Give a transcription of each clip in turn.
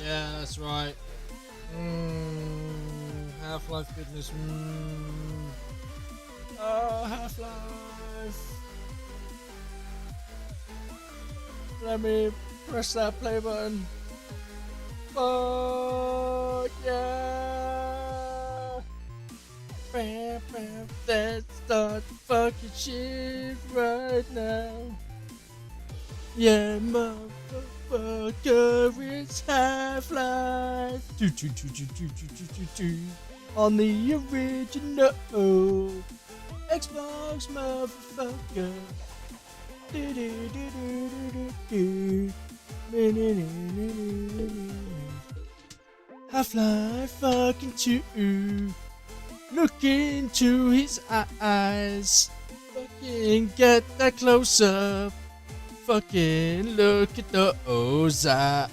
Yeah, that's right. Half-Life goodness. Oh, Half-Life. Let me press that play button. Fuck yeah! Bam, bam, let's start fucking shit right now. Yeah, motherfucker, it's Half-Life. On the original Xbox, motherfucker. Half-Life fucking 2. Look into his eyes. Fucking get that close up. Fucking look at those eyes.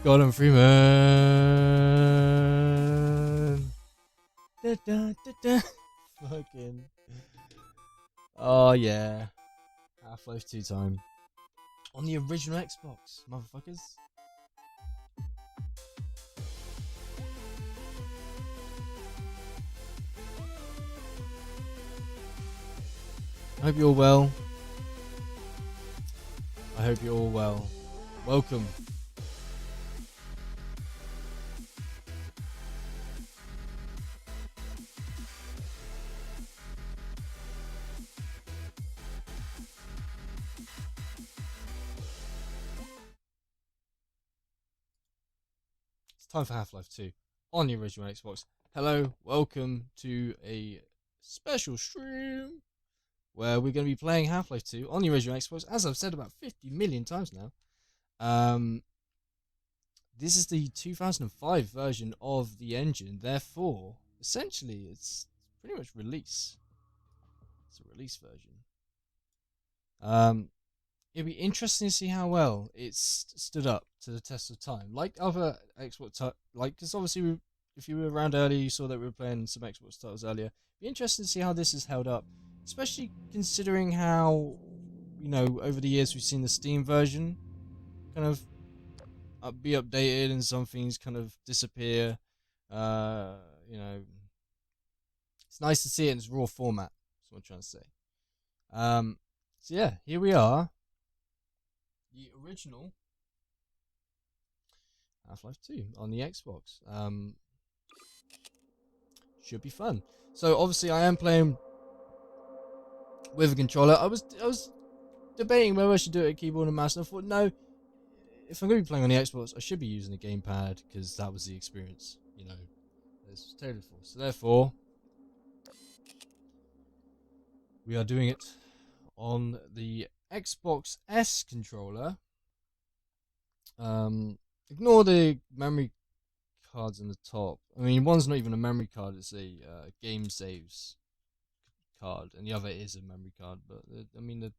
Gordon Freeman. Da, da, da, da. Fucking. Oh yeah. Half-Life 2 time. On the original Xbox, motherfuckers. I hope you're all well. I hope you're all well. Welcome. It's time for Half-Life 2 on the original Xbox. Hello, welcome to a special stream where we're going to be playing Half-Life 2 on the original Xbox, as I've said about 50 million times now. This is the 2005 version of the engine, therefore, essentially, it's pretty much release. It's a release version. It'll be interesting to see how well it's stood up to the test of time. Like other Xbox, because obviously, if you were around earlier, you saw that we were playing some Xbox titles earlier. It'll be interesting to see how this is held up. Especially considering how, over the years we've seen the Steam version kind of be updated and some things kind of disappear. It's nice to see it in its raw format. That's what I'm trying to say. So yeah, here we are. The original Half-Life 2 on the Xbox. Should be fun. So obviously I am playing with a controller. I was debating whether I should do it with keyboard and mouse, and I thought, no, if I'm going to be playing on the Xbox, I should be using a gamepad, because that was the experience, this was tailored for. So therefore, we are doing it on the Xbox S controller. Ignore the memory cards in the top. I mean, one's not even a memory card, it's a game saves card, and the other is a memory card, but they're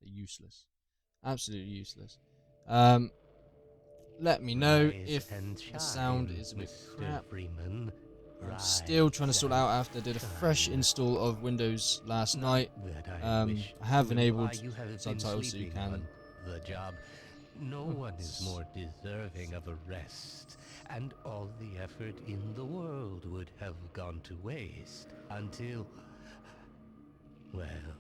useless. Absolutely useless. Let me know if the sound is a bit crap. Freeman. I'm still trying to sort out after I did a fresh install of Windows last night. I have enabled subtitles so you can. The job. No one is more deserving of a rest, and all the effort in the world would have gone to waste until, well,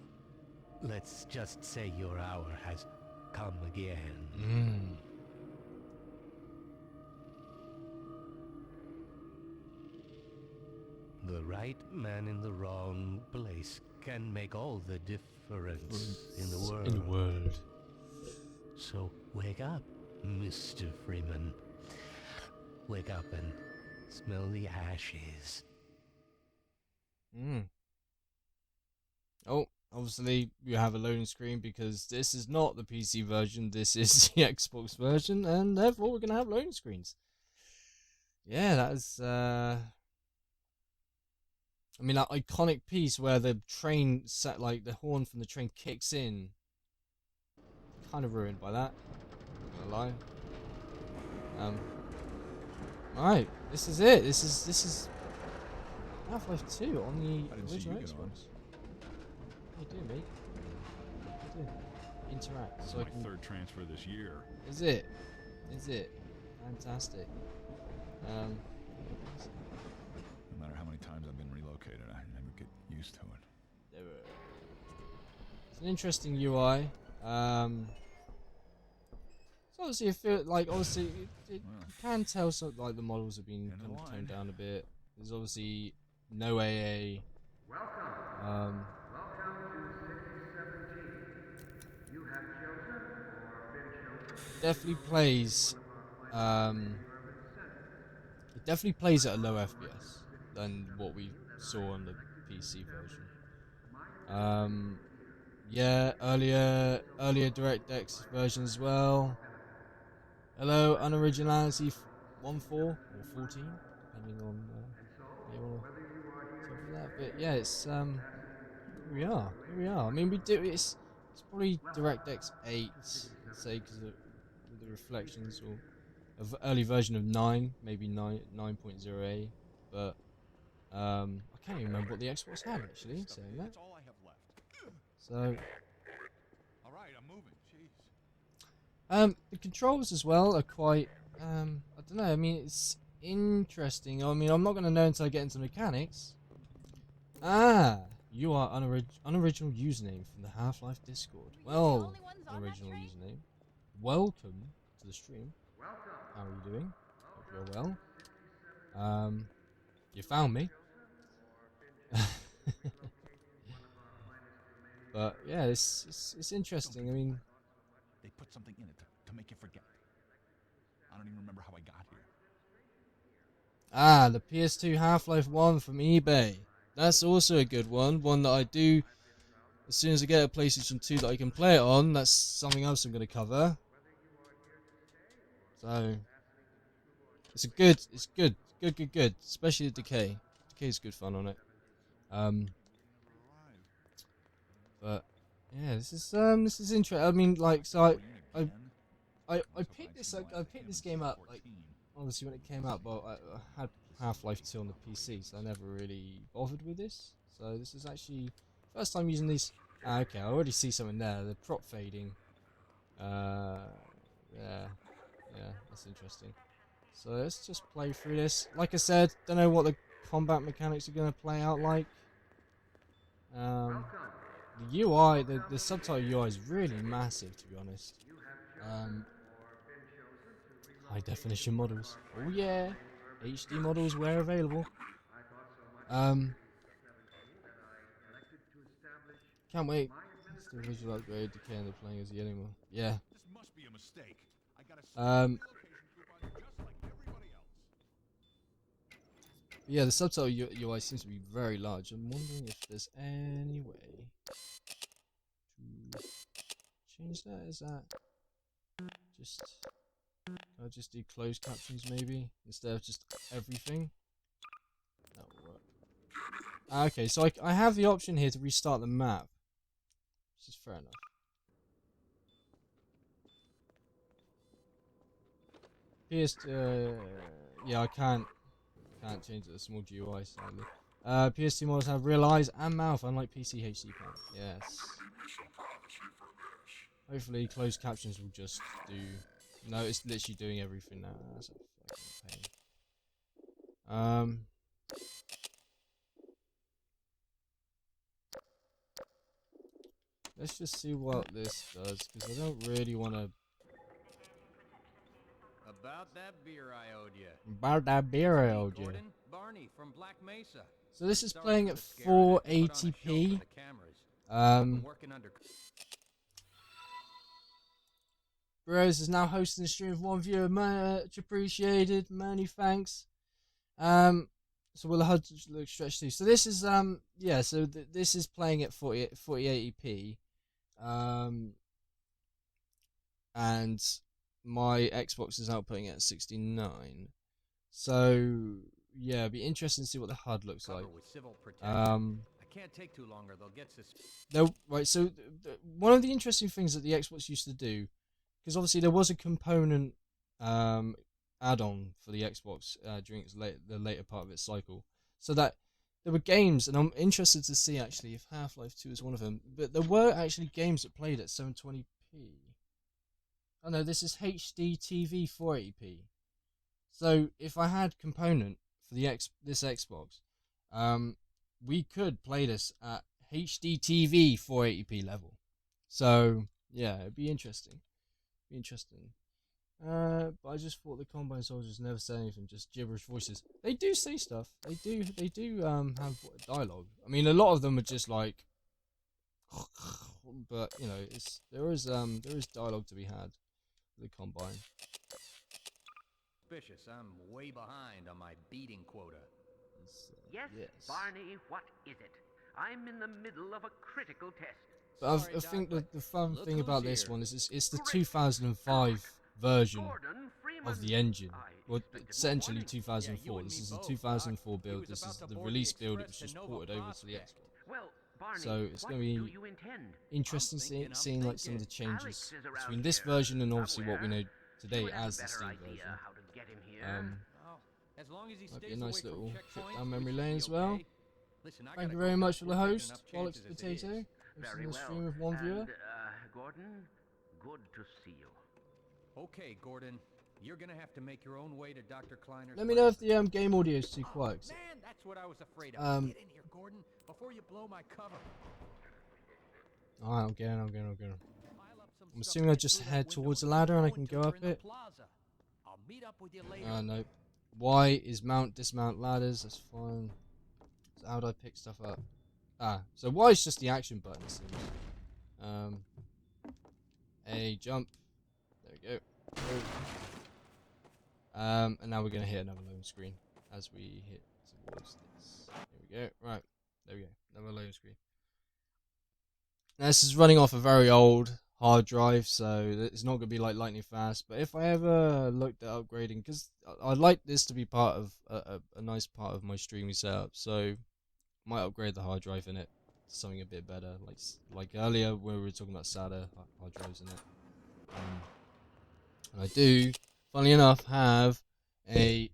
let's just say your hour has come again. The right man in the wrong place can make all the difference in the world. So wake up, Mr. Freeman. Wake up and smell the ashes. Oh, obviously you have a loading screen because this is not the PC version, this is the Xbox version, and therefore we're going to have loading screens. Yeah, that is, that iconic piece where the train set, like the horn from the train kicks in. Kind of ruined by that. Not gonna lie. Alright, this is it. This is Half-Life 2 on the original Xbox. How you doing, mate? How you doing? Interact. This is So I my can. third transfer this year. Is it? Is it? Fantastic. Um. No matter how many times I've been relocated, I never get used to it. It's an interesting UI. So obviously, I feel like obviously you can tell some like the models have been End of kind the of line. toned down a bit. There's obviously no AA. Welcome. Welcome to 6017. You have chosen or been chosen It to definitely relocate to plays. one of our finest Um, remaining urban centers. it definitely plays at a low Welcome to FPS City than what we 17 that I saw am on the elected to PC version. establish my Um, administration here. yeah, Please earlier don't follow DirectX by version as distraction well. or pedophiles. Hello, My personnel unoriginality patrols 1.4 or 14, 6017 depending on and so, how you want to whether you are here interpret to that. stay But yeah, it's or passing here through we on are. your Here way we to are. I mean, we departure, do. It's probably welcome DirectX 8, to City let's say, 17. because with the Please reflections take or your of early version of 9, maybe 9.0a. But I can't even remember what the Xbox had actually. Saying that, That's all I have left. so All right, I'm moving. Jeez. the controls as well are quite I don't know. I mean, it's interesting. I mean, I'm not going to know until I get into mechanics. Ah, you are unoriginal username from the Half-Life Discord. Well, unoriginal username. Welcome to the stream. welcome. How are you doing? Hope you're Welcome well. to 6017. Um, you You have found me. chosen or been chosen to relocate to one of our finest remaining But urban yeah, centers. it's Don't interesting. be I mean, fooled. They put something in it to make you forget. I don't even remember how I got here. the PS2 Half-Life 1 from eBay. That's also a good one. One that I do as soon as I get a PlayStation 2 that I can play it on. That's something else I'm going to cover. So it's good. Especially the Decay. Decay's good fun on it. Um, but yeah, this is interesting. I mean, like, so Going in I again? I was hoping picked I'd this see the I last of picked him this in game Cell up like 14. obviously when it came out, but I had Half-Life 2 on the PC, so I never really bothered with this. So this is actually first time using these. Ah, okay, I already see something there. The prop fading. Uh, yeah, yeah, that's interesting. So let's just play through this. Like I said, don't know what the combat mechanics are going to play out like. Um, Welcome. the UI, Welcome the subtitle here. UI is really massive, to be honest. You have chosen Um, or been chosen to high relocate to definition one of models. our Oh finest yeah, remaining urban HD centers. models where available. I thought so much of Um, City 17 that I elected to establish can't wait. my It's the administration visual here. upgrade, decay, and the playing as the anymore. Yeah. This must be a mistake. I got a Um, relocation coupon just like everybody else. yeah, the subtitle UI seems to be very large. I'm wondering if there's any way to change that. Is that just? I'll just do closed captions maybe instead of just everything. That will work. Okay, so I have the option here to restart the map, which is fair enough. Yeah, I can't change the small GUI sadly. PS2 models have real eyes and mouth, unlike PC HD panel. Yes. Hopefully, closed captions will just do. No, it's literally doing everything now. That's a fucking pain. Let's just see what this does, because I don't really want to. About that beer I owed you. About that It's beer I me, owed you. Gordon, Barney from Black Mesa. So this is Sorry playing for at the scare. I had to put on a show for 480p. the cameras. I've been Um, working under. Bros is now hosting a stream of one viewer. Much appreciated. Many thanks. So will the HUD look stretched too? So this is yeah. So this is playing at 4080p. And my Xbox is outputting at 69. So yeah, it'd be interesting to see what the HUD looks like. Cover with civil protection. I can't take too long or they'll get Right. So one of the interesting things that the Xbox used to do, because obviously there was a component add-on for the Xbox during the later part of its cycle, so that there were games, and I'm interested to see actually if Half-Life 2 is one of them. But there were actually games that played at 720p. Oh no, this is HD TV 480p. So if I had component for this Xbox, we could play this at HD TV 480p level. So yeah, it'd be interesting. But I just thought the Combine soldiers never say anything, just gibberish voices. They do say stuff. They do have dialogue. I mean, a lot of them are just like, but you know, there is dialogue to be had with the Combine. Suspicious. I'm way behind on my beating quota. Yes, Barney, what is it? I'm in the middle of a critical test. But Sorry, I Doc, think but the fun look thing who's about this here. one is it's the Great 2005 version Gordon Freeman. of the engine. I Well, expected essentially more warning. 2004. Yeah, this you is and a me both, 2004 Doc. He build. was This about is to the board the release build. It was express to just Nova ported over to the Prospect. Xbox. Well, Barney, So it's what going to do be you intend? interesting I'm seeing like some of the thinking. Alex changes is around between this here version and obviously what we somewhere. know today You would have as a the better Steam idea version. how to get him here. Well, as long as he Might be a stays nice away from little trip checkpoints, down we memory should lane be as well. okay. Listen, I Thank gotta you go, very Doc. much for the We're taking host, enough Bollocks chances as it Potato. is. Hosting Very the well. stream with one viewer. And, Gordon, good to see you. Okay, Gordon. You're gonna have to make your own way to Dr. Kleiner's Let me know if lab. the game audio is too quiet. Man, that's what I was afraid of. Get in here, Gordon, before you blow my cover. Alright, I'm getting. Pile up some I'm stuff assuming I right just through that head window towards the and ladder and I go can until go we're up in the it. plaza. I'll meet up with you later. No. Y is mount, dismount ladders. That's fine. So how do I pick stuff up? So Y is just the action button, it seems. A jump. There we go. And now we're gonna hit another loading screen as we hit towards this. Here we go. Right. There we go. Another loading screen. Now this is running off a very old hard drive, so it's not gonna be like lightning fast. But if I ever looked at upgrading, because I'd like this to be part of a nice part of my streaming setup, so I might upgrade the hard drive in it to something a bit better, like earlier where we were talking about SATA hard drives in it. And I do, funnily enough, have a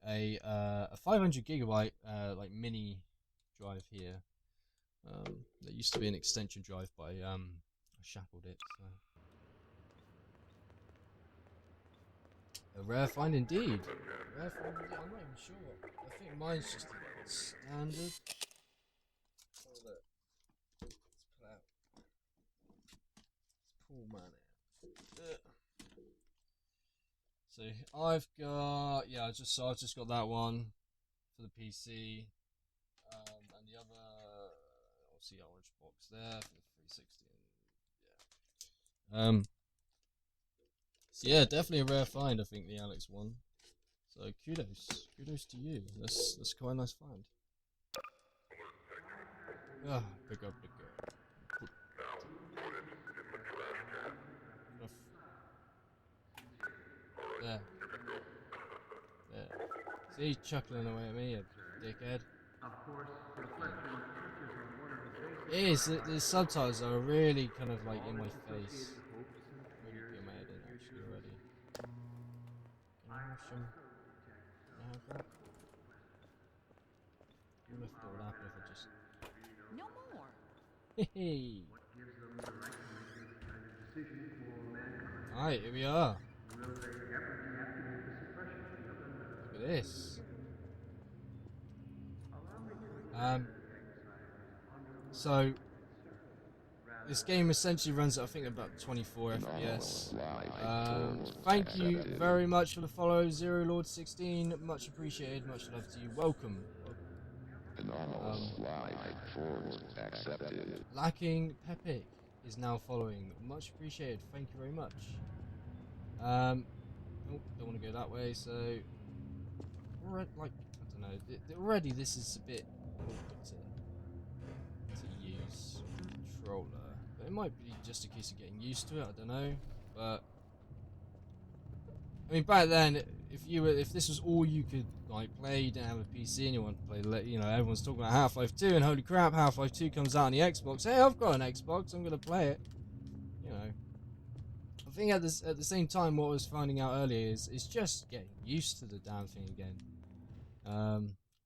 500 gigabyte like mini drive here. That used to be an extension drive, but I shackled it. So. A rare find indeed. Rare find indeed. I'm not even sure. I think mine's just a standard. Let's pull out. Let's pull mine out. So I've got I've just got that one for the PC, and the other obviously orange box there for the 360. So yeah, definitely a rare find. I think the Alex one. So kudos to you. That's quite a nice find. Pick up the girl. There. See, he's chuckling away at me, you dickhead. Of course, reflection touches on one of the basic It is. The subtitles are really kind of like in my face. associated hopes and Really fears get my head for in the actually future. already. Can I have some? Can I have that? I wonder what would happen if I just. No more. Hey. What gives them the right to make this kind of decision for mankind? Alright, here we are. Will they ever deactivate the suppression key of their weapons? Look at this. Allow me to examine the anxieties So this game essentially runs at I think about 24 FPS. Thank you very much for the follow, Zero Lord 16. Much appreciated. Much love to you. Welcome. Lacking Pepic is now following. Much appreciated. Thank you very much. Oh, don't want to go that way. So, like I don't know. Already this is a bit awkward to use controller. But it might be just a case of getting used to it. I don't know. But I mean, back then, if this was all you could like play, you didn't have a PC and you want to play, everyone's talking about Half-Life 2, and holy crap, Half-Life 2 comes out on the Xbox. Hey, I've got an Xbox, I'm gonna play it. I think at the same time, what I was finding out earlier is just getting used to the damn thing again.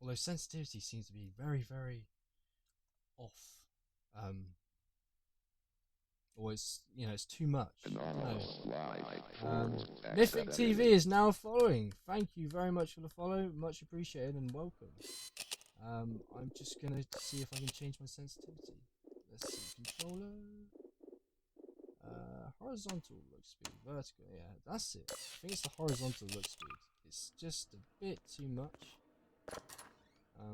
although sensitivity seems to be very, very off. Or it's, you know, it's too much. I don't know. Mythic TV is now following. Thank you very much for the follow. Much appreciated and welcome. I'm just gonna see if I can change my sensitivity. Let's see, controller. Horizontal look speed, vertical. Yeah, that's it. I think it's the horizontal look speed. It's just a bit too much. There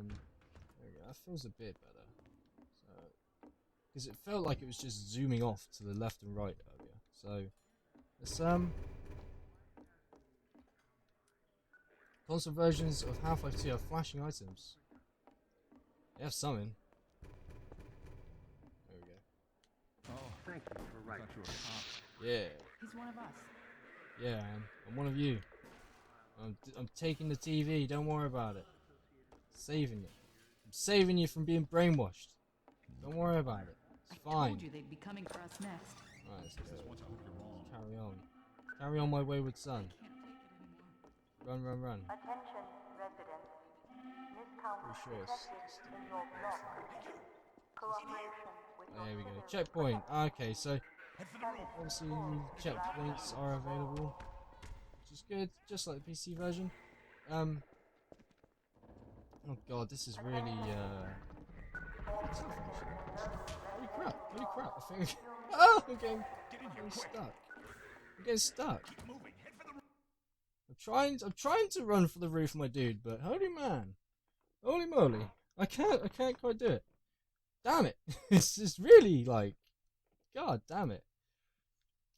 we go. That feels a bit better. Because it felt like it was just zooming off to the left and right earlier. So let's console versions of Half-Life 2 have flashing items. They have something. There we go. Oh, Thank you for I writing. thought you were a cop. Yeah. He's one of us. Yeah, I'm one of you. I'm taking the TV. Don't worry about it. Saving it. I'm saving you from being brainwashed. Don't worry about it. It's I fine. told you they'd be coming for us next. Right, let's This is go. once I hope you're wrong. Carry on. Carry on, my wayward son. Can't take it anymore. Run, run, run. Attention, residents. Miscount Pretty sure it's detected just in your block. Cooperation with your There we go. citizens. Checkpoint. Okay, so obviously checkpoints are available, which is good, just like the PC version. Oh god, this is really holy crap! Holy crap! I think. Oh, I'm getting stuck. I'm getting stuck. I'm trying to run for the roof, my dude, but holy man, holy moly, I can't quite do it. Damn it! It's just really like, god damn it.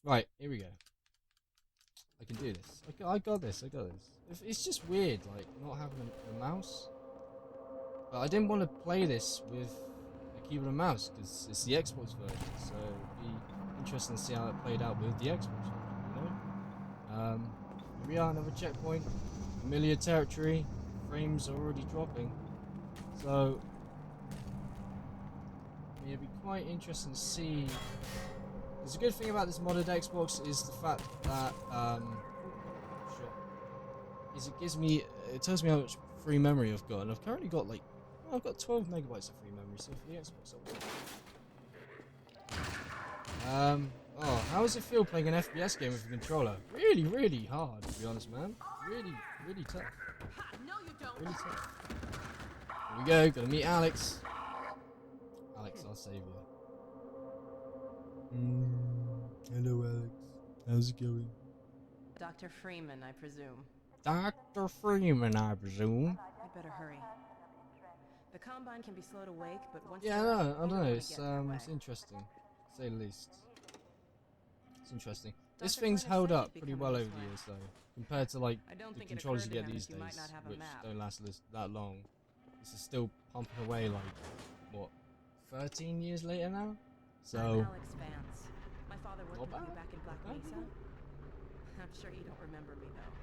Right, here we go. I can do this. I got this. It's just weird, like not having a mouse. But I didn't want to play this with a keyboard and mouse because it's the Xbox version, so it'd be interesting to see how it played out with the Xbox version, you know? Here we are, another checkpoint. Familiar territory. Frames are already dropping. So, I mean, it'd be quite interesting to see. There's a good thing about this modded Xbox is the fact that, it tells me how much free memory I've got, and I've currently got like, I've got 12 megabytes of free memory, so for the Xbox, oh, how does it feel playing an FPS game with a controller? Really, really hard, to be honest, man. Really, really tough. No, you don't. Really tough. Here we go, gotta meet Alex. Alex, I'll save you. Hello, Alex. How's it going? Dr. Freeman, I presume. Dr. Freeman, I presume. I better hurry. The Combine can be slow to wake, but once Yeah, they're up, I you don't know. wanna It's get their way. it's interesting, to say the least. It's interesting. This Dr. thing's Kleiner held said up you'd be pretty coming well this over the way. years, though, compared to like I don't the think it controllers you occurred to get him these that you might days, not have a which map. don't last that long. This is still pumping away like what, 13 years later now. So I'm Alex Vance. My father worked Not with you bad. back in Black Not Mesa. bad. I'm sure you don't remember me though.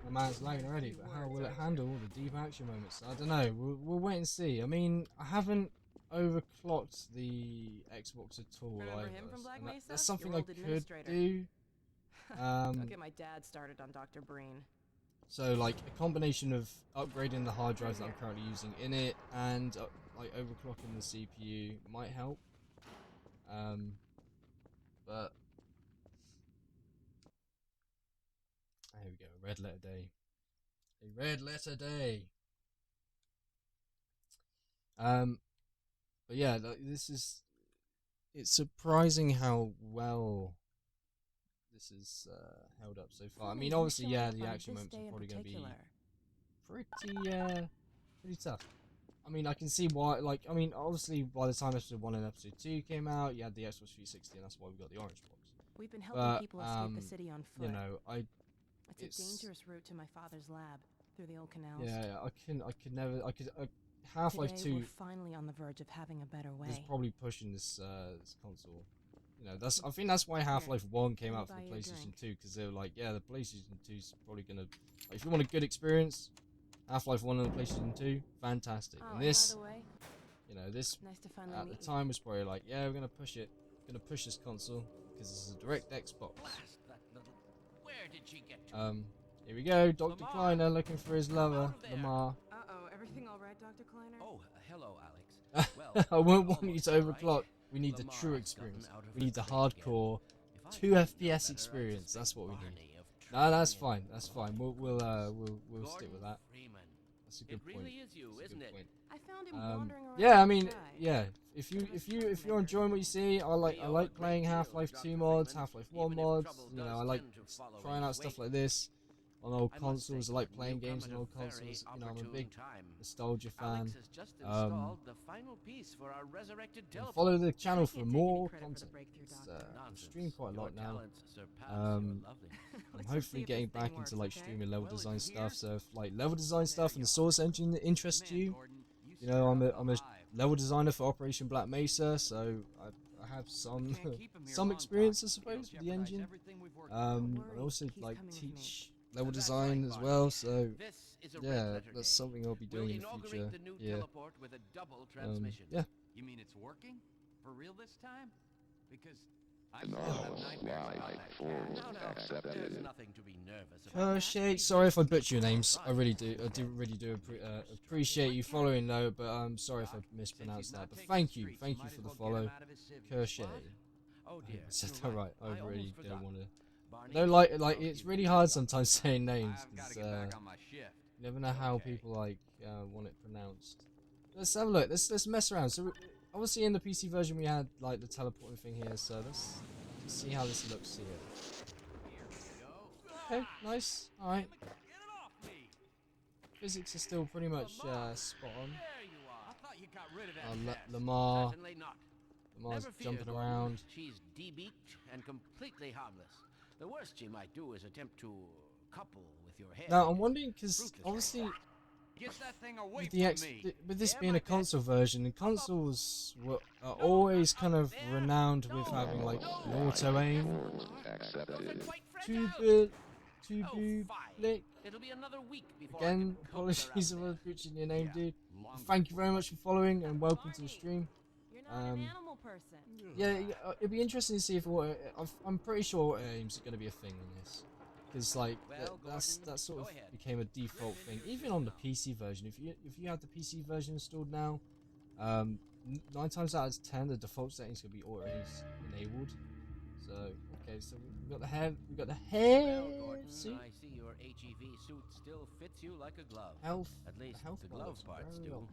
my man's lagging already, but how will it handle the deep action moments? I don't know. We'll wait and see. I mean, I haven't overclocked the Xbox at all Remember either, him from Black and Mesa? that's something Your I old could administrator. do. Don't get my dad started on Dr. Breen. So like a combination of upgrading the hard drives that I'm currently using in it and like overclocking the CPU might help. But here we go, a red letter day. A red letter day. But yeah, it's surprising how well this is held up so far. I mean, obviously, yeah, the action moments are probably going to be pretty tough. I mean, I can see why. Like, I mean, obviously, by the time episode 1 and episode 2 came out, you had the Xbox 360, and that's why we got the orange box. We've been helping But people escape the city on foot. you know, it's a dangerous route to my father's lab through the old canals. yeah, Half-Life Today, 2 we're finally on the verge of having a better way. is probably pushing this console. You know, I think that's why Half-Life 1 came out for the buy you a PlayStation drink. 2, because they were like, yeah, the PlayStation 2 is probably gonna, like, if you want a good experience, Half-Life 1 on the PlayStation 2, fantastic. Oh, And this, by the way, you know, this nice to finally at meet the time was probably like, yeah, we're gonna push this console because this is a direct Xbox. Blast that little. Where did she get to? Here we go, Dr. Kleiner looking for his lover, Lamar. Uh-oh, everything all right, Dr. Kleiner? Oh, hello, Alex. Well, I won't want you almost to all overclock. right. We need the Lamar's true gotten experience. out of We her need the crate again. hardcore If I 2 didn't know FPS better, I'd experience. suspect That's what we need. Barney of No, that's treason fine. in That's the fine. law. We'll stick with Gordon that. Freeman. That's a good It point. really is you, That's a isn't good it? point. I found him wandering around Yeah, I mean, outside. yeah. If you're enjoying what you see, I like playing Half-Life 2 mods, Half-Life 1 mods. You know, I like trying out stuff like this on old consoles. I like playing games on old consoles. You know, I'm a big nostalgia fan. Alex has just installed the final piece for our resurrected And teleporter. follow the channel I for can't take any more credit for the content. breakthrough, It's, Doctor. I stream quite a Your lot now. talents surpass your I'm loveliness. Let's just hopefully see if getting this thing back works, into like okay? streaming level Well, it's design here. stuff. So if like level design stuff and the source engine that interests Man, you, Gordon, you know, I'm a alive. level designer for Operation Black Mesa, so I have some Can't keep him here some long, experience, I Doc. suppose, It'll with the jeopardize engine. everything we've worked Don't I worry, also he's like coming with teach level That's design right, as Barney. well. So This is a red yeah, letter that's day. something I'll be We'll doing in the inaugurate future. the new Yeah, teleport with a double transmission. yeah. You mean it's working? For real this time? Because I still have nightmares about that cat. No, there's nothing to be nervous about. Crochet. Sorry if I butcher your names. I really do. I do really do appreciate you following though. But I'm sorry if I mispronounced that. But thank you for the follow, Crochet. Oh I dear. said you're that right. I almost really forgot. don't want to. Barney, Don't like I'll it's give really you hard the sometimes saying names I've got because to get back on my shift. you never know how Okay. people like want it pronounced. Let's have a look. Let's mess around. So obviously in the PC version we had like the teleporting thing here. So let's see how this looks here. Here we go. Okay, nice. All right. Get it off me! Physics are still pretty much spot on. There you are. I thought you got rid of that mess. Lamar, Certainly not. Lamar's Never fear, jumping Gordon. around. She's debeaked and completely harmless. The worst she might do is attempt to couple with your head. Now I'm wondering because Fruitless. obviously Get that thing away with the from me. with this Yeah, being my a pet. console version, and consoles are always kind of renowned with having like an auto aim, two bit, flick. It'll be another week before Again, I can coax her apologies out if there. I'm butchering your name, dude. Longer Thank you very much for following and welcome to the stream. You're not an Um, animal person. Yeah, it'd be interesting to see if I'm pretty sure auto aims are going to be a thing in this, because like Well, that sort go of ahead. became a default thing, even on the PC version. If you have the PC version installed now, 9 times out of 10 the default settings will be auto aims enabled. So okay, so we got the hair, Well, Gordon, suit. I see your HEV suit still fits you like a glove. Health, At least health the bar glove looks parts very do. old.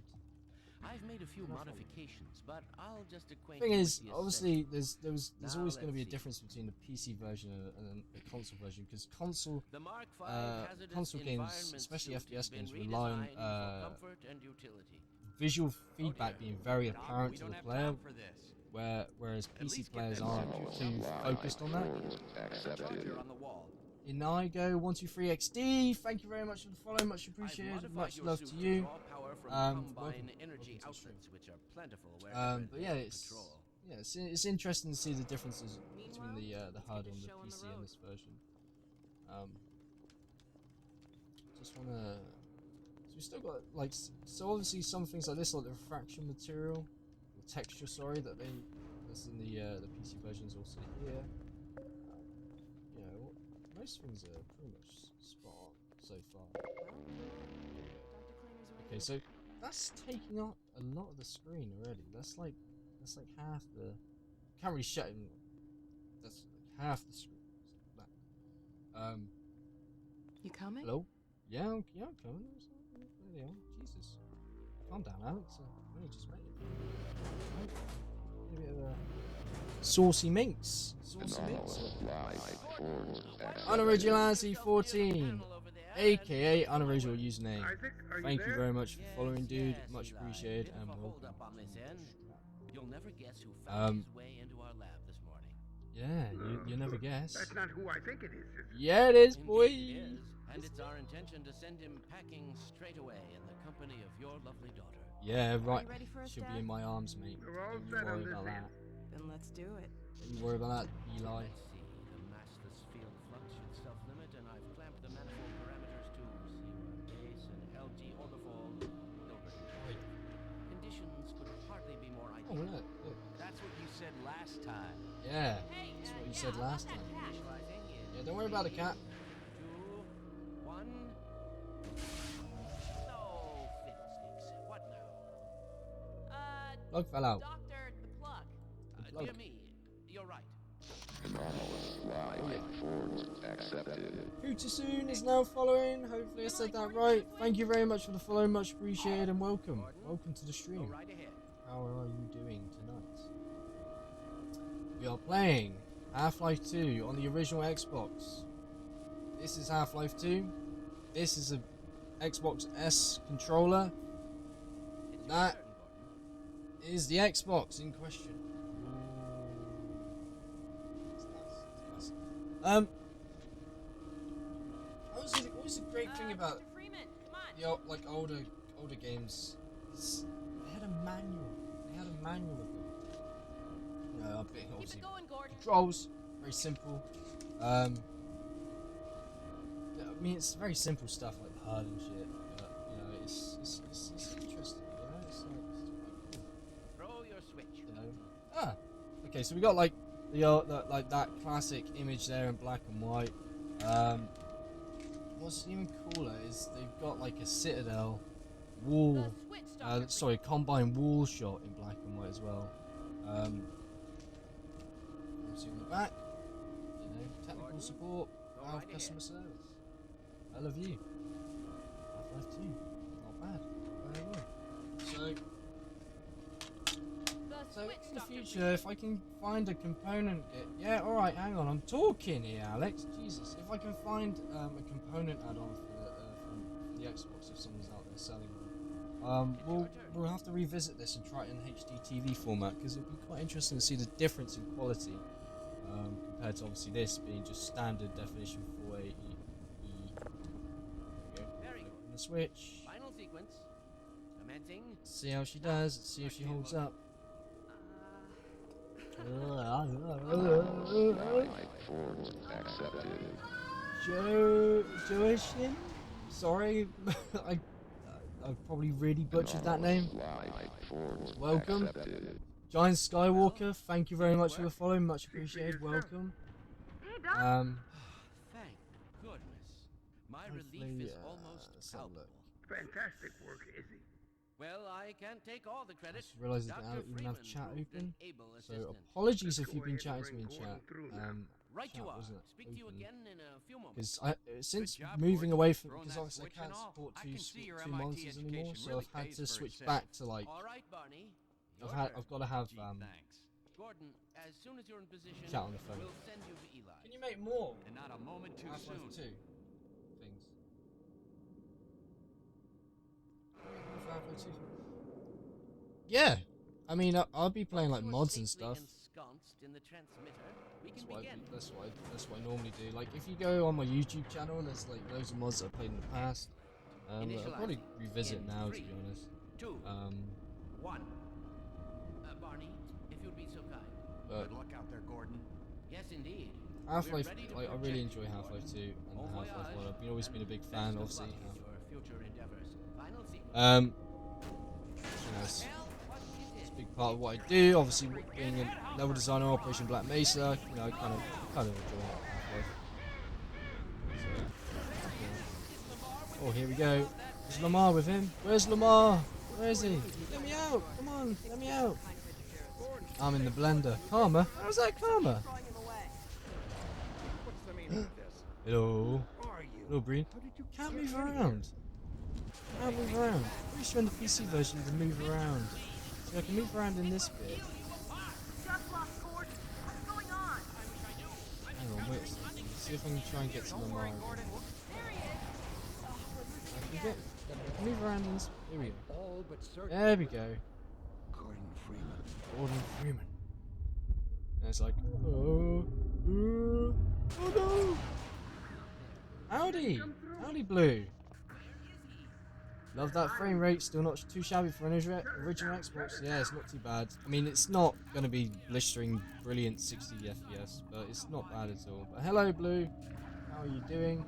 I've made a few modifications, but I'll just acquaint Thing you is, with the obviously, essentials. there's Now always going to let's be a see. difference between the PC version and the console version, because console The Mark V hazardous console games, environment especially suit FPS has been games, rely on redesigned for comfort and utility. visual feedback being very Doc, apparent we to don't the have player, time for this. whereas PC least get players that aren't sensor too set focused on that. There's a charger on the wall. Inigo123XD, thank you very much for the follow, much I've appreciated, modified much your love suit to you. draw power from Welcome combine energy to the stream. outlets, which are plentiful wherever But yeah, they it's patrol. it's interesting to see the differences between Meanwhile, the let's HUD get on this the show on the PC and road. this version. Just wanna. So we still got like so obviously some things like this, like the refraction material, the texture, sorry, that's in the PC version is also here. You know, most things are pretty much spot on so far. Dr. Kleiner's ready. Okay, so that's taking up a lot of the screen already. That's like half the. Can't really shut him. That's like half the screen. That. You coming? Hello. Yeah, I'm coming. There you are. Jesus. Calm down, Alex. I only just met you. Right. A bit of a saucy minx. Saucy minx. Unoriginality 14, aka unoriginal username. Isaac, are Thank you you there? very much for following, dude. Yes, Much Eli. appreciated, Bit and of a welcome. hold up on this end. You'll never guess who found his way into our lab this morning. Yeah, you never guess. That's not who I think it is it? Yeah, it is, Indeed boy. it is, and it's our intention to send him packing straight away in the company of your lovely daughter. Yeah, right. you ready for us, Should Dad? be in my arms, mate. We're all Don't you set on worry this about end. that. Then let's do it. Don't you worry about that, Eli. Let's see, the massless field flux should self-limit, and I've clamped the manifold parameters to C1 base and LG orbifold Hilbert. Wait. Conditions could hardly be more Oh, ideal. look. That's what you said last time. Yeah. That's what you said last time. Initializing in Yeah, don't worry about the cat. 3, 2, 1. Plug fell out. Doctor, the plug. Dear me, you're right. Hootersoon is now following. Hopefully I said that right. Thank you very much for the follow. Much appreciated and welcome. Welcome to the Go stream. right ahead. How are you doing tonight? We are playing Half-Life 2 on the original Xbox. This is Half-Life 2. This is a Xbox S controller. It's your That turn, Gordon. is the Xbox in question. It's nice. Always a great thing about Mr. Freeman, come on. the like older games is they had a manual. They had a manual of them. You know, Keep obviously it going, Gordon. controls very simple. I mean, it's very simple stuff like the HUD and shit. But you know, it's interesting. You know, it's quite cool. Throw your switch. You know. Okay, so we got like the like that classic image there in black and white. What's even cooler is they've got like a Citadel wall, The switch, Dr. sorry, combine wall shot in black and white as well. See on the back, you know, technical Gordon, support, go Valve right customer ahead. service. I love you. Half-Life 2, not bad, very well. The So switch, in the Dr. future, if I can find a component, yeah, all right, hang on, I'm talking here, Alex. Jesus, if I can find a component add-on for the Xbox, if someone's out there selling one, we'll have to revisit this and try it in HD TV format because it'll be quite interesting to see the difference in quality compared to obviously this being just standard definition 480. There we go. Very good. Open the Switch. Final sequence. Commencing. See how she does. See if she holds up. Joashin? Sorry, I've probably really butchered that name. Welcome. Giant Skywalker, thank you very much for the follow, much appreciated, welcome. Thank goodness. My relief Hopefully, is almost let's have a palpable. look. Fantastic work, Izzy. Well, I can't take all the I credit. just realised that I Dr. don't even have Freeman chat proved an open. able So assistant. apologies if Let's you've go been ahead and chatting to me in bring chat. Gordon through now. Right Chat you are. wasn't Speak to you open. again in a few moments. Because since job, moving Gordon. away from, Throwing because that obviously I switch can't and all. support I two can see your two MIT monitors anymore, education so really I've had pays to for switch itself. back to like All right, Barney. I've Your had turn. I've got to have Thanks. Gordon, as soon as you're in position, chat on the phone. we'll send you to Eli. Can you make more And not a moment too Half-Life soon. 2 things? Half-Life 2. Yeah, I mean I'll be playing like mods and stuff. Ensconced in the transmitter, we That's can what, begin. that's what I normally do. Like if you go on my YouTube channel, there's like loads of mods that I've played in the past. I'll probably revisit In now, to 3, be honest. 2, 1. Barney, if you'd be so kind. But Good luck out there, Gordon. Yes, indeed. Half-Life, We're ready to like I protect really you, enjoy Half-Life 2 and Bon Half-Life 1. voyage, I've always been a big and fan, best of obviously. luck in your future endeavors. Final sequence. You know, it's a big part of what I do. Obviously, being a level designer, Operation Black Mesa, you know, I kind of enjoy Half-Life. So, oh, here we go. Is Lamar with him? Where's Lamar? Where is he? Let me out! Come on, let me out! I'm in the blender. Karma? How's that Karma? Hello. Hello, Breen. Can't move around. Can't move around. Pretty sure in the PC version you can move around. See, I can move around in this bit. Just lost Gordon. What's going on? Hang on, wait a second. See if I can try and get to Lamar. Again. I can get. I can move around in this. Here we go. All but certain. There we go. Gordon Freeman. Gordon Freeman. And it's like, oh no! Howdy! Howdy, Blue! Love that frame rate, still not too shabby for an original Xbox. Yeah, it's not too bad. I mean, it's not going to be blistering brilliant 60 FPS, but it's not bad at all. But hello, Blue! How are you doing?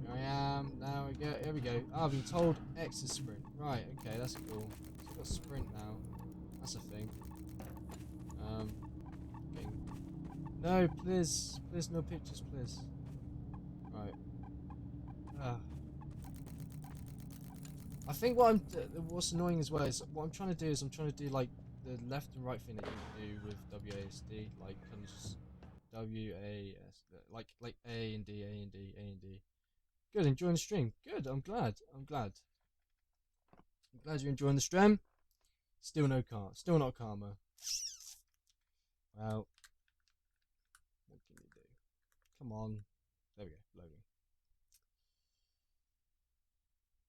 Here I am. Now we go. Here we go. Oh, I've been told X is sprint. Right, okay, that's cool. So I've got sprint now. That's a thing. Okay. No, please. Please, no pictures, please. Right. I think what's annoying as well is what I'm trying to do is I'm trying to do like the left and right thing that you do with WASD, like kind of just like A and D, A and D, A and D. Good, enjoying the stream. Good, I'm glad. I'm glad you're enjoying the stream. Still no car. Still not karma. Well, what can you do? Come on. There we go. Loading.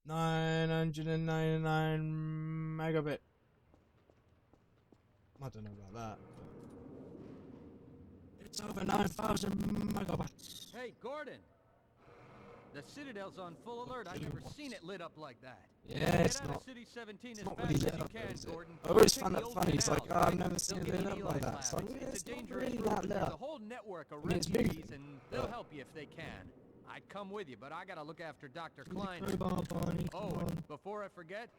999 megabit. I don't know about that. But it's over 9,000 megabytes. Hey, Gordon! The Citadel's on full alert. I've never seen it lit up like that. Yeah, it's Get out not. of City 17 It's as not fast really as lit you up, can, is it? Gordon. I always Take find the that old funny. It's like, canals, I've never seen they'll it give lit you up Eli's like that. lab. It's like, yeah, It's it's a not dangerous really route. that lit There's a up. whole network of I mean, it's refugees, moving, and they'll but- help you if they can. I'd come with you, but I gotta look after Dr. Give me the Klein. crowbar, Barney, come Oh, on. and before I forget,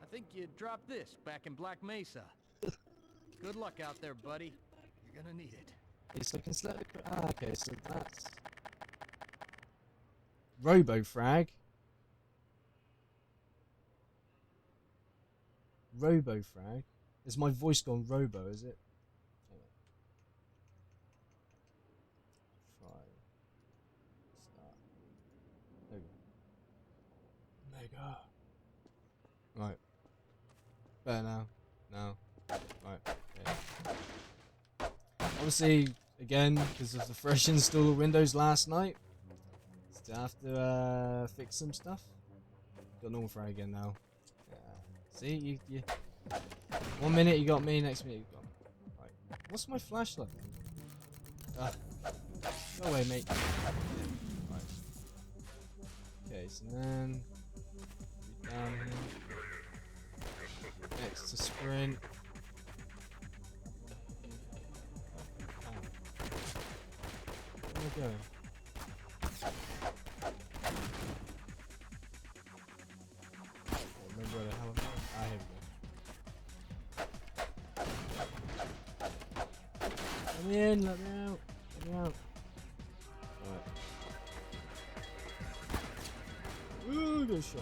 I think you dropped this back in Black Mesa. Good luck out there, buddy. You're gonna need it. Okay, so I can select the okay, so that's RoboFrag. RoboFrag. Is my voice gone robo, is it? Hang on. Try. Start. There we go. Mega. Right. Better now. No. Right. Okay. Obviously, again, because of the fresh install of Windows last night, still have to fix some stuff. Got normal frag again now. See, you 1 minute you got me, next minute you got me. Right. What's my flashlight? Go away, mate. Right. Okay, so then down here. Next to sprint. Where am I going? Remember where the hell I'm going? Ah, here we go. Let me in, let me out. Let me out. Alright. Ooh, good shot.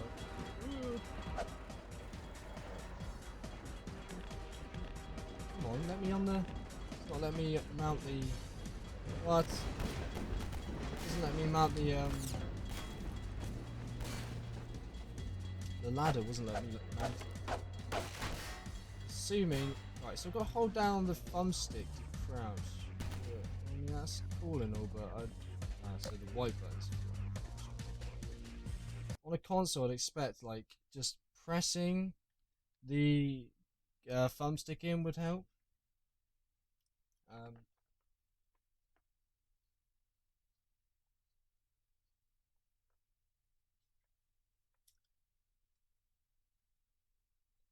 Ooh. Come on, let me on the... It's not let me mount the... What? It doesn't let me mount the ladder wasn't letting me mount it. Assuming... Right, so I've got to hold down the thumbstick to crouch. Yeah, I mean, that's cool and all, but so the white buttons. On a console, I'd expect, like, just pressing the thumbstick in would help.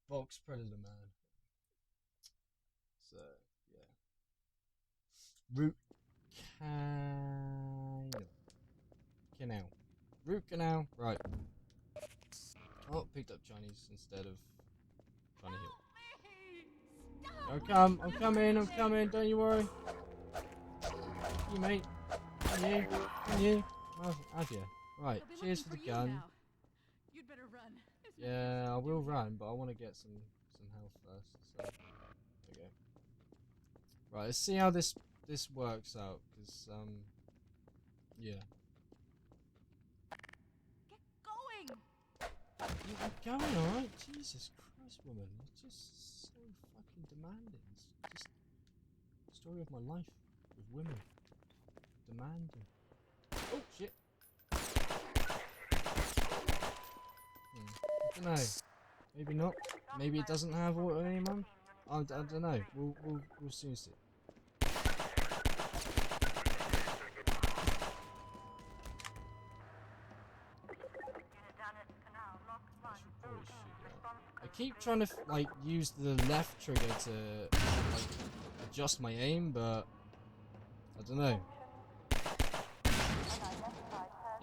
Box Predator Man. So, yeah. Root canal. Root canal. Right. Oh, picked up Chinese instead of trying to heal. I'm coming, don't you worry. You mate. And you. Have you? Right, cheers for the gun. You'd better run. Yeah, I will run, but I want to get some health first. So, there we go. Right, let's see how this works out, because yeah. Get going. I'm going, alright. Jesus Christ, woman, you're just so fucking demanding. It's just story of my life with women demanding. Oh shit. I don't know. Maybe not. Maybe it doesn't have auto aim on. I don't know. We'll soon see. I keep trying to like use the left trigger to like adjust my aim, but I don't know.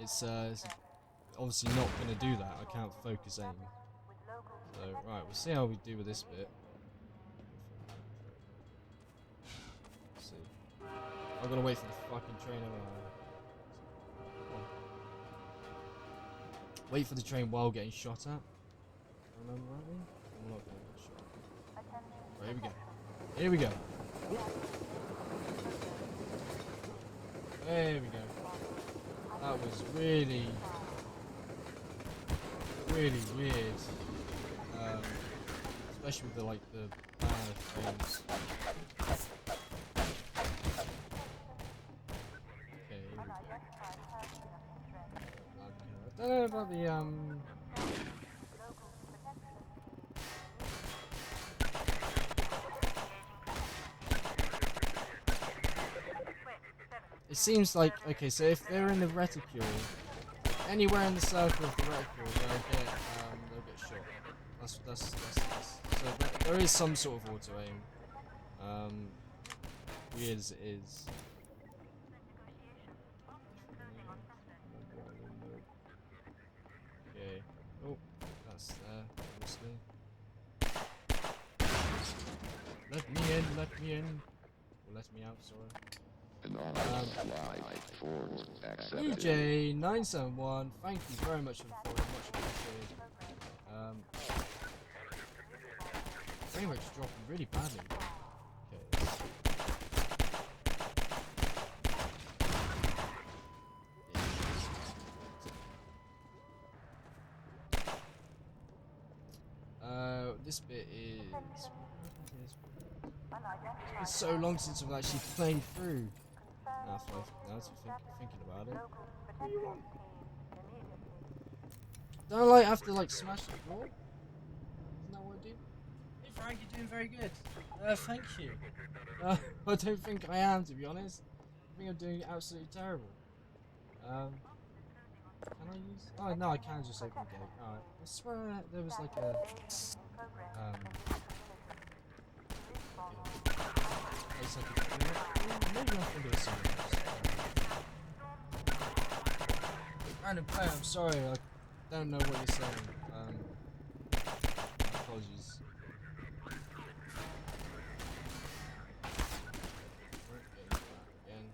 It's obviously not going to do that. I can't focus aim. So, right, we'll see how we do with this bit. Let's see. I've got to wait for the fucking train over. Wait for the train while getting shot at. remember rightly. I'm not gonna get shot. Right, here we go. Here we go. There we go. That was really, really weird. Especially with the like the things. Okay. I don't know about the It seems like, okay, so if they're in the reticule, anywhere in the circle of the reticule, they'll get shot. That's so there is some sort of auto aim. Weird as it is. Okay. Oh, that's there, obviously. Let me in, let me in. Or let me out, sorry. UJ971, thank you very much for the follow, much appreciated. Frame rate's dropping really badly. Okay. This bit is... It's so long since I've actually played through Half-Life now to thinking about it. Don't I like have to like smash the floor? Isn't that what I do? Hey Frank, you're doing very good. Thank you. I don't think I am, to be honest. I think I'm doing absolutely terrible. Can I use? Oh no, I can just open the gate. Alright. I swear there was like a place I could do it. Maybe I'm thinking of something else. Random player, I'm sorry, I don't know what you're saying. Apologies. Again.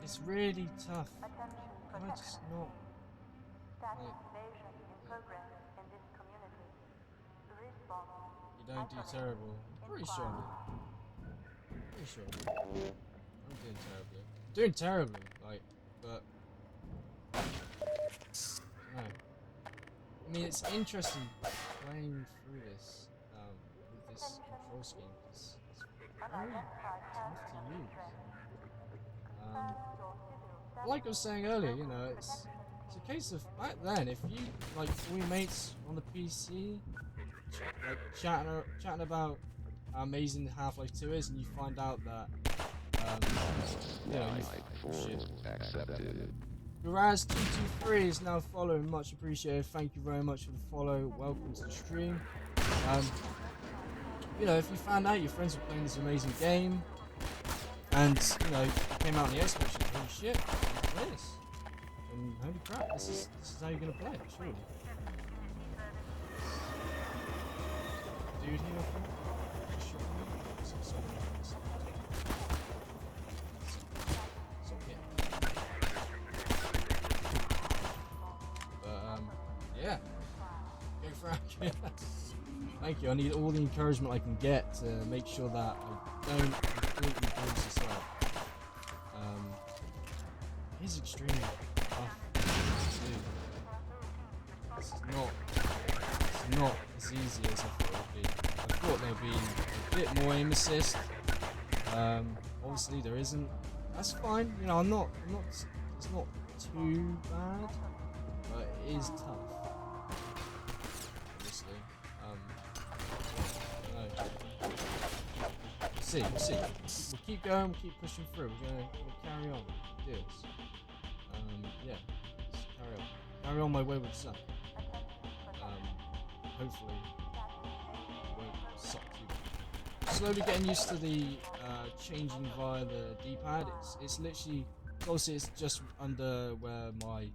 It's really tough. Can I just not? You don't do terrible. Pretty sure I do. Pretty sure I do. I'm doing terribly. Doing terribly, like, but no. I mean, it's interesting playing through this with this control scheme because it's very tough to use. Like I was saying earlier, you know, it's a case of back then if you like three mates on the PC, like chatting about how amazing Half-Life 2 is, and you find out that you know, shit. Raz223 is now following, much appreciated. Thank you very much for the follow. Welcome to the stream. You know, if you found out your friends were playing this amazing game, and you know, came out on the Xbox, you're like, holy shit, let's play this. And holy crap, this is how you're gonna play it, surely. Dude here, yeah. Go Frank. Thank you. I need all the encouragement I can get to make sure that I don't completely lose this up. It's extremely tough to do. It's not as easy as I thought it would be. I thought there'd be a bit more aim assist. Obviously there isn't. That's fine. You know, it's not too bad, but it is tough. We'll see. We'll keep going, we'll keep pushing through, we'll carry on. Do this. Yeah, let's carry on. Carry on my wayward son. Hopefully it won't suck too much. Slowly getting used to the changing via the D-pad. It's literally, obviously it's just under where my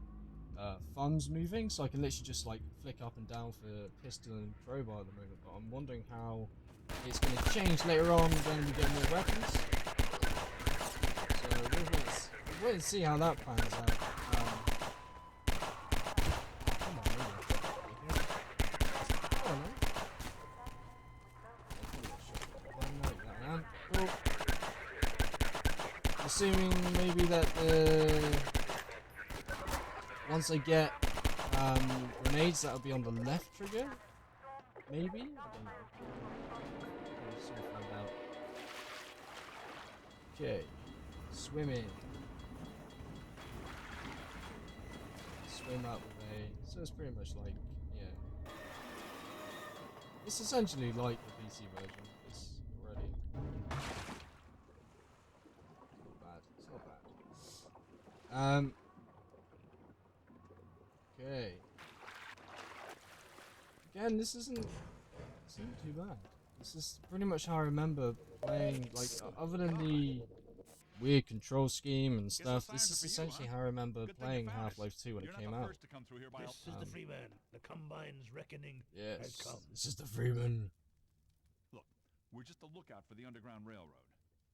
thumb's moving, so I can literally just like flick up and down for pistol and crowbar at the moment, but I'm wondering how it's going to change later on when we get more weapons. So we'll wait and see how that pans out. Come on, assuming maybe that once I get grenades, that'll be on the left trigger. Maybe? I don't know. We'll soon find out. Okay. Swimming. Swim out the way. So it's pretty much like, yeah. It's essentially like the PC version of this already. Not bad. It's not bad. Okay. Again, this isn't too bad. This is pretty much how I remember playing, like, other than the weird control scheme and stuff, this is essentially how I remember playing Half-Life 2 when it came out. This is the Freeman. The Combine's reckoning has Yes, come. this is the Freeman. Look, we're just a lookout for the Underground Railroad.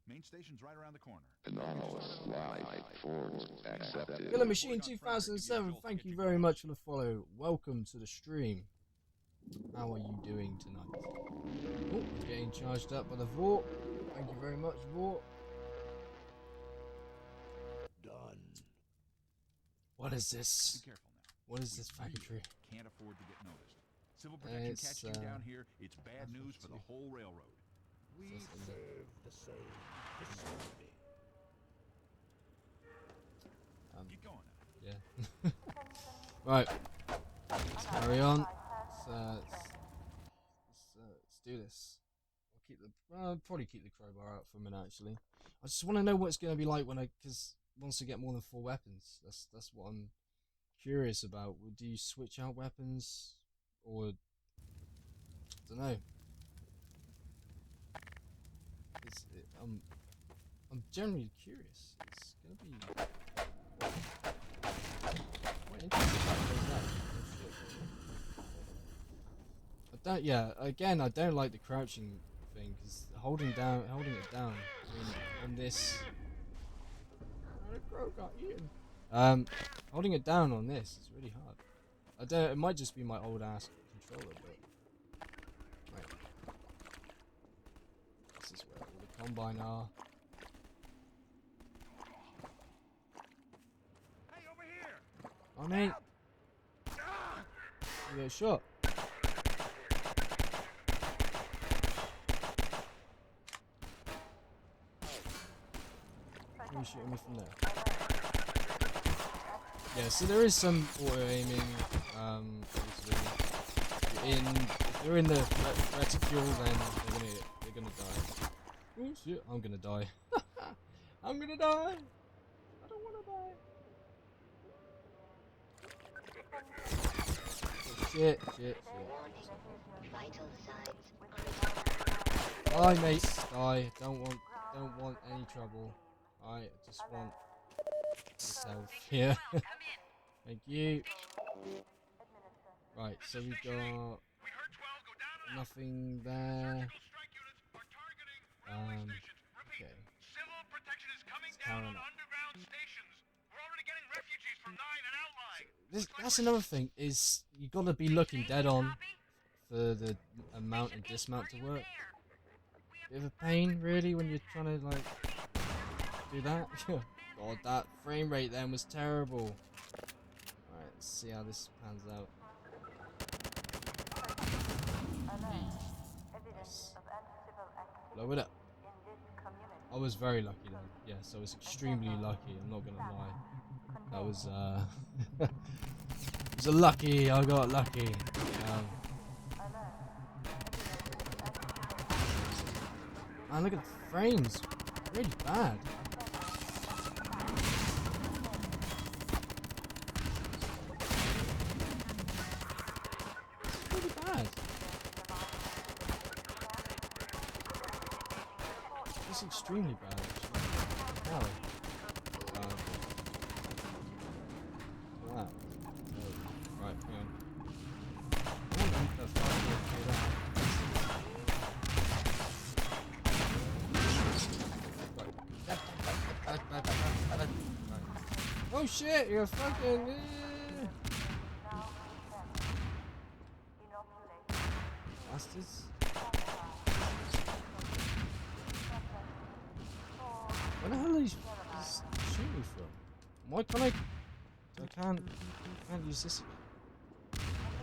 Main station's right around the corner. Anomalous life forms accepted. Killer Machine 2007, thank you very much for the follow. Welcome to the stream. How are you doing tonight? Oh, getting charged up by the Vort. Thank you very much, Vort. Done. What is Be this? careful now. What is this factory? Can't afford to get noticed. Civil protection It's, catching you down here, it's bad news for the whole railroad. We Says in there. serve the same facility. Get going now. Yeah. Right. Let's carry on. Let's do this. I'll probably keep the crowbar out for a minute. Actually, I just want to know what it's going to be like because once I get more than 4 weapons, that's what I'm curious about. Do you switch out weapons, or I don't know? I'm generally curious. It's going to be quite interesting. Again, I don't like the crouching thing because holding it down. I mean, on this, the crow got eaten. Holding it down on this is really hard. I don't. It might just be my old ass controller, but right. This is where all the Combine are. Hey, over here! Oh mate, you get shot. Who are shooting me from there? Yeah, so there is some auto aiming. Obviously, if they're in the reticule, then they're gonna die. Oh shit! I'm gonna die. I'm gonna die. I don't wanna die. Shit! Die, mate. Die. Don't want any trouble. I just want myself here. Thank you. Right, so we've got nothing there. Okay. Civil protection is coming down on underground stations. We're already getting refugees from 9 and outlying. That's another thing, is you gotta be looking dead on for the mount and dismount to work. Bit of a pain, really, when you're trying to, like, do that. God, that frame rate then was terrible. Alright, let's see how this pans out. Nice. Blow it up. I was very lucky then. Yes, I was extremely lucky, I'm not gonna lie. That was, it was a lucky, I got lucky. Man, look at the frames. Really bad. It's really bad. It's extremely bad, actually. Wow. Wow. Right, hang on. Oh shit, you're fucking... Bastards. Where the hell is Why can't I? I can't use this again.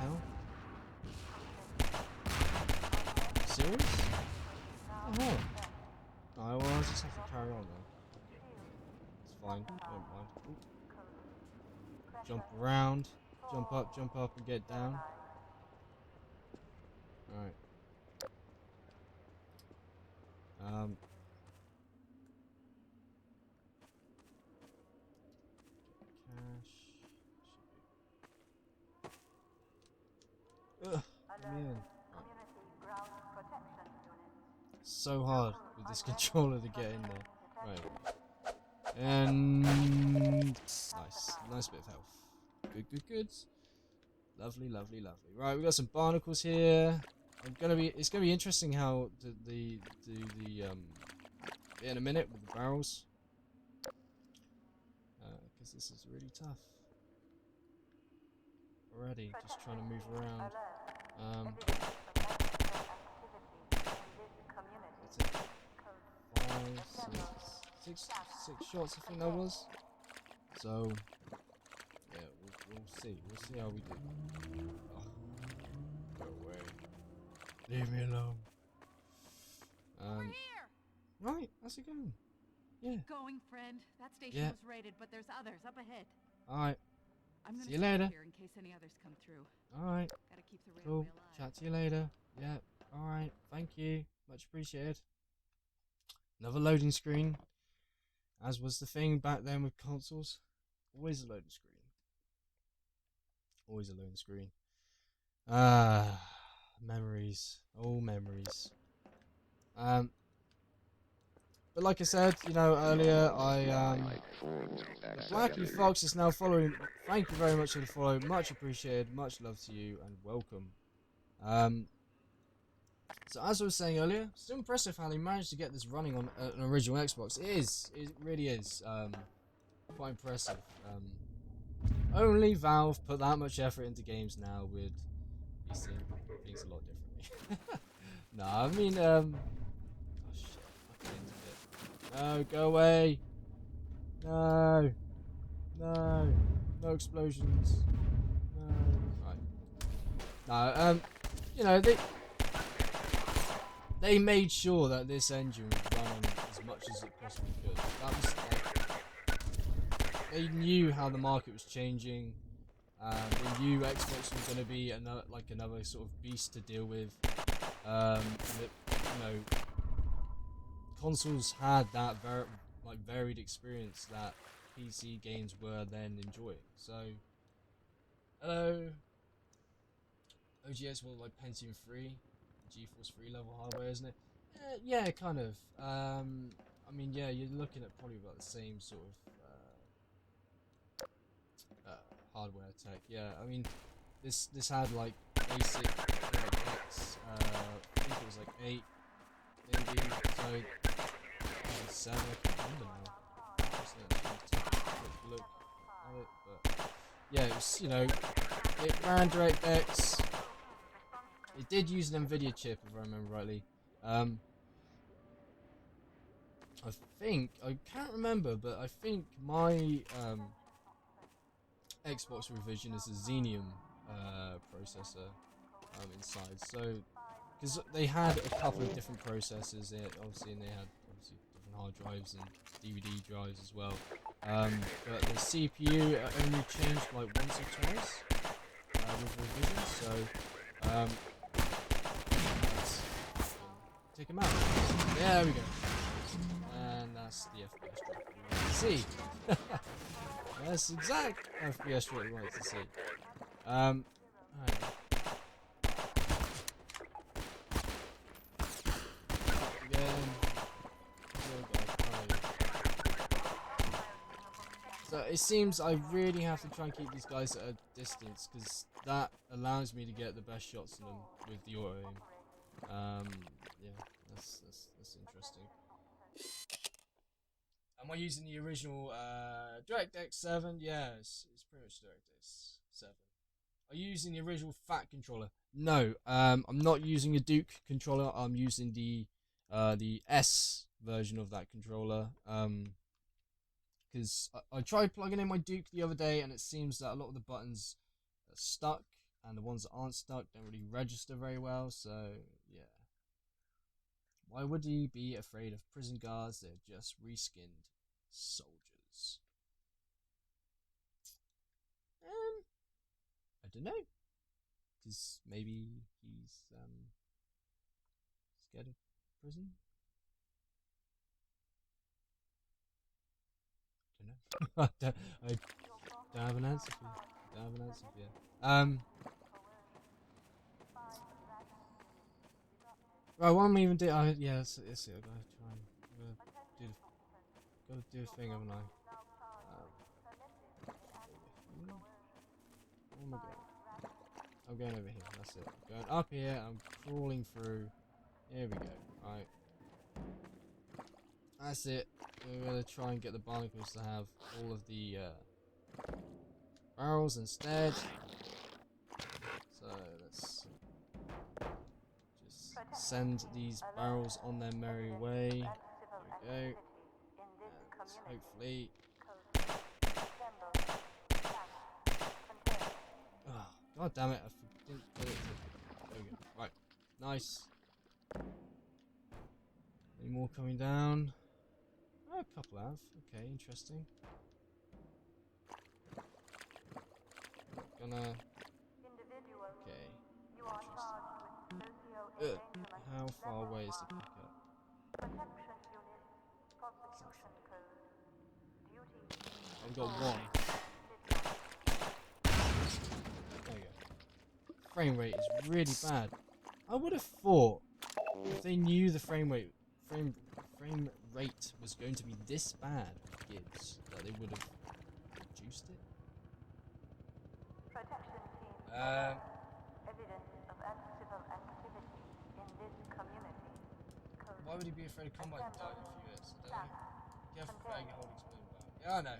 Hell? Serious? Oh hell. No, well, I'll just have to carry on then. It's fine. Don't mind. Ooh. Jump around. Jump up, and get down. Alright. Cash. Ugh, man. So hard with this controller to get in there. Right. And nice bit of health. Good. Lovely. Right, we got some barnacles here. It's gonna be interesting how the in a minute with the barrels, because this is really tough already. Just trying to move around. That's it. 5, 6 shots, I think that was. So yeah, we'll see. We'll see how we do. Oh, go away. Leave me alone. We're here! Right, how's it going? Yeah. Keep going, friend. That station was raided, but there's others up ahead. Alright. I'm gonna See you later. here in case any others come through. Alright. Gotta keep the Cool. railway alive. Chat to you later. Yeah. Alright. Thank you. Much appreciated. Another loading screen. As was the thing back then with consoles. Always a loading screen. Always a loading screen. Memories. All memories. But like I said, you know, earlier, Blacky Fox is now following. Thank you very much for the follow. Much appreciated. Much love to you and welcome. So as I was saying earlier, still impressive how they managed to get this running on an original Xbox. It is. It really is. Quite impressive. Only Valve put that much effort into games now. With things a lot differently. No, I mean, oh shit. No, go away. No, no explosions. No. Right. No, you know, they made sure that this engine would run as much as it possibly could. That was they knew how the market was changing. They knew Xbox was going to be another sort of beast to deal with. You know, consoles had that varied experience that PC games were then enjoying. So, hello, OGS, well, like Pentium 3, GeForce 3 level hardware, isn't it? Yeah, kind of. I mean, yeah, you're looking at probably about the same sort of hardware tech. Yeah, I mean, this had like basic DirectX. I think it was like 8, maybe. So 7. I can't remember now. Just take a quick look at it, but yeah, it was, you know, it ran DirectX. It did use an NVIDIA chip, if I remember rightly. I think, I can't remember, but I think my Xbox revision is a Xenium processor inside. So, because they had a couple of different processors in it, obviously, and they had different hard drives and DVD drives as well. But the CPU only changed like once or twice with revisions. So, take them out. There we go. And that's the FPS drop we wanted to see. That's the exact FPS drop we wanted to see. Alright. Again. So it seems I really have to try and keep these guys at a distance, because that allows me to get the best shots on them with the auto aim. Yeah, that's interesting. Am I using the original DirectX 7? Yeah, it's pretty much DirectX 7. Are you using the original fat controller? No, I'm not using a Duke controller. I'm using the S version of that controller. because I tried plugging in my Duke the other day, and it seems that a lot of the buttons are stuck, and the ones that aren't stuck don't really register very well. So yeah, why would he be afraid of prison guards? They're just reskinned soldiers. I don't know, because maybe he's scared of prison. I don't know. I don't have an answer for you. Don't have an answer for you. Right, what am I even doing? Yeah, that's it. I gotta try and gotta do a thing, haven't I? Where am I going? I'm going over here. That's it. I'm going up here. I'm crawling through. Here we go. Right. That's it. We're gonna try and get the barnacles to have all of the barrels instead. So let's just send these barrels on their merry way. There we go. And hopefully. Oh, God damn it! I didn't get it. There we go. Right. Nice. Any more coming down? Oh, a couple have. Okay, interesting. Gonna. Okay. Interesting. How far away is the pickup? I've got one. There we go. Frame rate is really bad. I would have thought if they knew the frame rate was going to be this bad with Gibbs, that they would have reduced it. Why would he be afraid of combat and die in a few hits? I don't know. Careful, FRAG, you're holding exploding barrel. Yeah, I know.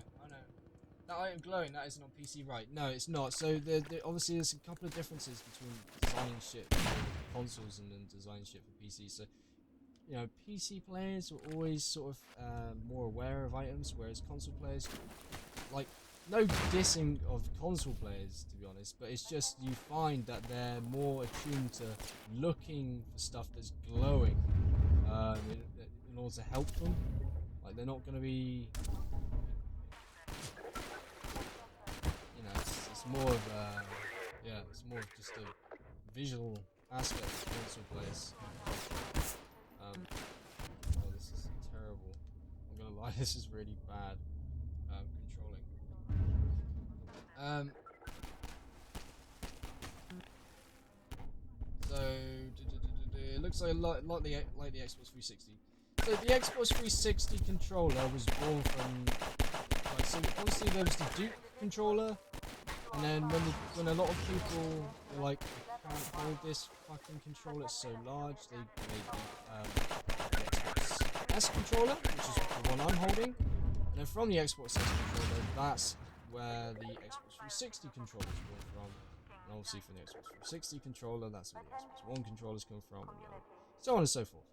That item glowing, that isn't on PC, right? No, it's not. So obviously there's a couple of differences between designing shit for consoles and then designing shit for PC. So, you know, PC players are always sort of more aware of items, whereas console players, like, no dissing of console players, to be honest, but it's just you find that they're more attuned to looking for stuff that's glowing in order to help them. Like, they're not going to be, you know, it's more of it's more of just a visual aspect of console players. Oh, this is terrible. I'm gonna lie, this is really bad controlling. So it looks like like the Xbox 360. So the Xbox 360 controller was born from, like, so obviously there was the Duke controller, and then when a lot of people were like, I can't hold this fucking controller, it's so large, they made the Xbox S controller, which is the one I'm holding, and then from the Xbox S controller, that's where the Xbox 360 controller is born from, and obviously from the Xbox 360 controller, that's where the Xbox One controllers come from, and so on and so forth.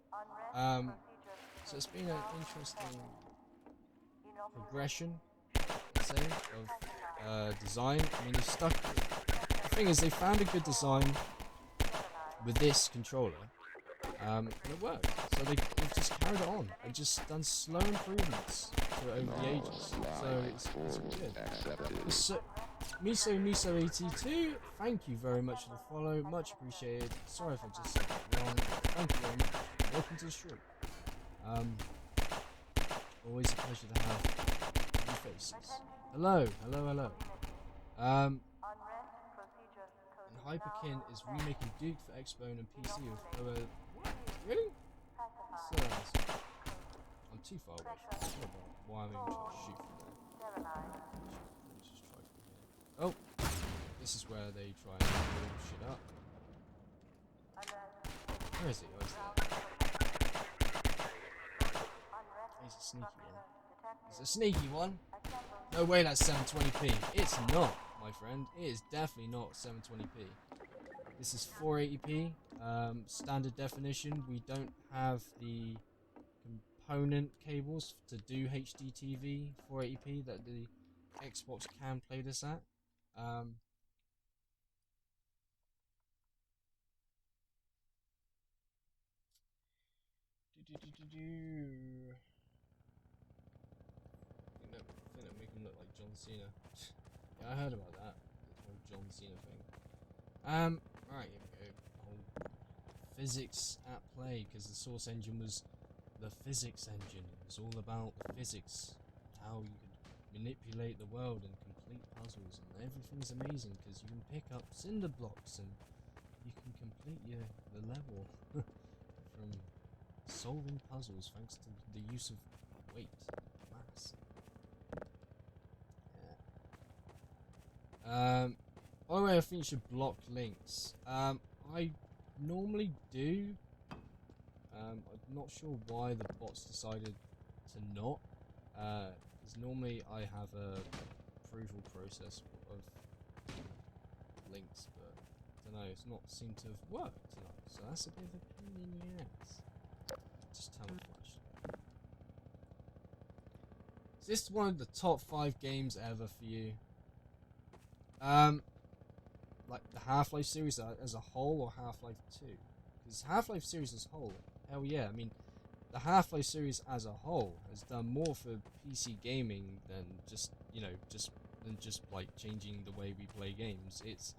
So it's been an interesting progression, let's say, of design. I mean, the thing is, they found a good design with this controller, and it worked. So they've just carried it on and just done slow improvements over the ages. So it's good. So, Miso82, thank you very much for the follow, much appreciated. Sorry if I just said that wrong. Thank you very much. Welcome to the stream. Always a pleasure to have new faces. Hello. And Hyperkin is remaking Duke for Xbone and PC with what? Really? So I'm too far away from this. Why am I even trying to shoot from there? Just try from here. Oh! This is where they try and blow shit up. Where is he? Oh, he's there. He's a sneaky one. It's a sneaky one. No way that's 720p. It's not, my friend. It is definitely not 720p. This is 480p, standard definition. We don't have the component cables to do HDTV 480p that the Xbox can play this at. I think that make him look like John Cena. Yeah, I heard about that. The whole John Cena thing. Right, here we go. The whole physics at play, because the source engine was the physics engine. It was all about the physics, how you could manipulate the world and complete puzzles, and everything's amazing because you can pick up cinder blocks and you can complete the level from solving puzzles thanks to the use of weight, mass. Yeah. By the way, I think you should block links. I normally do. I'm not sure why the bots decided to not. Because normally I have a approval process of links, but I don't know, it's not seemed to have worked tonight, so that's a bit of a pain in the ass. Just tell me flash. Is this one of the top 5 games ever for you? Like the Half-Life series as a whole, or Half-Life 2? Because Half-Life series as a whole, hell yeah. I mean, the Half-Life series as a whole has done more for PC gaming than just like changing the way we play games. It's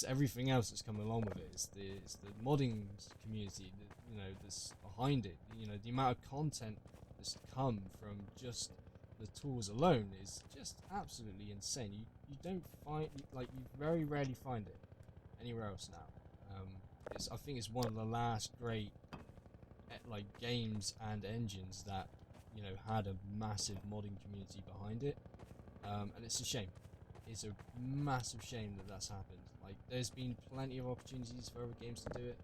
everything else that's come along with it. It's the modding community that, that's behind it. The amount of content that's come from just the tools alone is just absolutely insane. You don't find, like, you very rarely find it anywhere else now. I think it's one of the last great like games and engines that had a massive modding community behind it, and it's a shame. It's a massive shame that that's happened. Like, there's been plenty of opportunities for other games to do it,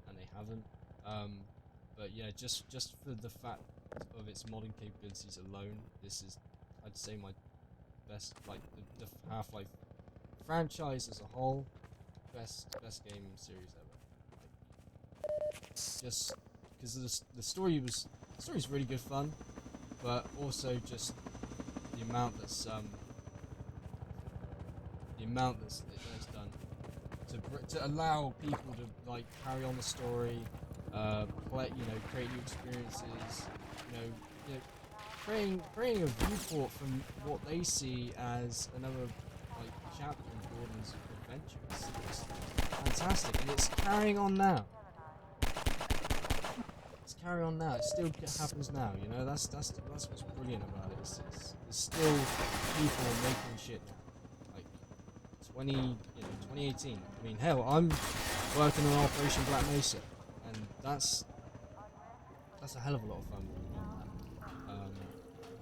and they haven't. But yeah, just for the fact of its modding capabilities alone, this is, I'd say, my best, like the Half-Life franchise as a whole, best game series ever. Like, just because the story's really good fun, but also just the amount that's done to allow people to like carry on the story, play, create new experiences, creating a viewport from what they see as another like chapter in Gordon's adventure. It's fantastic, and it's carrying on now. It still happens now. That's what's brilliant about it. It's still people making shit now. Like 2018. I mean, hell, I'm working on Operation Black Mesa, and that's a hell of a lot of fun.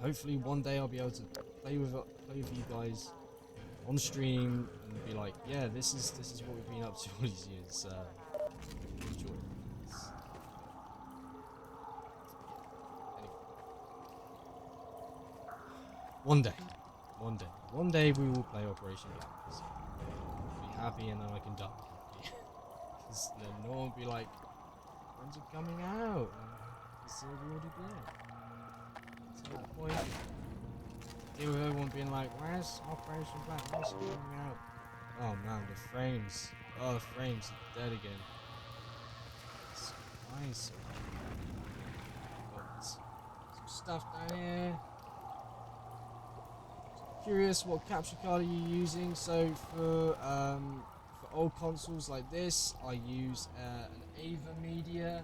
Hopefully one day I'll be able to play with you guys on stream and be like, yeah, this is what we've been up to all these years. Enjoy. One day we will play Operation Black Mesa. I'll be happy, and then I can die. Because then no one will be like, when's it coming out? It's already played. To that point, deal with everyone being like, where's Operation Black Mesa coming out? Oh man, the frames. Oh, the frames are dead again. It's nice. Got some stuff down here. Curious, what capture card are you using? So for old consoles like this, I use an Ava Media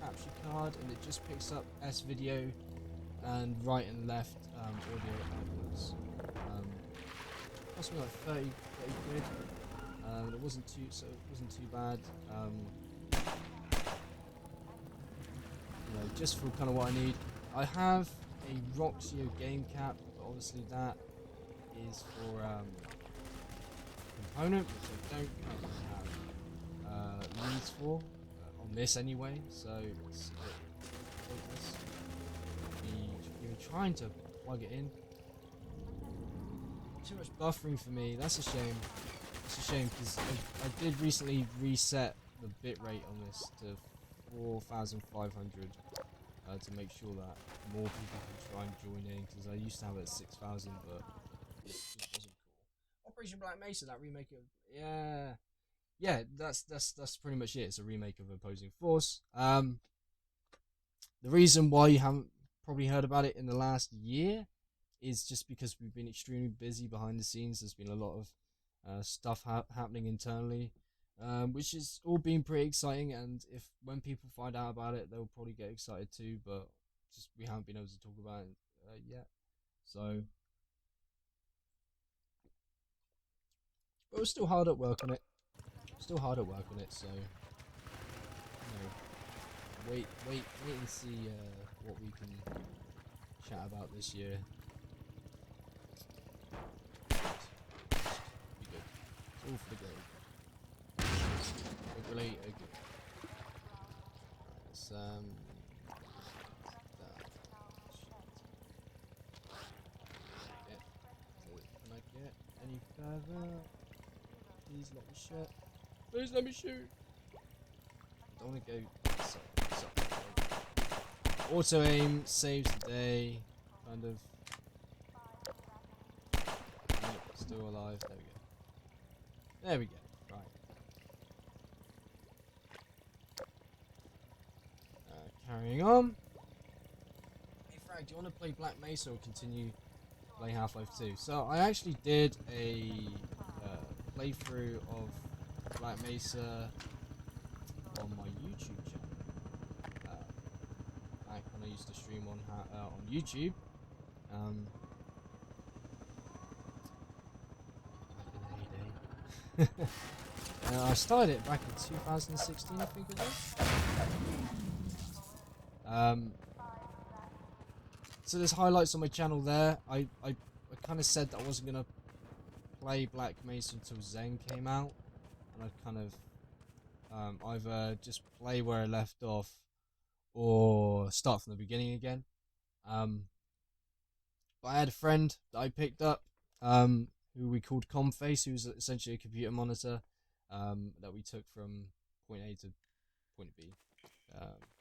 capture card, and it just picks up S video and right and left audio outputs. Cost me like 30 quid. It wasn't too bad. Just for kind of what I need. I have a Roxio game cap. Obviously that is for component, which I don't currently have needs for on this anyway, so it's a bit pointless. You're trying to plug it in. Too much buffering for me. That's a shame. It's a shame because I did recently reset the bitrate on this to 4,500 to make sure that more people can try and join in, because I used to have it at 6,000, but it just wasn't cool. Operation Black Mesa, that remake of yeah, that's pretty much it. It's a remake of Opposing Force. The reason why you haven't probably heard about it in the last year is just because we've been extremely busy behind the scenes. There's been a lot of stuff happening internally, which has all been pretty exciting. And when people find out about it, they'll probably get excited too. But just we haven't been able to talk about it yet. So, but we're still hard at work on it. So wait and see what we can chat about this year. Be good. It's all for the good. Really good. Let's can I get any further? Please let me shoot. Please let me shoot. I don't want to go. Sorry. Auto aim saves the day. Kind of. Still alive. There we go. Right. Carrying on. Hey Frag, do you want to play Black Mesa or continue play Half-Life 2? So I actually did a playthrough of Black Mesa on my YouTube channel. Back when I used to stream on YouTube. Back in the heyday. I started it back in 2016, I think it was. So there's highlights on my channel there. I kind of said that I wasn't gonna play Black Mesa until Zen came out, and I'd kind of either just play where I left off or start from the beginning again. But I had a friend that I picked up, who we called Comface, who was essentially a computer monitor, that we took from point A to point B.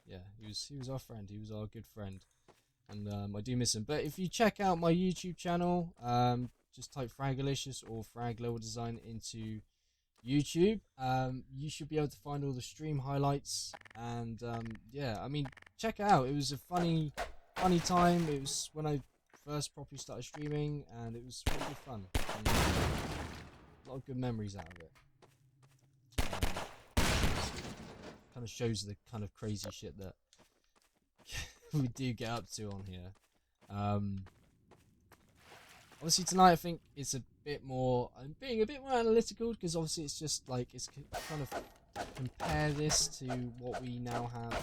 Yeah, he was our friend. He was our good friend, and I do miss him. But if you check out my YouTube channel, just type Fragalicious or Frag Level Design into YouTube, you should be able to find all the stream highlights. And yeah, I mean, check it out. It was a funny time. It was when I first properly started streaming, and it was really fun. And, a lot of good memories out of it. Kind of shows the kind of crazy shit that we do get up to on here. Obviously tonight I think it's a bit more, I'm being a bit more analytical, because obviously it's just like, it's kind of compare this to what we now have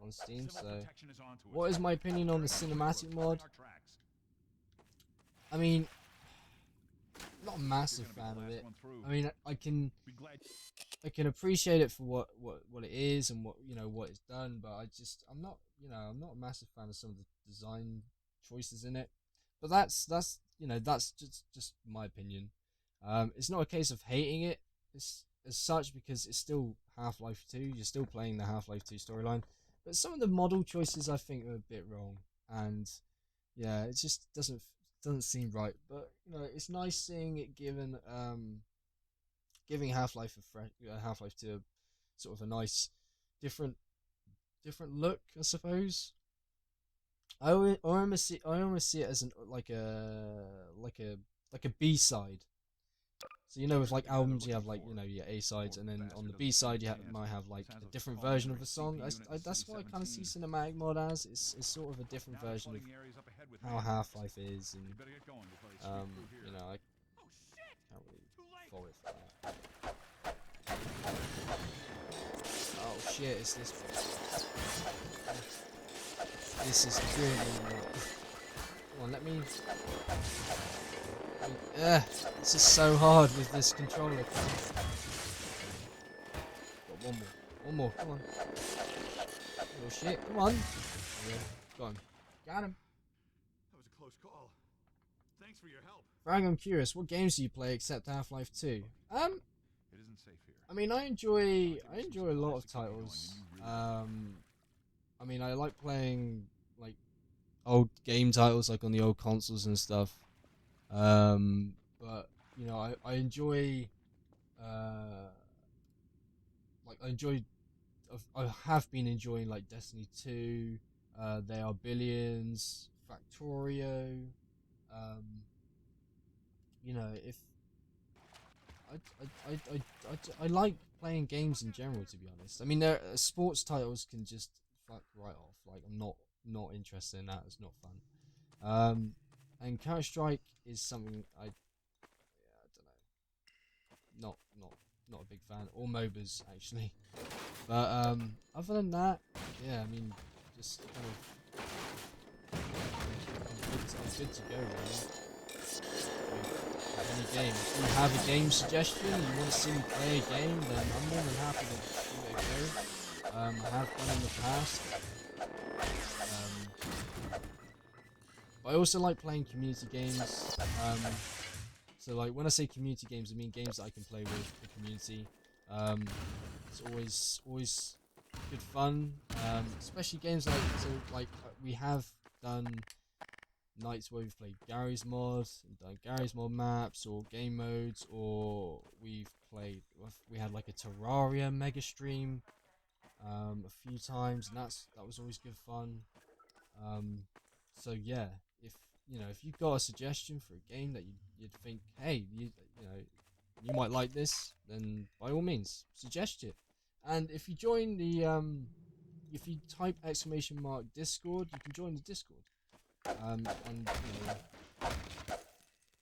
on Steam. So what is my opinion on the cinematic mod? I mean, I'm not a massive fan of it. I mean, I can appreciate it for what it is and what it's done, but I'm not a massive fan of some of the design choices in it. But that's just my opinion. It's not a case of hating it as such, because it's still Half-Life 2. You're still playing the Half-Life 2 storyline, but some of the model choices I think are a bit wrong, and yeah, it just doesn't seem right. But it's nice seeing it giving Half-Life Half-Life 2 a sort of a nice different look, I suppose. I almost see it as like a B-side. So with like albums, you have like your A sides, and then on the B side you might have like a different version of a song. That's what I kind of see cinematic mod as. It's sort of a different version of how Half-Life is, and I can't really fault it for that. Oh shit! It's this one. This is really. Come on, let me. This is so hard with this controller. Got one more, come on. Oh shit, come on. Yeah, go on. Got him. That was a close call. Thanks for your help. Frag, I'm curious, what games do you play except Half-Life 2? It isn't safe here. I mean, I enjoy a lot of titles. I mean, I like playing like old game titles, like on the old consoles and stuff. But you know, I enjoy, uh, like I enjoy, I have been enjoying like Destiny 2, They Are Billions, Factorio. Um, you know, if I like playing games in general, to be honest. I mean, there sports titles can just fuck right off. Like I'm not interested in that. It's not fun. And Counter Strike is something I don't know, not a big fan. Or MOBAs actually. But other than that, yeah, I mean, just kind of I'm good to go really. With any game. If you have a game suggestion, you want to see me play a game, then I'm more than happy to give it a go. I have done in the past. But I also like playing community games. So like when I say community games, I mean games that I can play with the community. It's always good fun. Especially games like we have done nights where we've played Gary's mod and done Gary's mod maps or game modes, or we had like a Terraria mega stream a few times, and that was always good fun. So yeah, if if you've got a suggestion for a game that you'd think, hey, you might like this, then by all means suggest it. And if you join the if you type ! Discord, you can join the Discord. And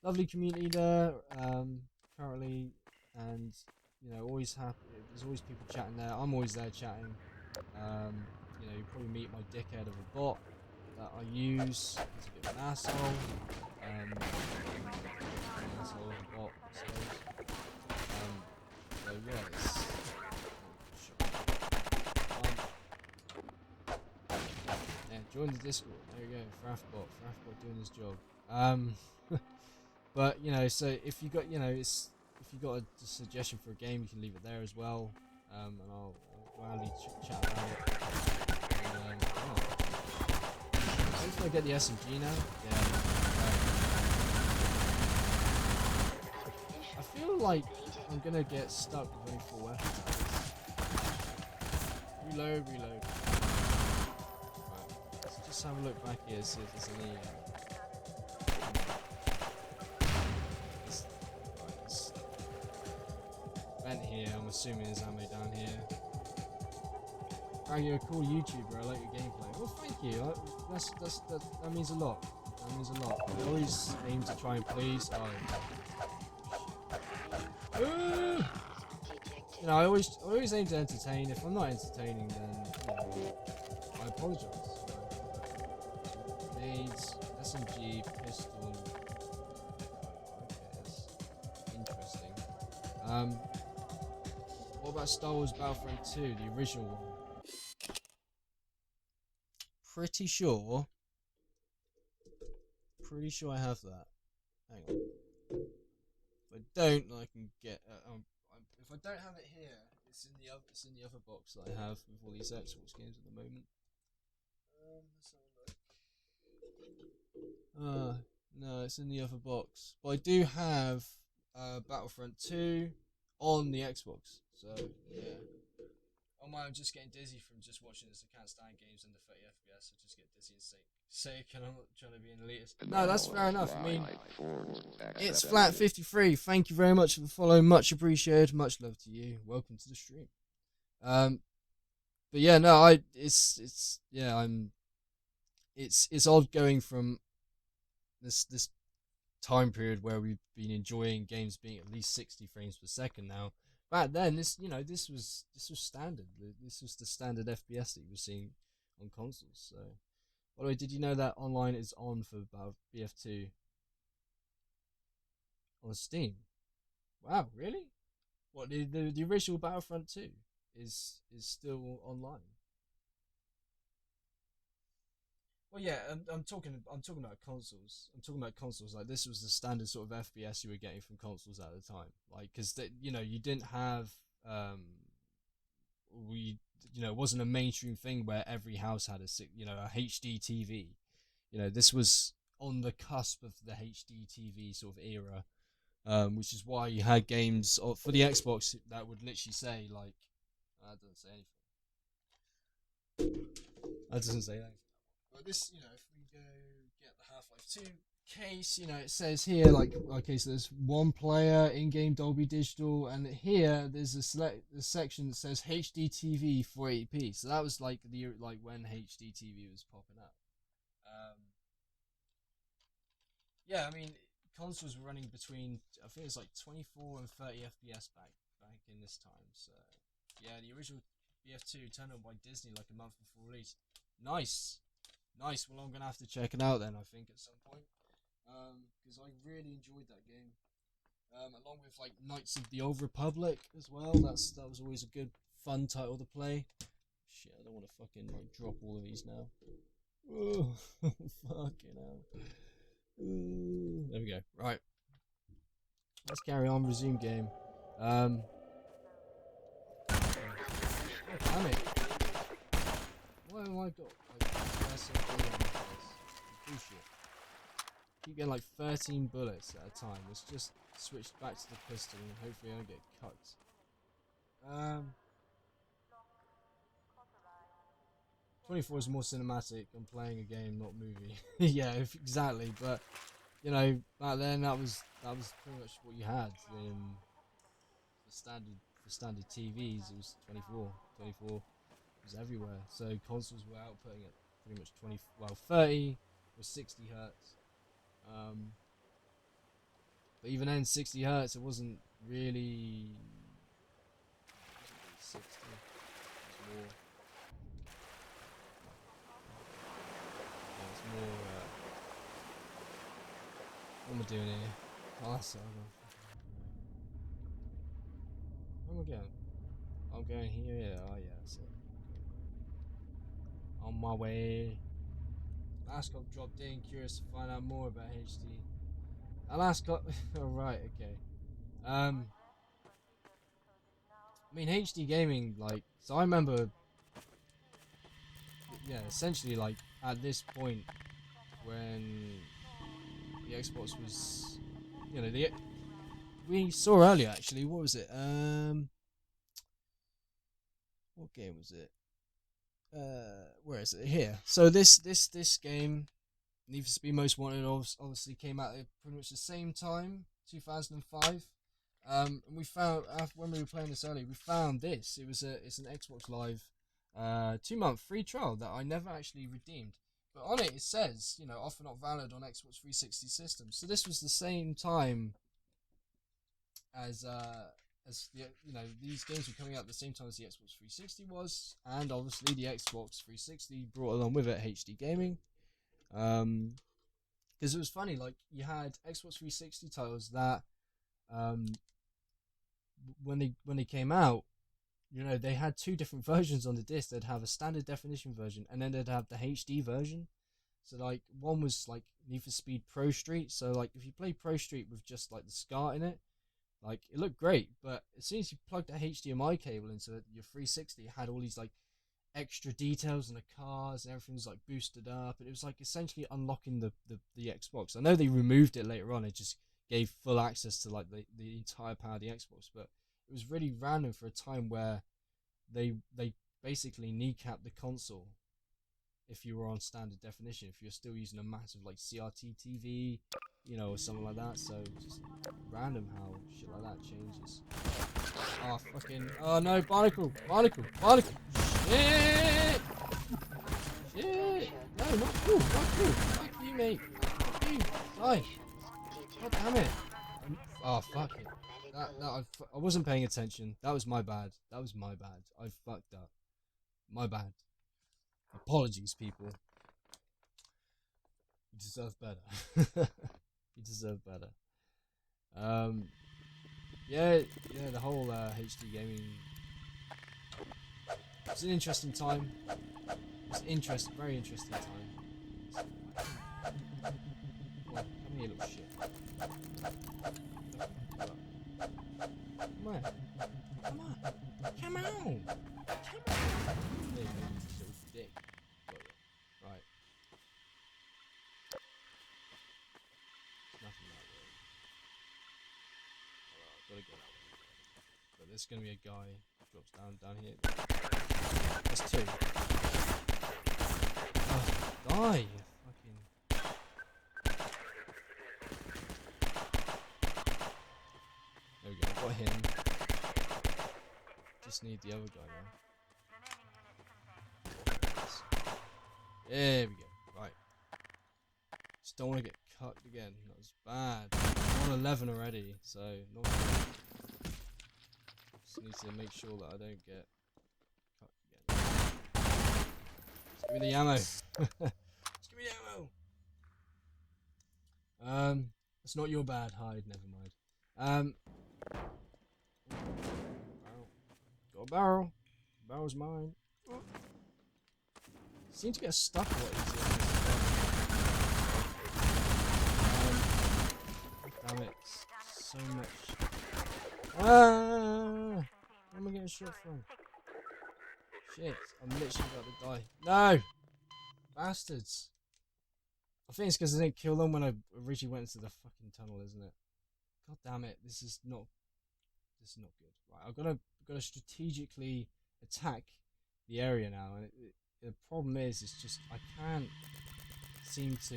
lovely community there currently, and always happy. There's always people chatting there. I'm always there chatting. You probably meet my dickhead of a bot that I use. He's a bit of an asshole. An asshole of a bot, I suppose. So yeah, yeah, join the Discord. There you go, Fraffbot doing his job. But so if you got, if you got a suggestion for a game, you can leave it there as well. And I'll gladly chat about it. Hopefully I get the SMG now. Yeah. I feel like I'm gonna get stuck with only 4 weapons. Reload. Right. So just have a look back here, see if there's any. Vent here. I'm assuming there's ammo down here. Frag, you're a cool YouTuber. I like your gameplay. Well, thank you. That means a lot. That means a lot. I always aim to try and please. I always aim to entertain. If I'm not entertaining, then I apologise. Nades, SMG, pistol. Okay, that's interesting. What about Star Wars Battlefront 2, the original one? Pretty sure I have that. Hang on. If I don't, I can get. If I don't have it here, it's in the other box that I have with all these Xbox games at the moment. Let's have a look. No, it's in the other box. But I do have Battlefront 2 on the Xbox. So yeah. Oh my, I'm just getting dizzy from just watching this. I can't stand games under 30 FPS. I just get dizzy and sick, and I'm not trying to be an elitist. No, that's fair enough. I mean, it's Flat 53. Thank you very much for the follow. Much appreciated. Much love to you. Welcome to the stream. But yeah, no, it's odd going from this time period where we've been enjoying games being at least 60 frames per second now. Back then, this was standard. This was the standard FPS that you were seeing on consoles. So, by the way, did you know that online is on for BF2 on Steam? Wow, really? What the original Battlefront 2 is still online? Well, yeah, I'm talking about consoles. I'm talking about consoles. Like this was the standard sort of FPS you were getting from consoles at the time. Like, because you didn't have you know, it wasn't a mainstream thing where every house had a HD TV. You know, this was on the cusp of the HD TV sort of era, which is why you had games for the Xbox that would literally say like, that doesn't say anything. That doesn't say anything. But this, you know, if we go get the Half-Life 2 case, you know, it says here like, okay, so there's one player, in-game Dolby Digital, and here there's a section that says HD TV 480p. So that was like when HD TV was popping up. Yeah, I mean, consoles were running between, I think it's like 24 and 30 FPS back in this time. So yeah, the original BF2 turned on by Disney like a month before release. Nice. Well, I'm gonna have to check it out then, I think, at some point, because I really enjoyed that game. Along with like Knights of the Old Republic as well. That was always a good, fun title to play. Shit, I don't want to fucking like drop all of these now. Oh, fucking hell. There we go. Right. Let's carry on. Resume game. Oh, damn it. Why have I got like SMG on this? Bullshit. Keep getting like 13 bullets at a time. Let's just switch back to the pistol and hopefully I don't get cut. 24 is more cinematic. I'm playing a game, not movie. Yeah, exactly. But you know, back then that was pretty much what you had for standard TVs. It was 24 was everywhere. So consoles were outputting at pretty much 30 or 60 hertz. But even then, 60 hertz, it wasn't really 60. It was more. It's more, what am I doing here? Oh, that's so where am I going? I'm going here, yeah, oh yeah, that's it. On my way. Last got dropped in, curious to find out more about HD. Last got, alright, okay. I mean, HD gaming, like, so I remember, yeah, essentially, like, at this point, when the Xbox was, you know, we saw earlier actually. What was it? What game was it? Where is it? Here. So this game, Need for Speed Most Wanted, obviously came out at pretty much the same time, 2005. And we found when we were playing this earlier, we found this. It's an Xbox Live 2-month free trial that I never actually redeemed. But on it says, you know, offer not valid on Xbox 360 systems. So this was the same time as these games were coming out at the same time as the Xbox 360 was, and obviously the Xbox 360 brought along with it HD gaming. Because it was funny, like you had Xbox 360 titles that, when they came out, you know, they had two different versions on the disc. They'd have a standard definition version, and then they'd have the HD version. So like one was like Need for Speed Pro Street. So like if you play Pro Street with just like the SCART in it, like it looked great. But as soon as you plugged a HDMI cable into your 360, it had all these like extra details in the cars and everything was like boosted up, and it was like essentially unlocking the Xbox. I know they removed it later on. It just gave full access to like the entire power of the Xbox, but it was really random for a time where they basically kneecapped the console if you were on standard definition, if you're still using a massive like CRT TV, you know, or something like that. So just random how shit like that changes. Oh fucking, oh no, barnacle, shit, no, not cool, fuck you mate, fuck you, die, god damn it. Oh fuck it. I wasn't paying attention. That was my bad. I fucked up. My bad. Apologies, people. You deserve better. You deserve better. Yeah, the whole HD gaming. It's an interesting time. It's very interesting time. Come on, come here, little shit. Come on. Come on. There you go, you little dick. Got you. Right. There's nothing that way. Gotta go that way. But there's gonna be a guy who drops down here. That's two. Oh, die, you fucking. There we go, got him. Just need the other guy now. There we go. Right. Just don't want to get cucked again. That was bad. I'm on 11 already, so not good. Just need to make sure that I don't get cucked again. Just give me the ammo. Just give me the ammo. It's not your bad hide. Never mind. Barrel. Got a barrel. Barrel's mine. Seem to get stuck a lot easier. Damn it. So much. Where am I getting shot from? Shit. I'm literally about to die. No! Bastards. I think it's because I didn't kill them when I originally went into the fucking tunnel, isn't it? God damn it. This is not good. Right, I've got to strategically attack the area now, and the problem is, it's just I can't seem to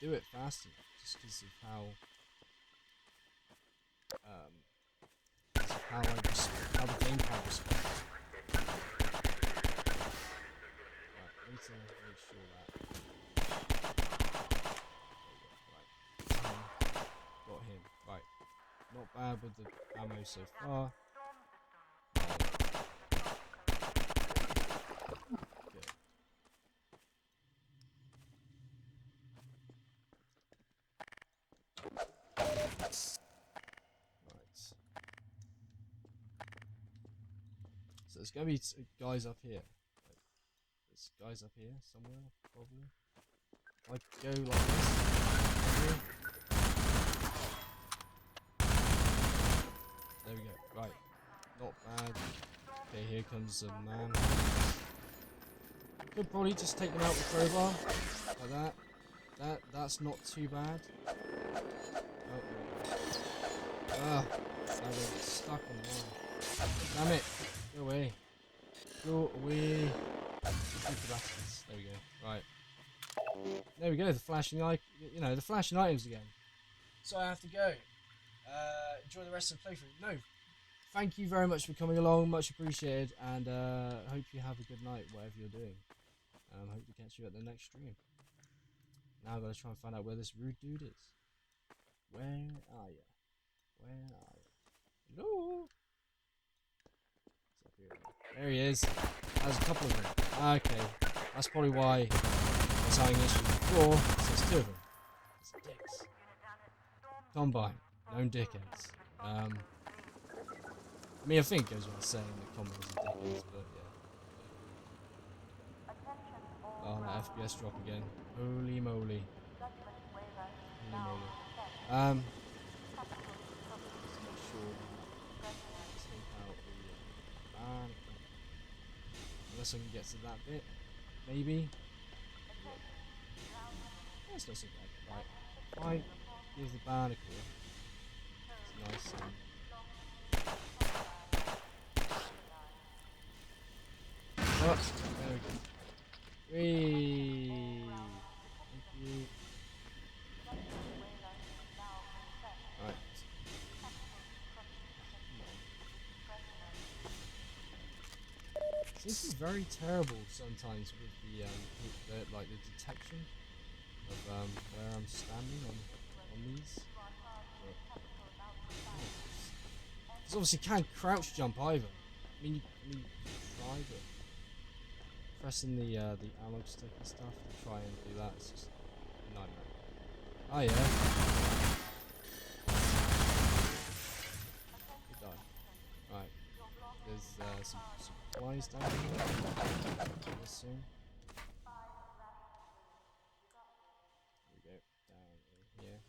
do it fast enough, just because of how how the gamepad responds. Right, I need to make sure that. Right, got him. Right. Not bad with the ammo so far. Good. Right. So there's going to be guys up here. There's guys up here somewhere, probably. I go like this. There we go. Right. Not bad. Okay, here comes a man. Could probably just take them out with crowbar. Like that. That's not too bad. Oh. Ah. Now they're stuck on the wall. Damn it. Go away. Go away. Stupid bastards. There we go. Right. There we go. The flashing the flashing items again. So I have to go. Enjoy the rest of the playthrough. No, thank you very much for coming along, much appreciated, and hope you have a good night, whatever you're doing. Hope to catch you at the next stream. Now I've got to try and find out where this rude dude is. Where are you? Where are you? Hello? It's up here. There he is. There's a couple of them. Okay, that's probably why I was having issues before. So there's two of them. It's dicks. Combine. Known dickheads. I mean, I think it goes without saying that combines are dickheads, but yeah. Oh, that FPS drop again. Holy moly. Holy moly. Just make sure that I take out the ban. Unless I can get to that bit. Maybe. That's not so bad. Right. I give the ban a call. Nice. Oh, there we go. Whee! Thank you. Right. This is very terrible sometimes with the detection of where I'm standing on these. Because obviously can't crouch jump either. I mean, you try, but pressing the analog stick and stuff to try and do that, it's just a nightmare. Oh yeah. Good die. Right. There's some supplies down here. Soon. Here we go. Down in here.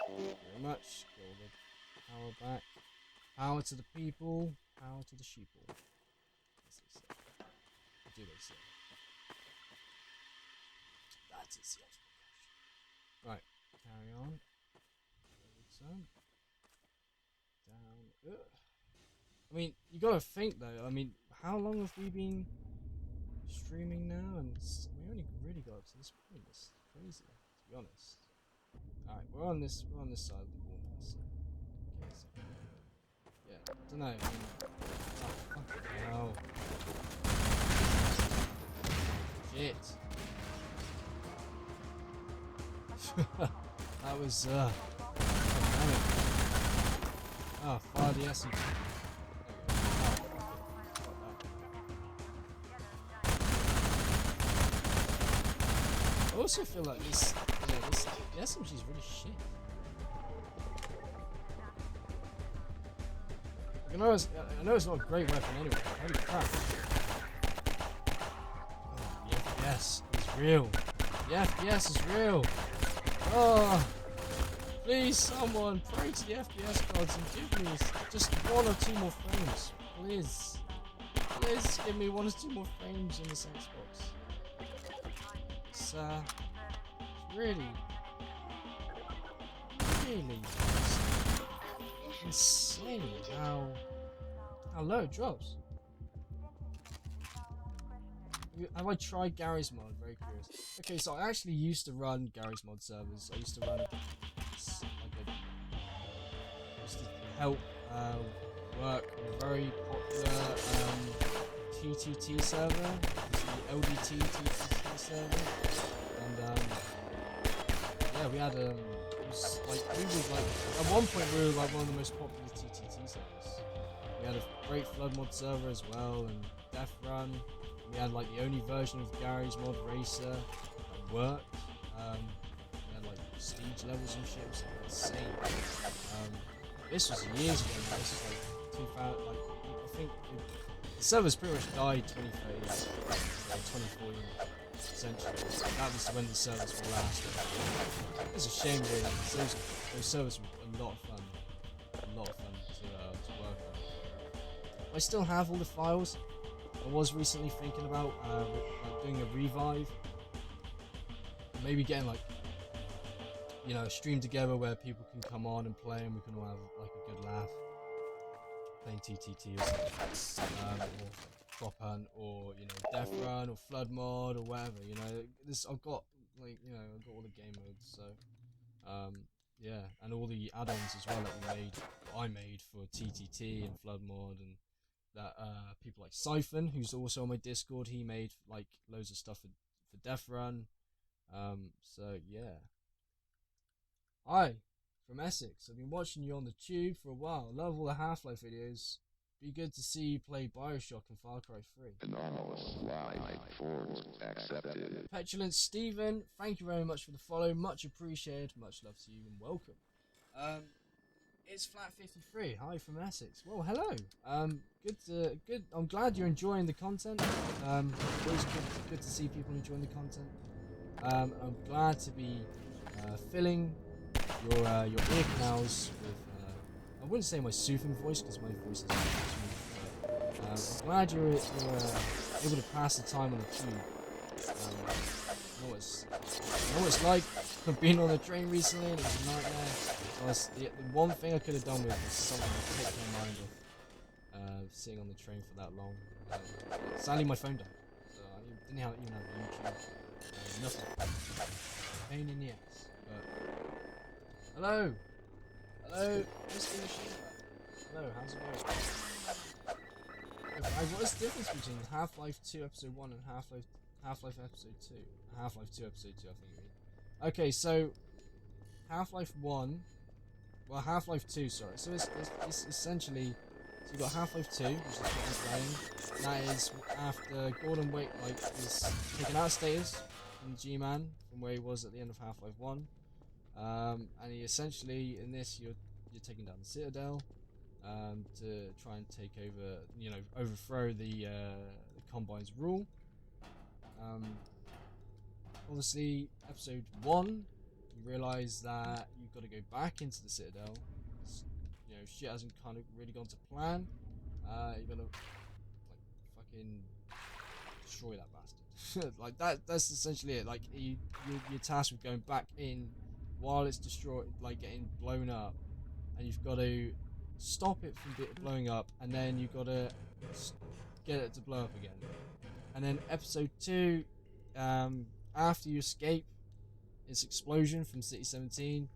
Thank you very much. Get all the power back. Power to the people. Power to the sheeple. As they say. What do they say? That is the ultimate question. Right. Carry on. Return. Down. Ugh. I mean, you gotta think though. I mean, how long have we been streaming now? And we only really got up to this point. It's crazy, to be honest. Alright, we're on this side of the wall now. So. Okay, so yeah, I don't know. I mean, oh, fucking hell. Shit. That was God damn it. Oh, fire the SE. I also feel like this, the SMG is really shit. I know it's not a great weapon anyway. Holy crap! Oh, the FPS is real. The FPS is real. Oh, please, someone pray to the FPS gods and give me just 1 or 2 more frames, please. Please give me 1 or 2 more frames in this Xbox. It's really insane how low it drops. Have I tried Gary's mod? Very curious. Okay, so I actually used to run Gary's mod servers. I used to run used to help work a very popular TTT server, the LDT TTT server, and yeah, we had it was like we was like at one point we were like one of the most popular TTT servers. We had a great flood mod server as well, and Death Run. We had like the only version of Gary's mod Racer that worked. We had like prestige levels and shit. It was like insane. This was years ago. Now. This is like 2000. Like I think the server's pretty much died 2013, like 2014. Essentially, that was when the servers were last. It's a shame really. Those servers were a lot of fun. A lot of fun to work on. I still have all the files. I was recently thinking about like doing a revive, maybe getting like a stream together where people can come on and play and we can all have like a good laugh playing TTT or something, or Crop Hunt or Death Run or Flood Mod or whatever. I've got I've got all the game modes, so yeah, and all the add-ons as well that I made for TTT and Flood Mod and. That people like Siphon, who's also on my Discord, he made like loads of stuff for Death Run. So yeah. Hi, from Essex. I've been watching you on the tube for a while. Love all the Half-Life videos. Be good to see you play Bioshock and Far Cry 3. Anomalous life forms accepted. Petulant Stephen, thank you very much for the follow. Much appreciated. Much love to you and welcome. It's Flat 53. Hi from Essex. Well, hello. Good. I'm glad you're enjoying the content. Always good to see people enjoying the content. I'm glad to be filling your ear canals with. I wouldn't say my soothing voice because my voice is smooth. I'm glad you're able to pass the time on the tube. I know what it's like. I've been on a train recently and it was a nightmare. The one thing I could have done with was something to take my mind off sitting on the train for that long. Sadly, my phone died, so I didn't even have YouTube. Nothing. Pain in the ass. But hello, Mr. Machine. Hello, how's it going? Okay, what's the difference between Half-Life 2 Episode 1 and Half-Life Episode 2? Half-Life 2 Episode 2, I think you mean. Okay, so Half-Life 1, well, Half-Life 2, sorry. So it's essentially, so you've got Half-Life 2, which is what I'm playing. That is after Gordon Wake is taken out of status from G-Man from where he was at the end of Half-Life 1. And he essentially, in this, you're taking down the Citadel to try and take over, overthrow the Combine's rule. Obviously, Episode 1, you realize that you've got to go back into the Citadel. You know, shit hasn't kind of really gone to plan. You're gonna like fucking destroy that bastard. Like that's essentially it. Like you're tasked with going back in while it's destroyed, like getting blown up, and you've got to stop it from blowing up, and then you've got to get it to blow up again. And then episode 2, after you escape its explosion from City 17,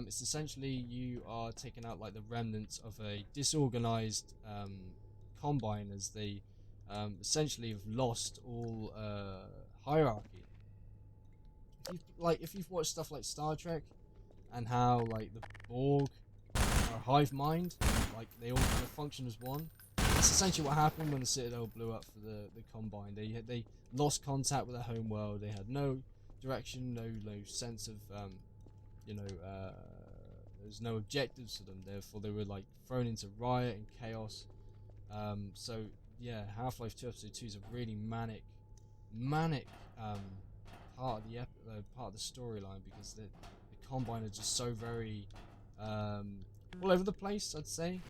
it's essentially you are taking out like the remnants of a disorganized combine, as they essentially have lost all hierarchy. If you've watched stuff like Star Trek and how like the Borg are a hive mind, like they all kind of function as one. That's essentially what happened when the Citadel blew up for the Combine. They lost contact with their home world. They had no direction, no sense of there's no objectives for them. Therefore, they were like thrown into riot and chaos. So yeah, Half-Life 2 Episode 2 is a really manic part of the storyline, because the Combine are just so very all over the place. I'd say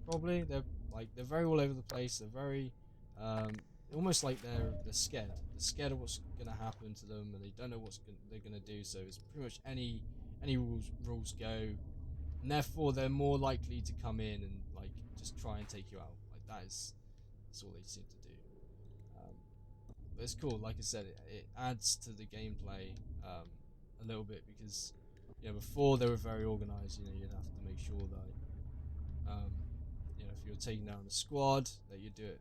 probably they're very all over the place. They're very almost like they're scared. They're scared of what's gonna happen to them, and they don't know they're gonna do. So it's pretty much any rules go, and therefore they're more likely to come in and like just try and take you out. Like that's all they seem to do. But it's cool. Like I said, it adds to the gameplay a little bit, because before they were very organized. You'd have to make sure that if you're taking down a squad, that you do it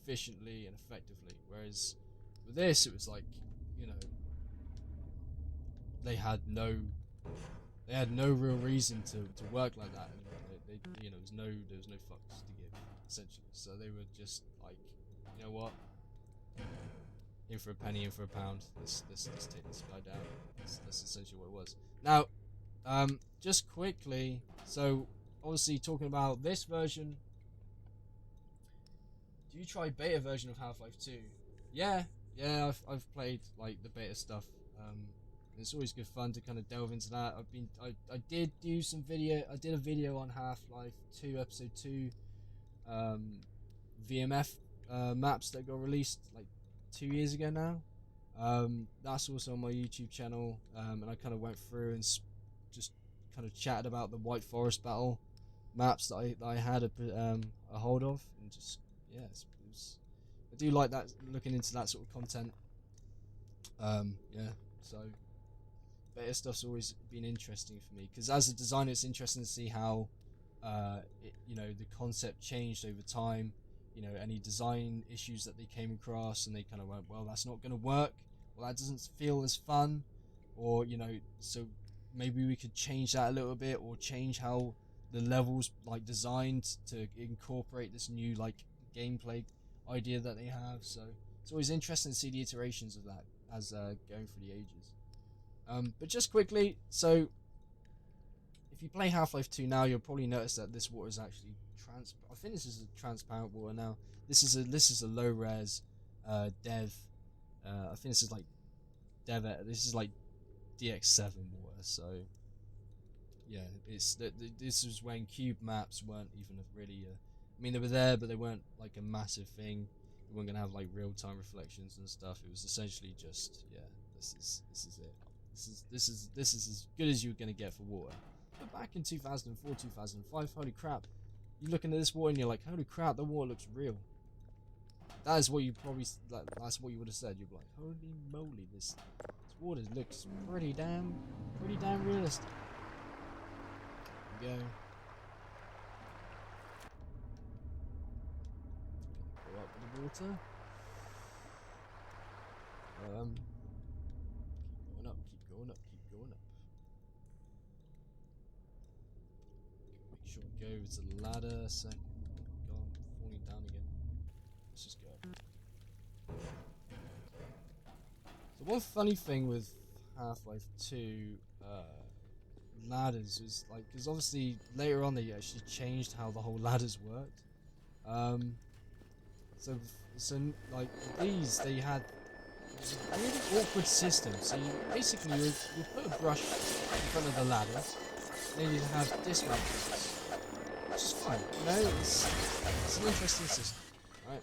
efficiently and effectively. Whereas with this, it was like they had no real reason to work like that anymore. There was no fucks to give, essentially. So they were just like, you know what, in for a penny, in for a pound. Let's take this guy down. That's essentially what it was. Now, just quickly, so obviously talking about this version, do you try beta version of Half-Life 2? Yeah, I've played like the beta stuff. It's always good fun to kind of delve into that. I did a video on Half-Life 2 Episode 2 VMF maps that got released like 2 years ago now. That's also on my YouTube channel, and I kind of went through and just kind of chatted about the White Forest battle maps that I had a hold of, and just I do like that, looking into that sort of content. So beta stuff's always been interesting for me, because as a designer, it's interesting to see how the concept changed over time. Any design issues that they came across, and they kind of went, well, that's not going to work. Well, that doesn't feel as fun, or so maybe we could change that a little bit, or change how the levels like designed to incorporate this new like gameplay idea that they have. So it's always interesting to see the iterations of that as going through the ages. But just quickly, so if you play Half-Life 2 now, you'll probably notice that this water is actually I think this is a transparent water now. This is a low res dev. I think this is like this is like DX7 water. So yeah, this was when cube maps weren't even really I mean, they were there, but they weren't like a massive thing. We weren't gonna have like real-time reflections and stuff. It was essentially just, this is it. This is as good as you're gonna get for water. But back in 2004, 2005, holy crap! You're looking at this water and you're like, holy crap, the water looks real. That is what you probably that's what you would have said. You'd be like, holy moly, this water looks pretty damn realistic. There we go. Go up with the water. Keep going up. Make sure I go over to the ladder a second. Oh god, I'm falling down again. Let's just go up. So one funny thing with Half-Life 2 ladders was like, because obviously later on they actually changed how the whole ladders worked. So like these, they had it's a really awkward system. So you basically you put a brush in front of the ladder, and then you have dismount points, which is fine. You know, it's an interesting system, right?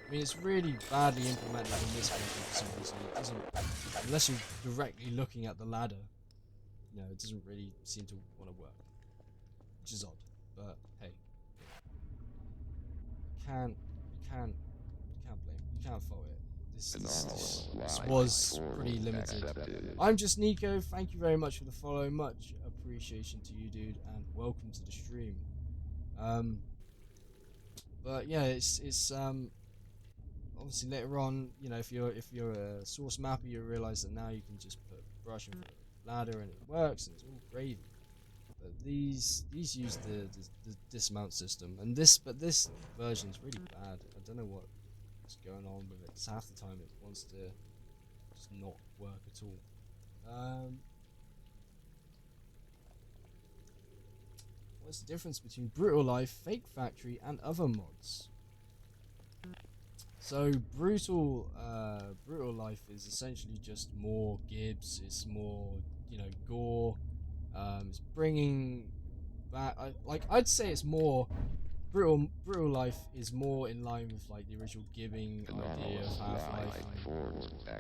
I mean, it's really badly implemented in this version for some reason. It doesn't, unless you're directly looking at the ladder, you know, it doesn't really seem to want to work, which is odd. But hey, you can't fault it. This was pretty limited. I'm just Nico. Thank you very much for the follow. Much appreciation to you, dude, and welcome to the stream. But yeah, it's obviously later on, you know, if you're a source mapper, you realize that now you can just put a brush in front of the ladder and it works and it's all gravy. But these use the dismount system, and this version's really bad. I don't know what's going on with it. 'Cause half the time it wants to just not work at all. What's the difference between Brutal Life, Fake Factory, and other mods? So Brutal Life is essentially just more Gibbs. It's more, you know, gore. It's bringing back. I'd say it's more Brutal Life is more in line with like the original gibbing idea of Half-Life.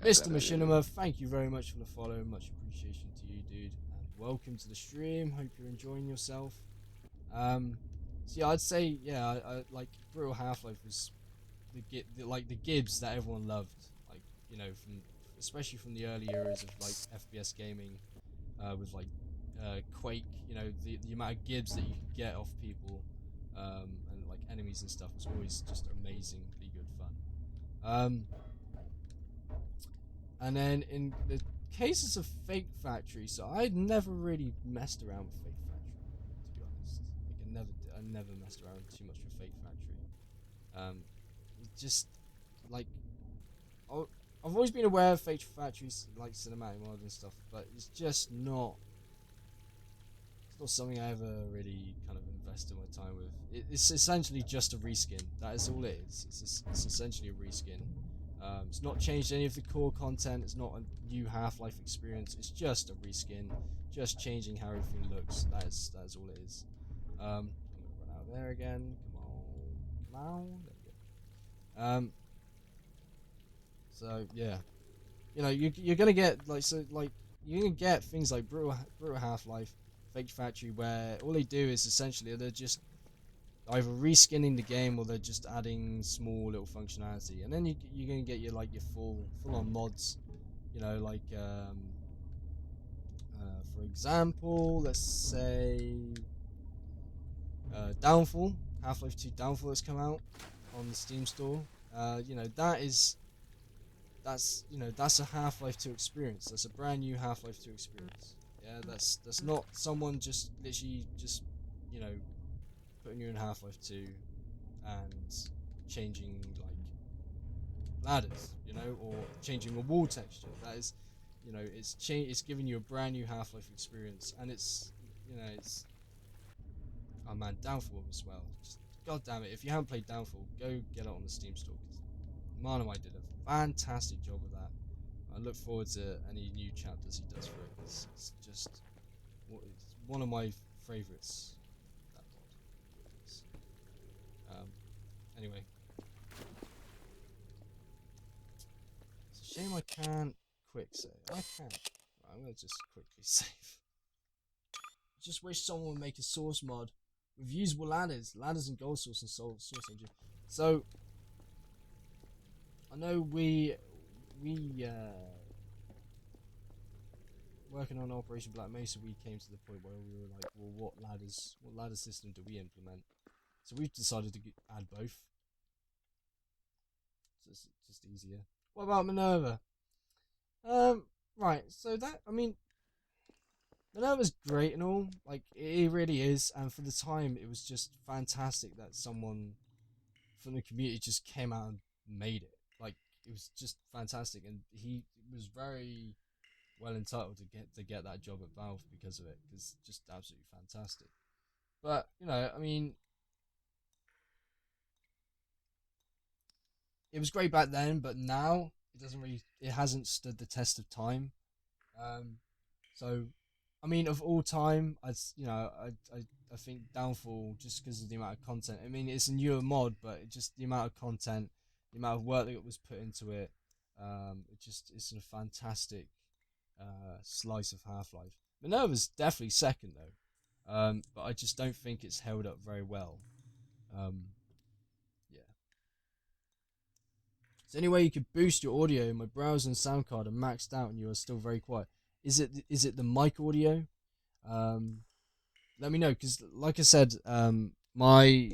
Mr. Machinima, thank you very much for the follow. Much appreciation to you, dude, and welcome to the stream. Hope you're enjoying yourself. So yeah, I'd say yeah, I like Brutal Half-Life was the Gibbs that everyone loved, like, you know, especially from the early eras of like FPS gaming, with like Quake. You know, the amount of Gibbs that you could get off people, and like enemies and stuff was always just amazingly good fun. And then in the cases of Fake Factory, so I'd never really messed around with Fake Factory, to be honest. Like I never messed around too much with Fake Factory. Just like I've always been aware of Fake Factories like cinematic mod and stuff, but it's just not. It's not something I ever really kind of invested my time with. It's essentially just a reskin. That is all it is. It's essentially a reskin. It's not changed any of the core content. It's not a new Half-Life experience. It's just a reskin, just changing how everything looks. That is all it is. I'm gonna run out there again. Come on. There we go. So yeah, you know, you're gonna get you're gonna get things like Brutal Half-Life, Fake Factory, where all they do is essentially they're just either reskinning the game or they're just adding small little functionality, and then you're gonna get your full on mods, you know, like for example, let's say Downfall, Half-Life 2 Downfall that's come out on the Steam store. You know, that's a Half-Life 2 experience. That's a brand new Half-Life 2 experience. Yeah, that's not someone just literally just, you know, putting you in Half-Life 2 and changing like ladders, you know, or changing a wall texture. That is, you know, it's giving you a brand new Half-Life experience, and it's, you know, it's, oh man, Downfall as well. Just god damn it, if you haven't played Downfall, go get it on the Steam store, because Marnomite did a fantastic job of that. I look forward to any new chapters he does for it. It's just it's one of my favourites. That mod. Anyway, it's a shame I can't quick save. I can. Right, I'm gonna just quickly save. Just wish someone would make a source mod with usable ladders and gold source and source engine. So I know we working on Operation Black Mesa, we came to the point where we were like, well, what ladder system do we implement? So we've decided to add both. So it's just easier. What about Minerva? Right. So that, I mean, Minerva's great and all. Like, it really is. And for the time, it was just fantastic that someone from the community just came out and made it. Like, it was just fantastic, and he was very well entitled to get that job at Valve because of it, because just absolutely fantastic. But you know, I mean, it was great back then, but now it hasn't stood the test of time. So, I mean, of all time, I think Downfall, just because of the amount of content. I mean, it's a newer mod, but just the amount of content, the amount of work that was put into it, it's a fantastic slice of Half-Life. Minerva's definitely second though, but I just don't think it's held up very well. Yeah. Is there any way you could boost your audio? My browser and sound card are maxed out, and you are still very quiet. Is it the mic audio? Let me know, because like I said, my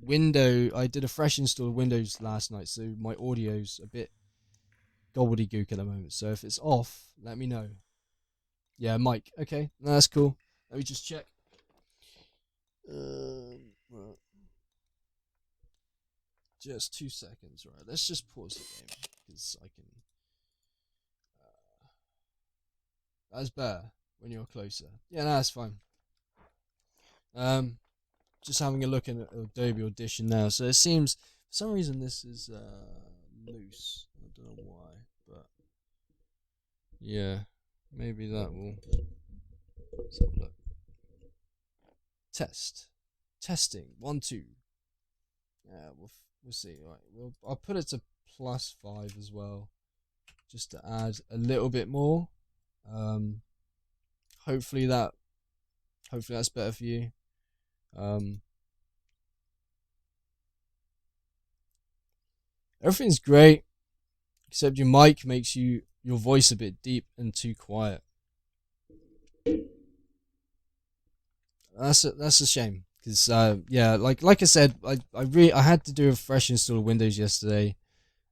I did a fresh install of Windows last night, so my audio's a bit gobbledygook at the moment. So if it's off, let me know. Yeah, mic. Okay, no, that's cool. Let me just check. Right. Just 2 seconds, right? Let's just pause the game because I can. That's better when you're closer. Yeah, no, that's fine. Just having a look at Adobe Audition now. So it seems for some reason this is loose. I don't know why, but yeah, maybe that will. Let's have a look. Testing 1 2. Yeah, we'll see. Right, I'll put it to +5 as well, just to add a little bit more. Hopefully that's better for you. Everything's great, except your mic makes your voice a bit deep and too quiet. That's a shame, because yeah, like I said, I had to do a fresh install of Windows yesterday,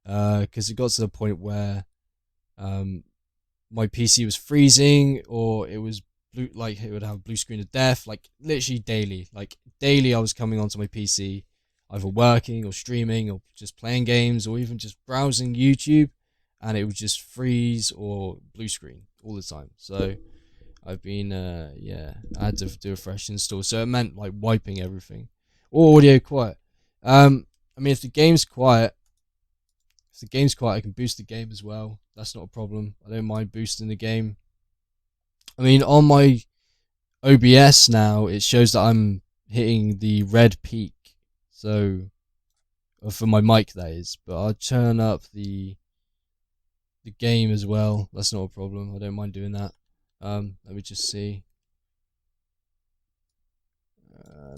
because it got to the point where my PC was freezing, or it was blue, like it would have blue screen of death, like literally daily. Like daily, I was coming onto my PC, either working or streaming or just playing games or even just browsing YouTube, and it would just freeze or blue screen all the time. So I've been I had to do a fresh install, so it meant like wiping everything. Or audio quiet. I mean, if the game's quiet, I can boost the game as well. That's not a problem. I don't mind boosting the game. I mean, on my OBS now, it shows that I'm hitting the red peak. So, for my mic, that is. But I'll turn up the game as well. That's not a problem. I don't mind doing that. Let me just see.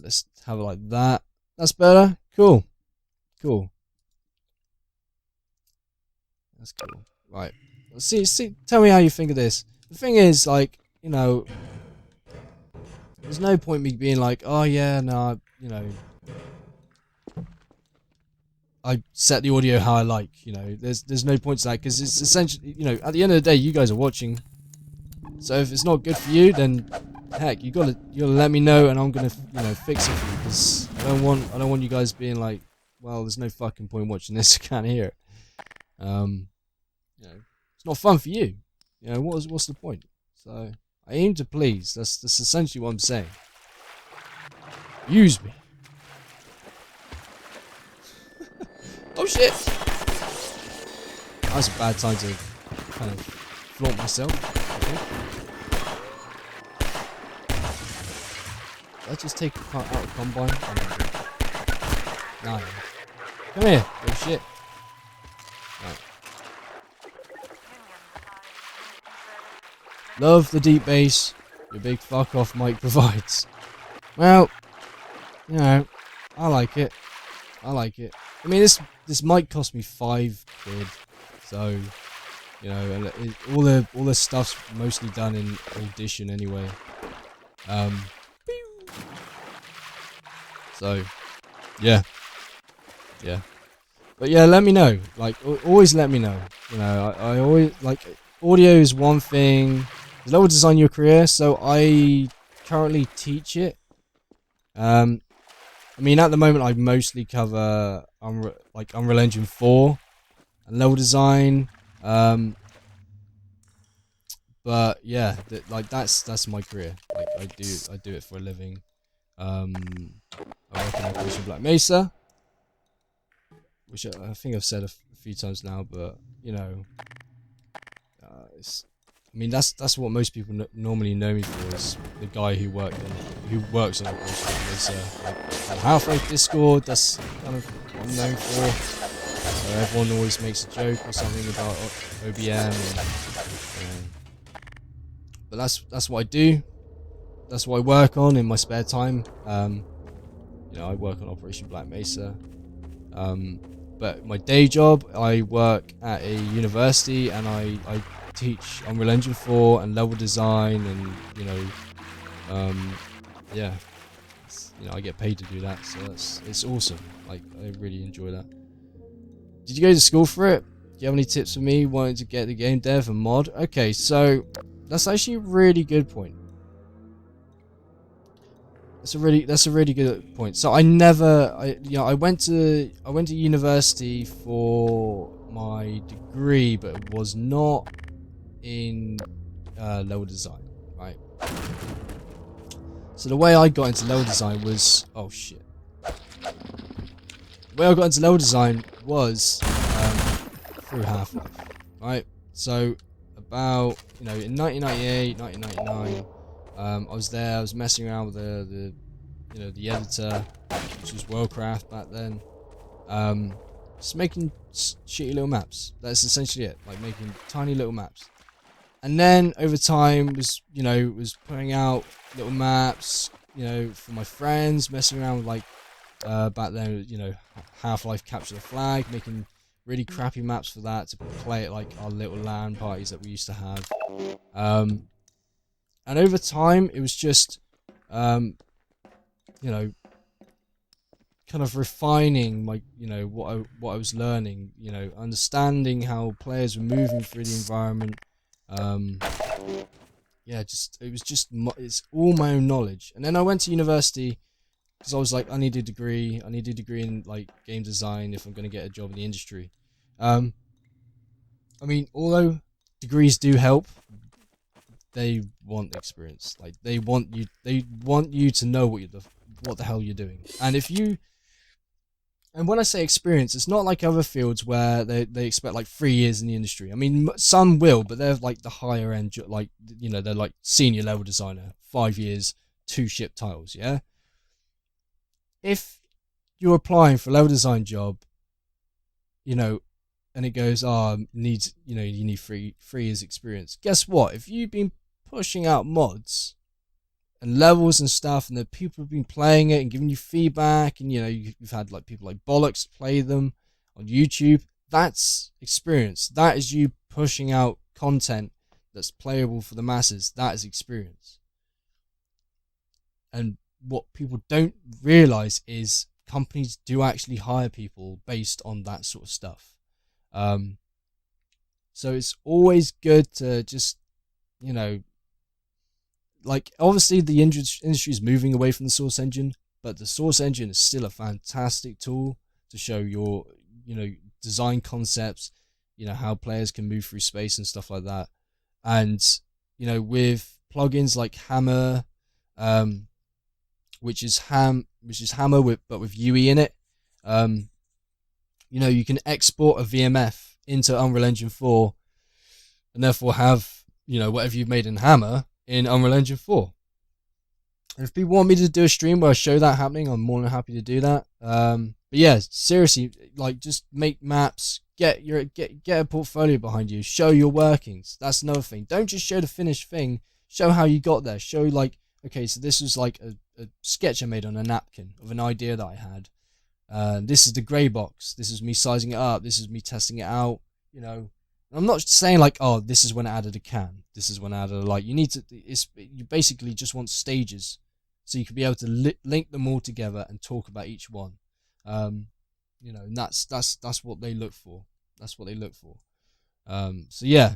Let's have it like that. That's better. Cool. That's cool. Right. See. Tell me how you think of this. The thing is, like, there's no point me being like, oh yeah, no, I set the audio how I like. There's no point to that, because it's essentially, at the end of the day, you guys are watching. So if it's not good for you, then heck, you gotta let me know, and I'm gonna fix it for you, because I don't want you guys being like, well, there's no fucking point watching this. I can't hear it. It's not fun for you. What's the point? So I aim to please. That's essentially what I'm saying. Use me. Oh shit! That was a bad time to kind of flaunt myself, I think. Let's just take it out of Combine. Nah. Come here, little shit. Right. Love the deep bass your big fuck off mic provides. Well, I like it. I mean, this mic cost me £5, so and all the stuff's mostly done in Audition anyway. So yeah. But yeah, let me know. Like, always let me know. I always like, audio is one thing. Level design your career. So I currently teach it. I mean, at the moment, I mostly cover Unreal Engine 4 and level design. But yeah, that's my career. Like, I do it for a living. I work in Operation Black Mesa. which I think I've said a few times now, but you know, I mean that's what most people normally know me for, is the guy who works on Operation Black Mesa. Like on Half-Life Discord, that's kind of what I'm known for. So everyone always makes a joke or something about OBM, but that's what I do. That's what I work on in my spare time. You know, I work on Operation Black Mesa. But my day job, I work at a university, and I teach Unreal Engine 4 and level design, and you know, yeah, you know, I get paid to do that, so it's awesome. Like, I really enjoy that. Did you go to school for it? Do you have any tips for me wanting to get the game dev and mod? Okay, so that's actually a really good point. That's a really good point. So I went to university for my degree, but it was not in level design, right? So the way I got into level design was the way I got into level design was through Half-Life, right? So about, you know, in 1998, 1999. I was there. I was messing around with the editor, which was Worldcraft back then. Just making shitty little maps. That's essentially it. Like making tiny little maps. And then over time was putting out little maps, you know, for my friends, messing around with like back then, you know, Half-Life Capture the Flag, making really crappy maps for that to play at like our little LAN parties that we used to have. And over time, it was just, you know, kind of refining my, you know, what I was learning, you know, understanding how players were moving through the environment. Yeah, it's all my own knowledge. And then I went to university because I was like, I need a degree. I need a degree in like game design if I'm going to get a job in the industry. I mean, although degrees do help, they want experience. Like they want you to know what the hell you're doing. And when I say experience, it's not like other fields where they expect like 3 years in the industry. I mean, some will, but they're like the higher end, like, you know, they're like senior level designer, 5 years, 2 ship titles. Yeah. If you're applying for a level design job, you know, and it goes, you need 3 years experience. Guess what? If you've been pushing out mods and levels and stuff, and the people have been playing it and giving you feedback, and you know, you've had like people like Bollocks play them on YouTube, that's experience. That is you pushing out content that's playable for the masses. That is experience. And what people don't realize is companies do actually hire people based on that sort of stuff. So it's always good to just, you know, like, obviously the industry is moving away from the source engine, but the source engine is still a fantastic tool to show your, you know, design concepts, you know, how players can move through space and stuff like that. And, you know, with plugins like Hammer, which is Hammer but with UE in it, you know, you can export a VMF into Unreal Engine 4 and therefore have, you know, whatever you've made in Hammer in Unreal Engine 4. And if people want me to do a stream where I show that happening, I'm more than happy to do that. But yeah, seriously, like, just make maps, get a portfolio behind you, show your workings. That's another thing. Don't just show the finished thing, show how you got there. Show, like, okay, so this was like a sketch I made on a napkin of an idea that I had. This is the grey box. This is me sizing it up. This is me testing it out. You know, I'm not saying like, oh, this is when I added a can. This is when I added a light. You need to. You basically just want stages, so you can be able to link them all together and talk about each one. You know, and that's what they look for. That's what they look for. So yeah,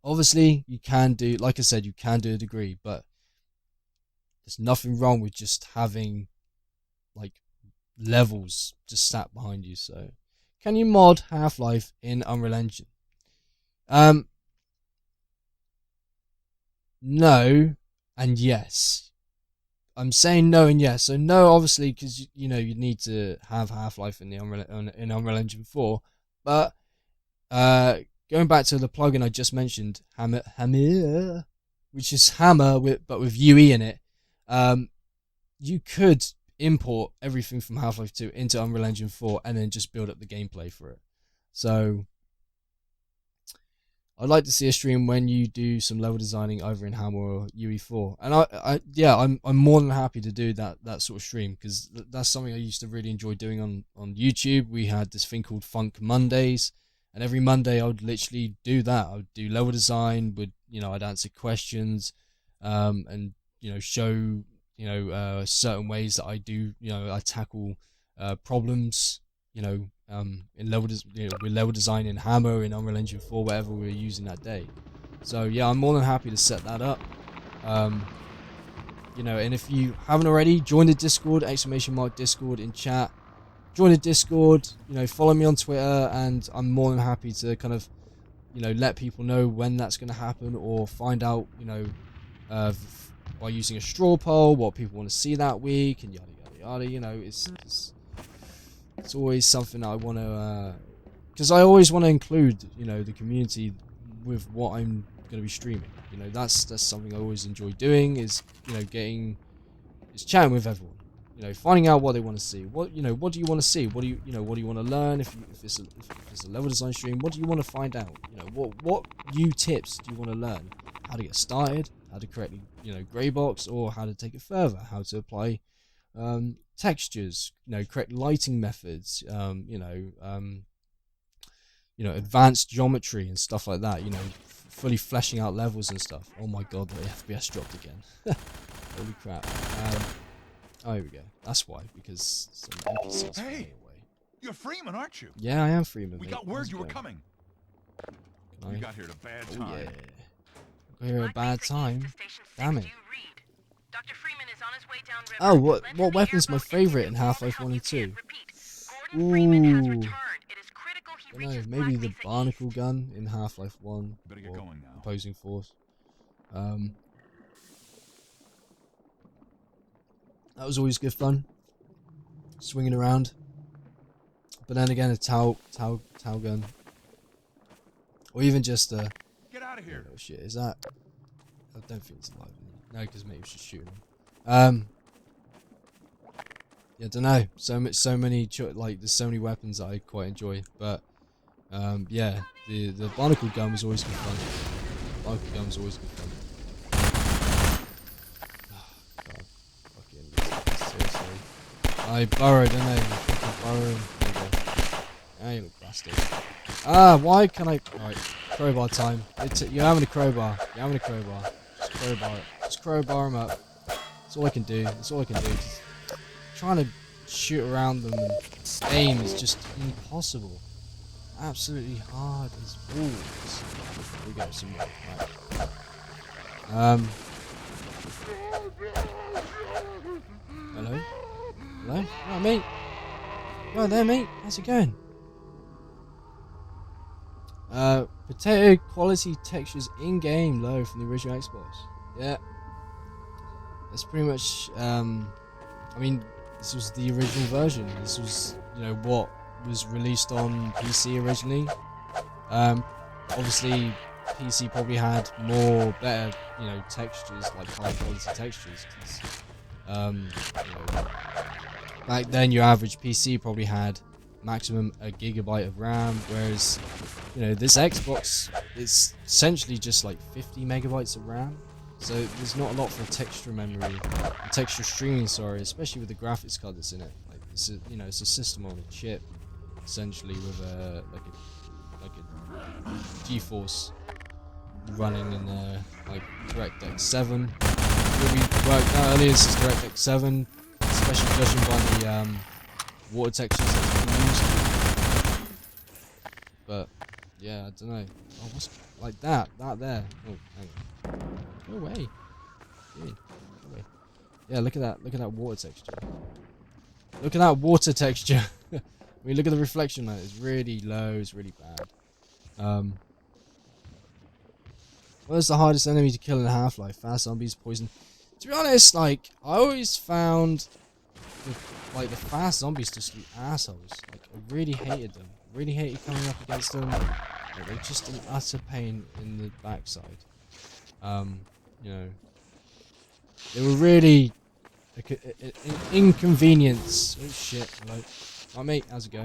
obviously you can do, like I said, you can do a degree, but there's nothing wrong with just having like levels just sat behind you. So, can you mod Half-Life in Unreal Engine? No, and yes. I'm saying no and yes. So no, obviously, because you know you need to have Half-Life in the Unreal Engine 4. But going back to the plugin I just mentioned, Hammer, which is Hammer but with UE in it, you could import everything from Half-Life 2 into Unreal Engine 4 and then just build up the gameplay for it. So I'd like to see a stream when you do some level designing either in Hammer or UE4, and I'm more than happy to do that sort of stream, because that's something I used to really enjoy doing on YouTube. We had this thing called Funk Mondays, and every Monday I would literally do that. I would do level design, I'd answer questions, and show certain ways that I do I tackle problems in with level design in Hammer, in Unreal Engine 4, whatever we were using that day. So yeah, I'm more than happy to set that up. And if you haven't already, join the Discord, !Discord in chat. Join the Discord, follow me on Twitter, and I'm more than happy to kind of, let people know when that's going to happen, or find out, by using a straw poll, what people want to see that week, and yada yada yada. It's always something that I want to, because I always want to include, the community with what I'm going to be streaming. That's something I always enjoy doing, is, chatting with everyone, finding out what they want to see. What do you want to see? What do you want to learn? If it's a level design stream, what do you want to find out? What new tips do you want to learn? How to get started, how to correctly, grey box, or how to take it further, how to apply textures, correct lighting methods, advanced geometry and stuff like that, fully fleshing out levels and stuff. Oh my god, the FPS dropped again. Holy crap. Oh, here we go. That's why, because some NPCs Hey, away. you're Freeman, aren't you? Yeah, I am Freeman. We mate. got word How's it you were going? coming. Can You I- got here at a bad Oh time. yeah. Got here at a bad time. Damn it. Oh, what weapon's my favourite in Half-Life 1 and 2? Ooh. I don't know, maybe the barnacle gun in Half-Life 1, Better get or going now. opposing force. That was always good fun, swinging around. But then again, a Tau gun, or even just a. Get out of here. Oh shit! Is that? I don't think it's alive. No, because maybe it's just shooting him. Yeah, I don't know. So many there's so many weapons that I quite enjoy. But yeah, the barnacle gun was always good fun. Barnacle gun was always good fun. God, fucking seriously. I burrowed, didn't I? Fucking burrowed. There you go. Ah, you little bastard. Ah, why can I? Right, crowbar time. You're having a crowbar. You're having a crowbar. Just crowbar it. Just crowbar him up. That's all I can do. That's all I can do. Just trying to shoot around them and aim is just impossible. Absolutely hard as balls. Here we go, some more. Right. Hello? Hello? Oh, mate. Right there, mate. How's it going? Potato quality textures in-game low from the original Xbox. Yeah. That's pretty much, I mean, this was the original version. This was, what was released on PC originally. Obviously, PC probably had better, textures, like high quality textures. 'Cause, back then, your average PC probably had maximum a gigabyte of RAM, whereas, this Xbox, it's essentially just like 50 megabytes of RAM. So there's not a lot for texture memory, texture streaming, sorry, especially with the graphics card that's in it. Like it's a, it's a system on a chip, essentially, with a GeForce running in like DirectX 7. What we worked out earlier is DirectX 7, especially judging by the water textures that you use. But yeah, I don't know. Oh, what's like that there? Oh, hang on. Go away. Dude, go away. Yeah, look at that water texture. Look at that water texture. I mean, look at the reflection on it. It's really low. It's really bad. What is the hardest enemy to kill in Half-Life? Fast zombies, poison. To be honest, like, I always found the fast zombies just to be assholes. Like, I really hated them. Really hated coming up against them. Like, they're just an utter pain in the backside. You know, they were really an inconvenience. Oh shit! Hello, hi mate. How's it going?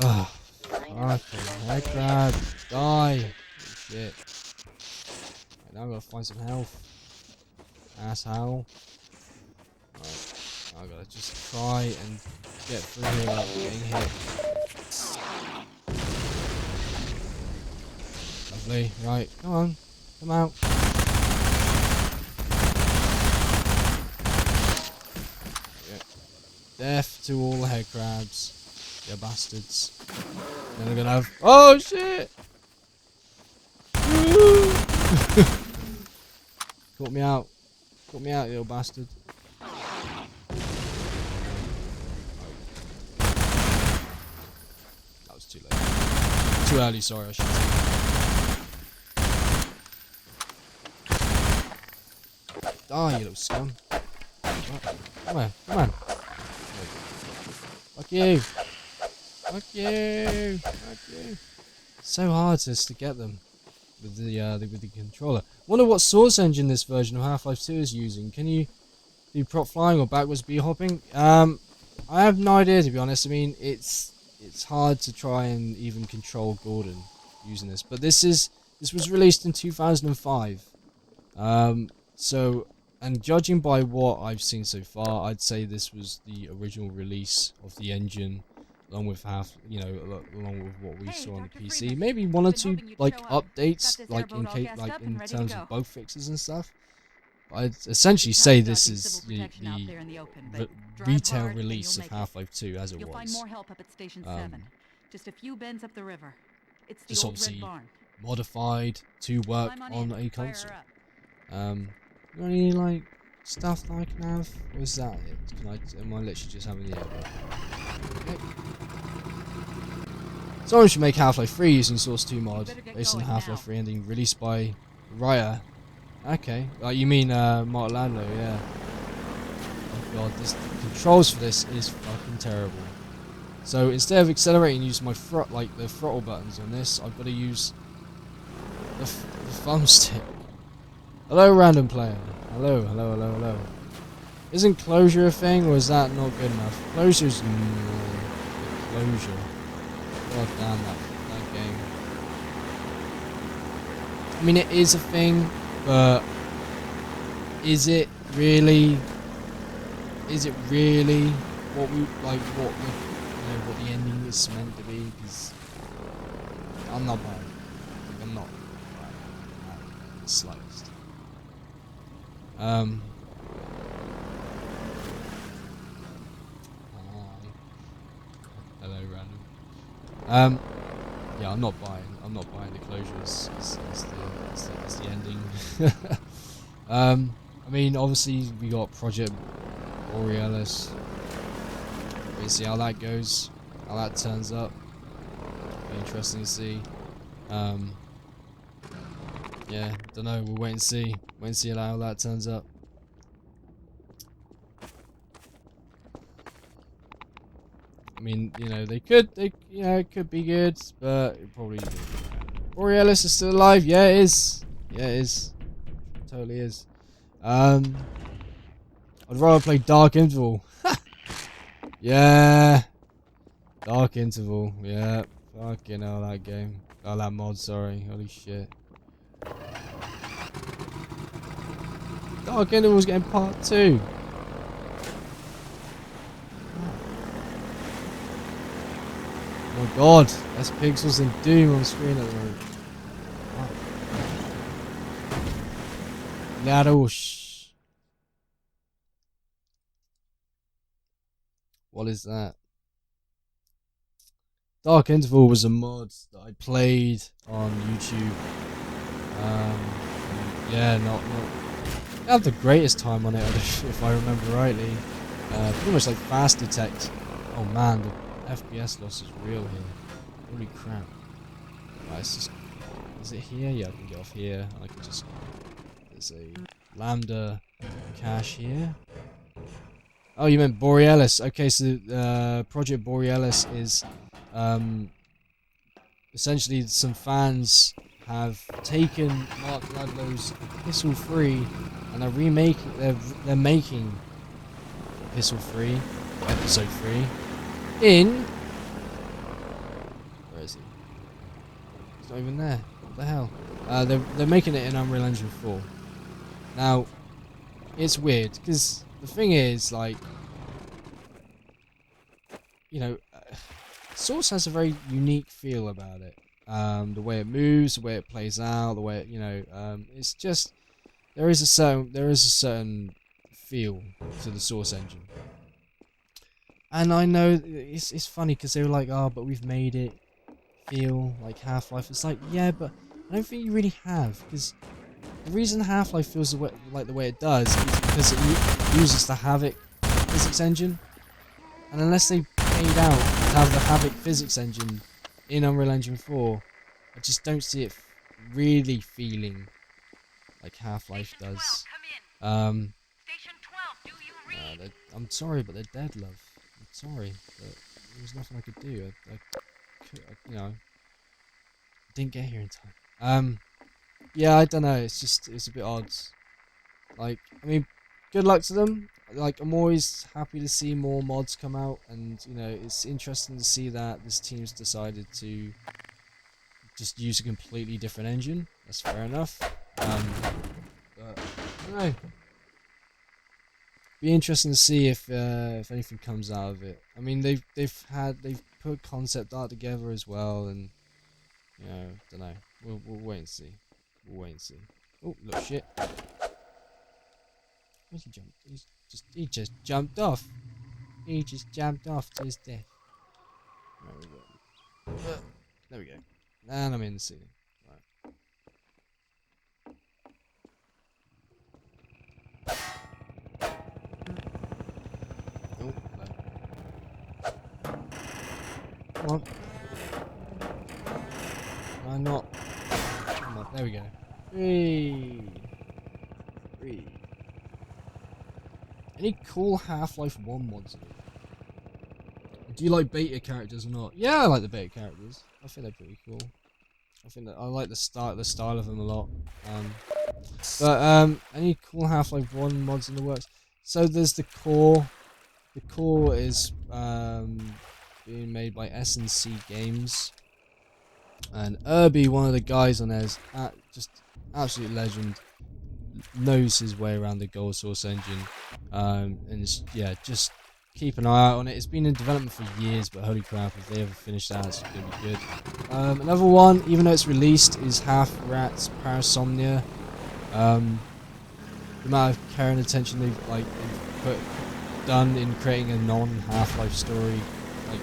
Oh, fucking head grab. Die. Oh shit. Right, now I gotta find some health. Asshole. Right, I gotta just try and get through here without getting hit. Lovely. Right, come on. Come out. Yeah. Death to all the head crabs. You bastards. Then we're gonna have. Oh shit! Caught me out. Caught me out, you little bastard. That was too late. Too early, sorry, I should say. Die, you little scum. Come on, come on. Fuck you. Fuck you. Fuck you. So hard to get them with the controller. Wonder what source engine this version of Half-Life 2 is using. Can you do prop flying or backwards bee hopping? I have no idea, to be honest. I mean, it's hard to try and even control Gordon using this, but this was released in 2005. So, and judging by what I've seen so far, I'd say this was the original release of the engine, along with along with what we saw on the PC. Freeman. Maybe one or Been two hoping you'd like show up. updates, Got this like airboat all gassed up in and ready to terms go. of bug fixes and stuff. I'd essentially say this is the retail release of Half-Life 2 as it You'll find was. more help up at Station 7. Just a few bends up the river. It's the Just old obviously red barn. modified to work Climb on in, a fire console. her up. Got any like stuff that I can have? Or is that it? Am I literally just having the airboat? Okay. Someone should make Half-Life 3 using Source 2 mod based on the Half-Life 3 ending released by Raya. Okay. You mean Mark Landau, yeah. Oh god, the controls for this is fucking terrible. So instead of accelerating using my the throttle buttons on this, I've got to use the thumbstick. Hello, random player. Hello, hello, hello, hello. Isn't closure a thing, or is that not good enough? Closure's closure. God damn that game. I mean, it is a thing, but is it really? Is it really what we like? What the ending is meant to be? Because I'm not buying it. Like, I'm not buying it at the slightest. Hello, random. Yeah, I'm not buying the closure as the ending. I mean, obviously we got Project Borealis. We'll see how that goes, how that turns up. Be interesting to see. Yeah, don't know. We'll wait and see. Wait and see how that turns up. I mean, it could be good, but it probably. Borealis is still alive. Yeah, it is. Yeah, it is. Totally is. I'd rather play Dark Interval. Yeah. Dark Interval. Yeah. Fucking hell, that game. Oh, that mod, sorry. Holy shit. Dark Interval's getting part 2. Oh my god. That's Pixels and Doom on screen at the moment. Larouche. What is that? Dark Interval was a mod that I played on YouTube. Yeah, not I had the greatest time on it, if I remember rightly. Pretty much like fast detect. Oh man, the FPS loss is real here. Holy crap! Right, let's just is it here? Yeah, I can get off here. I can just, there's a Lambda cache here. Oh, you meant Borealis. Okay, so Project Borealis is essentially some fans have taken Mark Ludlow's Epistle 3 and are remaking. They're making Epistle 3, Episode 3, in. Where is he? He's not even there. What the hell? They're making it in Unreal Engine 4. Now, it's weird because the thing is, like, you know, Source has a very unique feel about it. The way it moves, the way it plays out, the way it, you know, it's just there is a certain feel to the Source engine. And I know it's funny because they were like, oh, but we've made it feel like Half-Life. It's like, yeah, but I don't think you really have, because the reason Half-Life feels like the way it does is because it uses the Havoc physics engine, and unless they paid out to have the Havoc physics engine in Unreal Engine 4, I just don't see it really feeling like Half-Life does. I'm sorry, but they're dead, love. I'm sorry, but there was nothing I could do. You know, didn't get here in time. Yeah, I don't know. It's a bit odd. Like, I mean, good luck to them. Like, I'm always happy to see more mods come out, and you know, it's interesting to see that this team's decided to just use a completely different engine. That's fair enough. But I don't know. Be interesting to see if anything comes out of it. I mean, they've put concept art together as well, and you know, don't know. We'll wait and see. We'll wait and see. Oh, look, shit. Where's he jumped? He just jumped off. He just jumped off to his death. There we go. And I'm in the ceiling. Right. Oh, no. Come on. Why not? Come on, there we go. Three. Any cool Half-Life 1 mods in it? Do you like beta characters or not? Yeah, I like the beta characters. I think they're pretty cool. I think that I like the style of them a lot. Any cool Half-Life 1 mods in the works? So there's the core. The core is being made by S&C Games, and Irby, one of the guys on there, is just absolute legend. Knows his way around the Gold Source engine, and it's, yeah, just keep an eye out on it. It's been in development for years, but holy crap, if they ever finish that, it's gonna be good. Another one, even though it's released, is Half Rat's Parasomnia. The amount of care and attention they've done in creating a non-Half-Life story, like,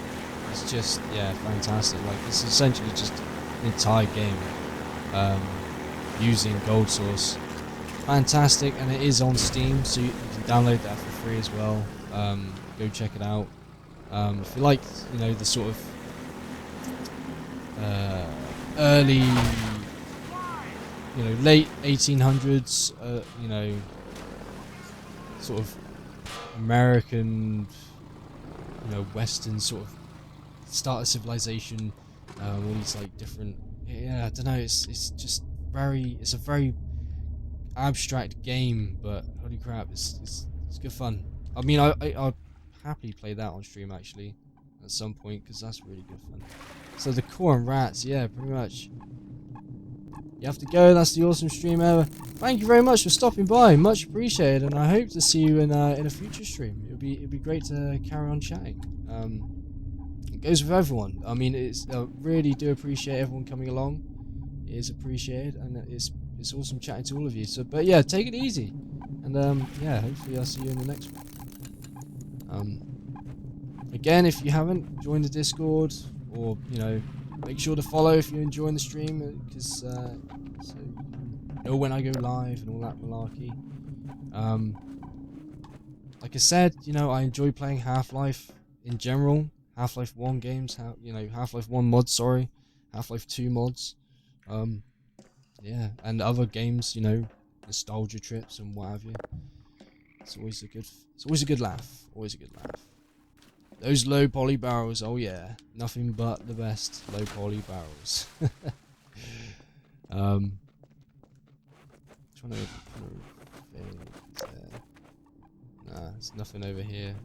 it's just, yeah, fantastic. Like, it's essentially just an entire game using Gold Source. Fantastic, and it is on Steam, so you can download that for free as well. Go check it out. If you like, you know, the sort of early, you know, late 1800s, you know, sort of American, you know, Western sort of start of civilization, all these like different, yeah, I don't know, it's just very, it's a very abstract game, but holy crap, it's good fun. I mean, I'll happily play that on stream actually at some point, because that's really good fun. So the core and rats, yeah, pretty much. You have to go. That's the awesome stream ever. Thank you very much for stopping by, much appreciated, and I hope to see you in a future stream. It'd be great to carry on chatting. It goes with everyone. I mean, I really do appreciate everyone coming along. It is appreciated, and it's awesome chatting to all of you. So, but yeah, take it easy, and yeah, hopefully I'll see you in the next one. Again, if you haven't joined the Discord, or you know, make sure to follow if you're enjoying the stream, because so you know when I go live and all that malarkey. Like I said, you know, I enjoy playing Half-Life in general. Half-Life 1 games, you know, Half-Life 1 mods, sorry, Half-Life 2 mods. yeah, and other games, you know, nostalgia trips and what have you. It's always a good laugh. Always a good laugh. Those low poly barrels, oh yeah, nothing but the best low poly barrels. Trying to nah, there's nothing over here.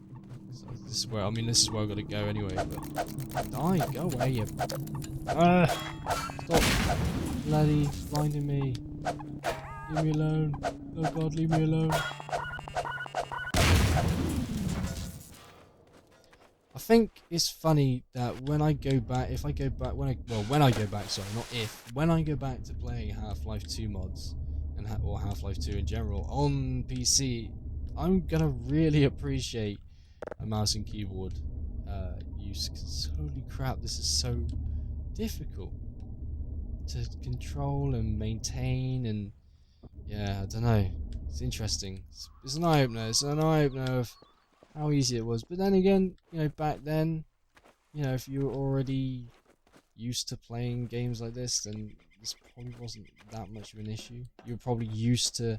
So this is where this is where I gotta go anyway. But die, go away, you. Stop, bloody blinding me. Leave me alone. Oh God, leave me alone. I think it's funny that when I go back, when I go back, sorry, not if, when I go back to playing Half-Life 2 mods, and or Half-Life 2 in general, on PC, I'm gonna really appreciate a mouse and keyboard use, because holy crap, this is so difficult to control and maintain, and yeah, I don't know, it's interesting. It's an eye-opener, of how easy it was. But then again, you know, back then, you know, if you were already used to playing games like this, then this probably wasn't that much of an issue. You were probably used to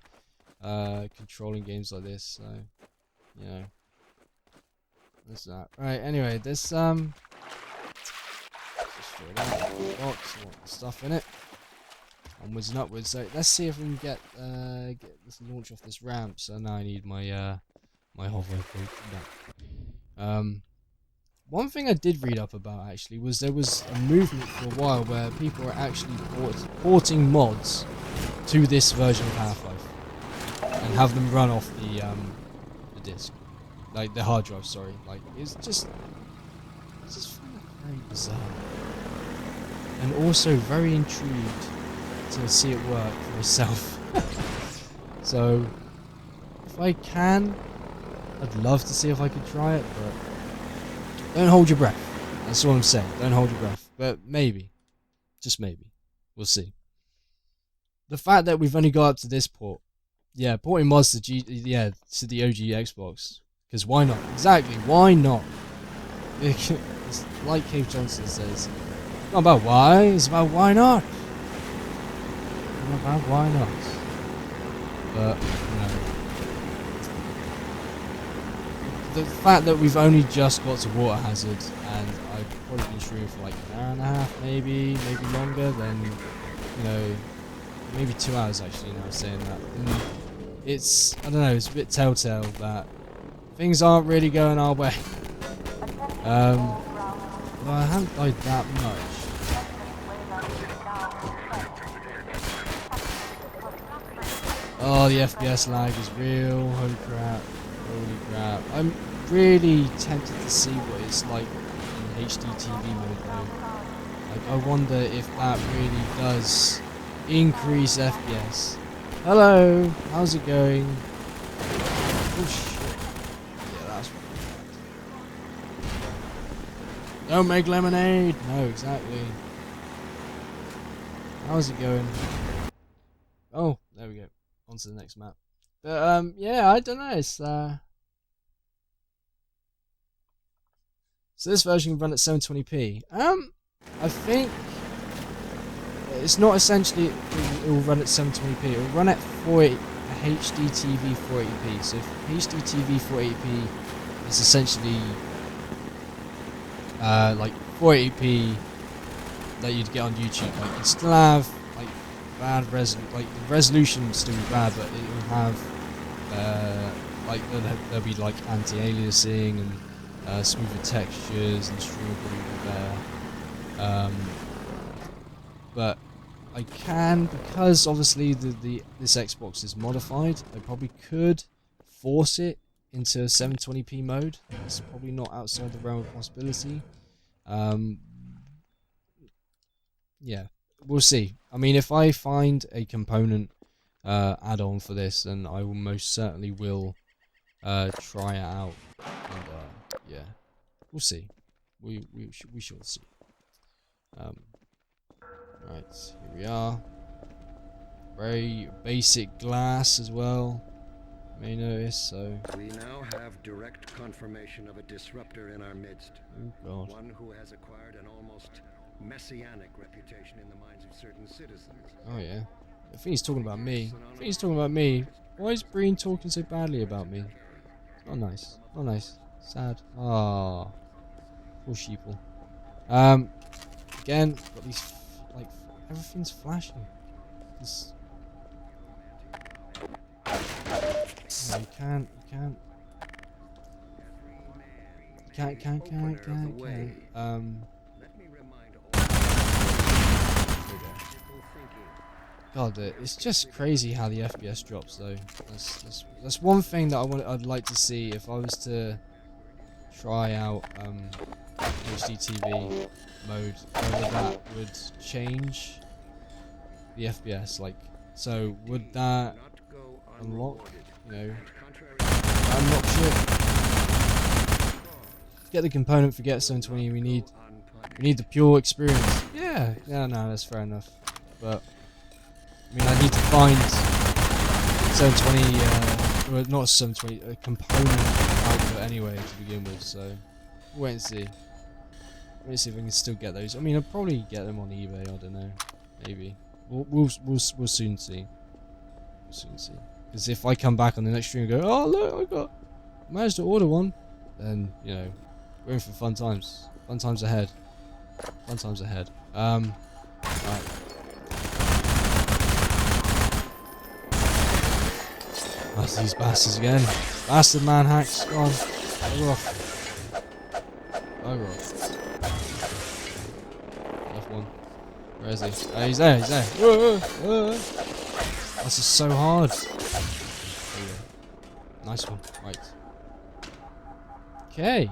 controlling games like this, so you know, that's that. Right. Anyway, this just throw it out the box. I want the stuff in it. Onwards and upwards. So let's see if we can get this launch off this ramp. So now I need my my hover boat back. One thing I did read up about actually was there was a movement for a while where people were actually porting mods to this version of Half-Life and have them run off the disc, like the hard drive. Sorry, like it's just very bizarre, and also very intrigued to see it work for myself. So if I can, I'd love to see if I could try it, but don't hold your breath. That's all I'm saying. Don't hold your breath. But maybe. Just maybe. We'll see. The fact that we've only got up to this port. Yeah, porting mods to to the OG Xbox. Because why not? Exactly, why not? It's like Cave Johnson says. It's not about why, it's about why not. It's not about why not. But, you know. The fact that we've only just got to Water Hazard, and I've probably been streaming for like an hour and a half, maybe longer, then, you know, maybe 2 hours actually, now saying that. And it's, I don't know, it's a bit telltale that things aren't really going our way. But I haven't died that much. Oh, the FPS lag is real, holy crap. Holy crap. I'm really tempted to see what it's like in HD TV mode though. Like, I wonder if that really does increase FPS. Hello! How's it going? Oh shit. Yeah, that's really bad. Don't make lemonade! No, exactly. How's it going? Oh, there we go. On to the next map. But, yeah, I don't know, it's, so this version can run at 720p. I think it's not essentially it will run at 720p, it will run at HD TV 480p. So if HD TV 480p is essentially, like 480p that you'd get on YouTube, like you still have, like, bad like the resolution will still be bad, but it will have like there'll be like anti-aliasing and smoother textures and streamability there. But I can, because obviously this Xbox is modified, I probably could force it into 720p mode. It's probably not outside the realm of possibility. Yeah, we'll see. I mean, if I find a component add-on for this, then I will most certainly will try it out. And yeah, we'll see. We shall see. Right, here we are. Very basic glass as well. You may notice. So we now have direct confirmation of a disruptor in our midst. oh god. One who has acquired an almost messianic reputation in the minds of certain citizens. Oh yeah. I think he's talking about me. I think he's talking about me. Why is Breen talking so badly about me? It's not nice. Not nice. Sad. Ah, poor sheeple. Again, got these like everything's flashing. This. No, you can't. Can't. God, it's just crazy how the FPS drops though. That's one thing that I'd like to see if I was to try out HDTV mode, whether that would change the FPS. Like, so would that unlock? You know, unlock shit. To get the component for Get 720, we need the pure experience. Yeah, no, that's fair enough. But I mean, I need to find 720, well, not 720, a component output anyway to begin with. So wait and see. Wait and see if I can still get those. I mean, I'll probably get them on eBay. I don't know, maybe. We'll soon see. We'll soon see. Because if I come back on the next stream and go, oh look, I managed to order one, then you know, we're in for fun times. Fun times ahead. Fun times ahead. Right. That's these bastards again. Bastard man hacks. Go on. Bugger off. Bugger off. Left one. Where is he? Oh, he's there. Whoa, whoa. This is so hard. There you go. Nice one. Right. Okay.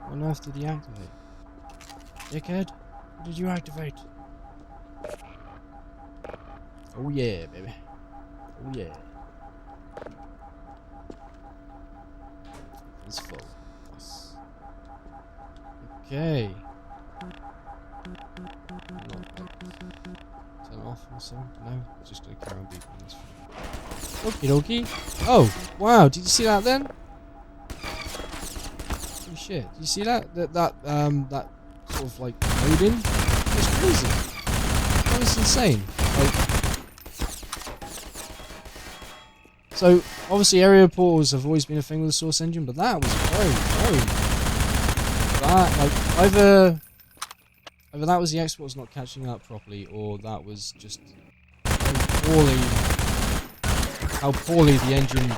What on earth did he activate? Dickhead. What did you activate? Oh yeah, baby. Oh yeah. It's full. Yes. Okay. Turn off or something? No, just gonna carry on beeping this. Okie dokie. Oh, wow! Did you see that then? Oh shit! Did you see that? That sort of like loading? It's crazy. That was insane. Like. So, obviously area portals have always been a thing with the Source engine, but that was very... That, like, either that was the exports not catching up properly, or that was just how poorly the engine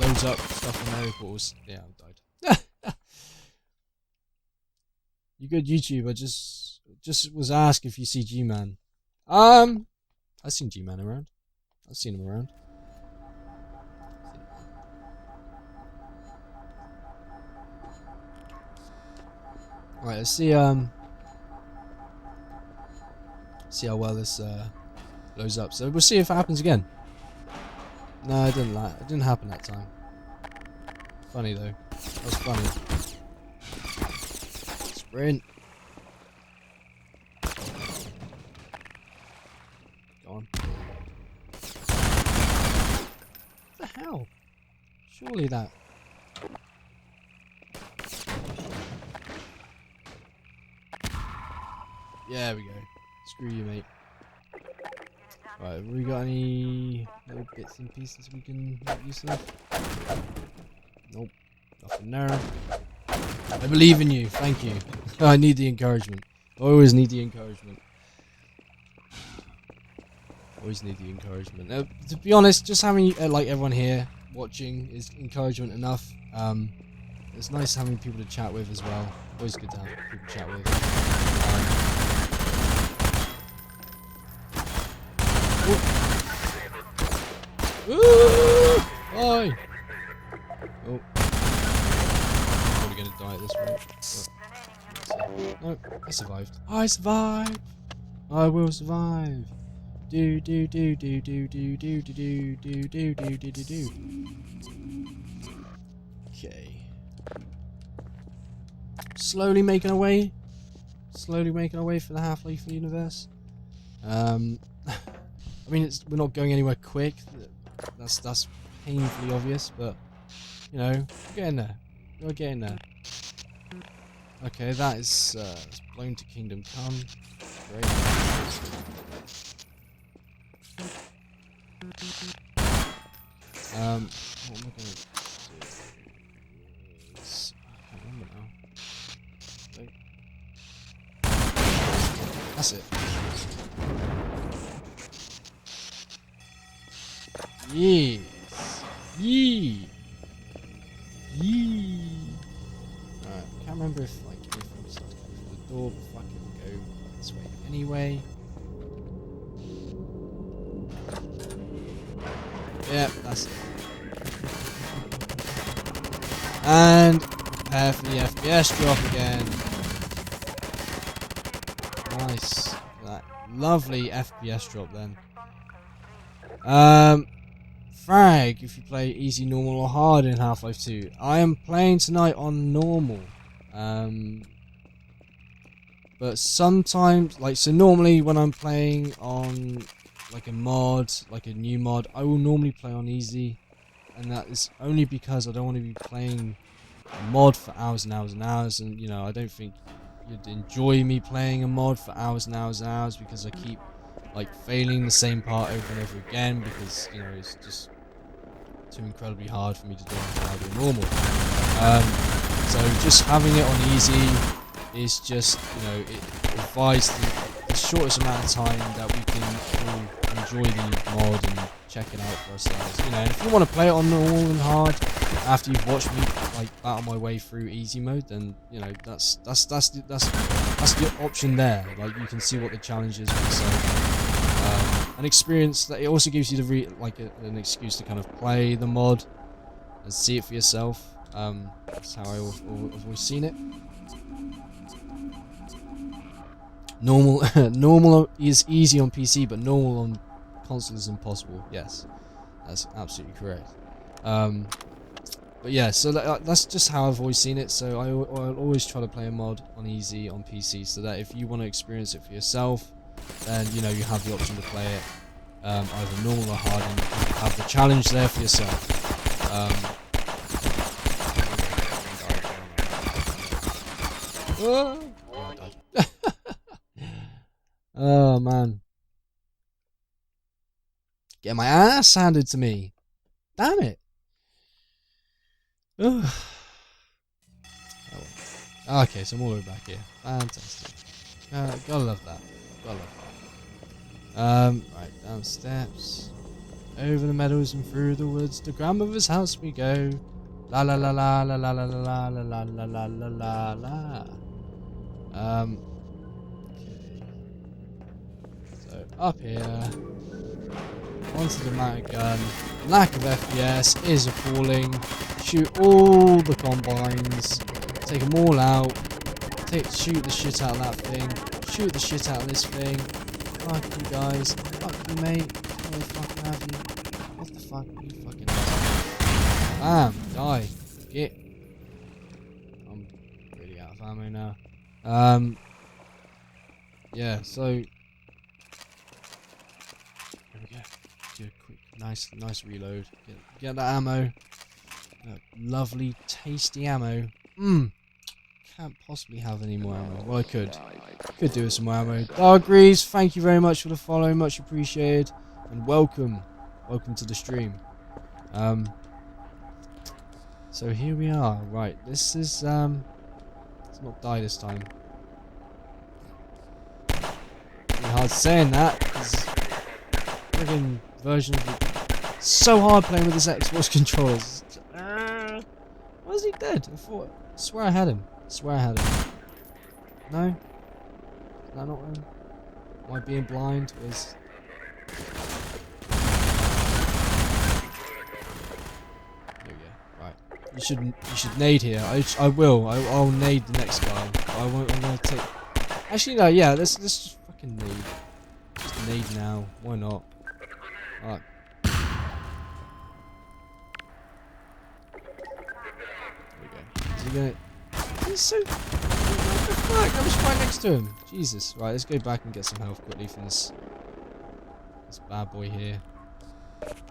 loads up stuff on area portals. Yeah, I died. You good YouTube? I just was asked if you see G-Man. I've seen G-Man around. I've seen him around. Right, let's see how well this loads up. So we'll see if it happens again. No, it didn't. It didn't happen that time. Funny though. That was funny. Sprint. Go on. What the hell? Surely that. Yeah, we go. Screw you, mate. Right, have we got any little bits and pieces we can make use of? Nope. Nothing there. I believe in you. Thank you. I need the encouragement. I always need the encouragement. Always need the encouragement. To be honest, just having like everyone here watching is encouragement enough. It's nice having people to chat with as well. Always good to have people to chat with. Oi! Oh. Probably gonna die at this rate. No, I survived. I survived! I will survive! Do do do do do do do do do do do do do do do. Okay. Slowly making our way. Slowly making our way for the Half-Life universe. I mean, we're not going anywhere quick. That's painfully obvious, but you know, we're getting there. We're getting there. Okay, that is blown to Kingdom Come. Great. What am I gonna do? I can't remember now. Wait. That's it. Yes. Yee. Yee. Alright, can't remember if like anything starts coming through the door, but fuck it, we'll go this way anyway. Yep, that's it. And prepare for the FPS drop again. Nice. That lovely FPS drop then. Frag, if you play easy, normal, or hard in Half-Life 2. I am playing tonight on normal. But sometimes, like, so normally when I'm playing on like a mod, like a new mod, I will normally play on easy. And that is only because I don't want to be playing a mod for hours and hours and hours. And, you know, I don't think you'd enjoy me playing a mod for hours and hours and hours because I keep, like, failing the same part over and over again because, you know, it's just too incredibly hard for me to do on hard or normal. So just having it on easy is just, you know, it provides the shortest amount of time that we can all enjoy the mod and check it out for ourselves. You know, and if you want to play it on normal and hard after you've watched me like battle my way through easy mode, then you know that's the option there. Like you can see what the challenge is for yourself. An experience that it also gives you the an excuse to kind of play the mod and see it for yourself. That's how I've always seen it. Normal is easy on PC, but normal on console is impossible. Yes, that's absolutely correct. But yeah, so that's just how I've always seen it. So I'll always try to play a mod on easy on PC, so that if you want to experience it for yourself, then you know you have the option to play it either normal or hard, and you have the challenge there for yourself. Oh, I died. Oh man, get my ass handed to me. Damn it. Oh. Okay, so I'm all the way back here. Fantastic. Gotta love that. Gotta love that. Right, down steps. Over the meadows and through the woods to grandmother's house we go. La la la la la la la la la la la la la la la. Okay. So up here. Onto the mounted gun. Lack of FPS is appalling. Shoot all the combines. Take them all out. Shoot the shit out of that thing. Shoot the shit out of this thing. Fuck you guys. Fuck you, mate. What the fuck have you? What the fuck? You fucking bam. Die. Get. I'm really out of ammo now. Yeah, so there we go. Do a quick, nice reload. Get that ammo. That lovely, tasty ammo. Can't possibly have any more ammo. Well, I could. Could do with some more ammo. Dargrease, thank you very much for the follow. Much appreciated. And welcome. Welcome to the stream. So here we are. Right, this is, let's not die this time. Pretty hard saying that, because friggin' version of it. So hard playing with this Xbox controllers. Why is he dead? I swear I had him. No? Is that not him? Am I being blind? Is there we go. Right. You should nade here. I will. I'll nade the next guy. I won't. I'm gonna take. Actually, no. Yeah. Let's just fucking nade. Just nade now. Why not? Alright. There we go. Is he gonna? He's so. What the fuck? I was right next to him. Jesus. Right. Let's go back and get some health quickly from this bad boy here.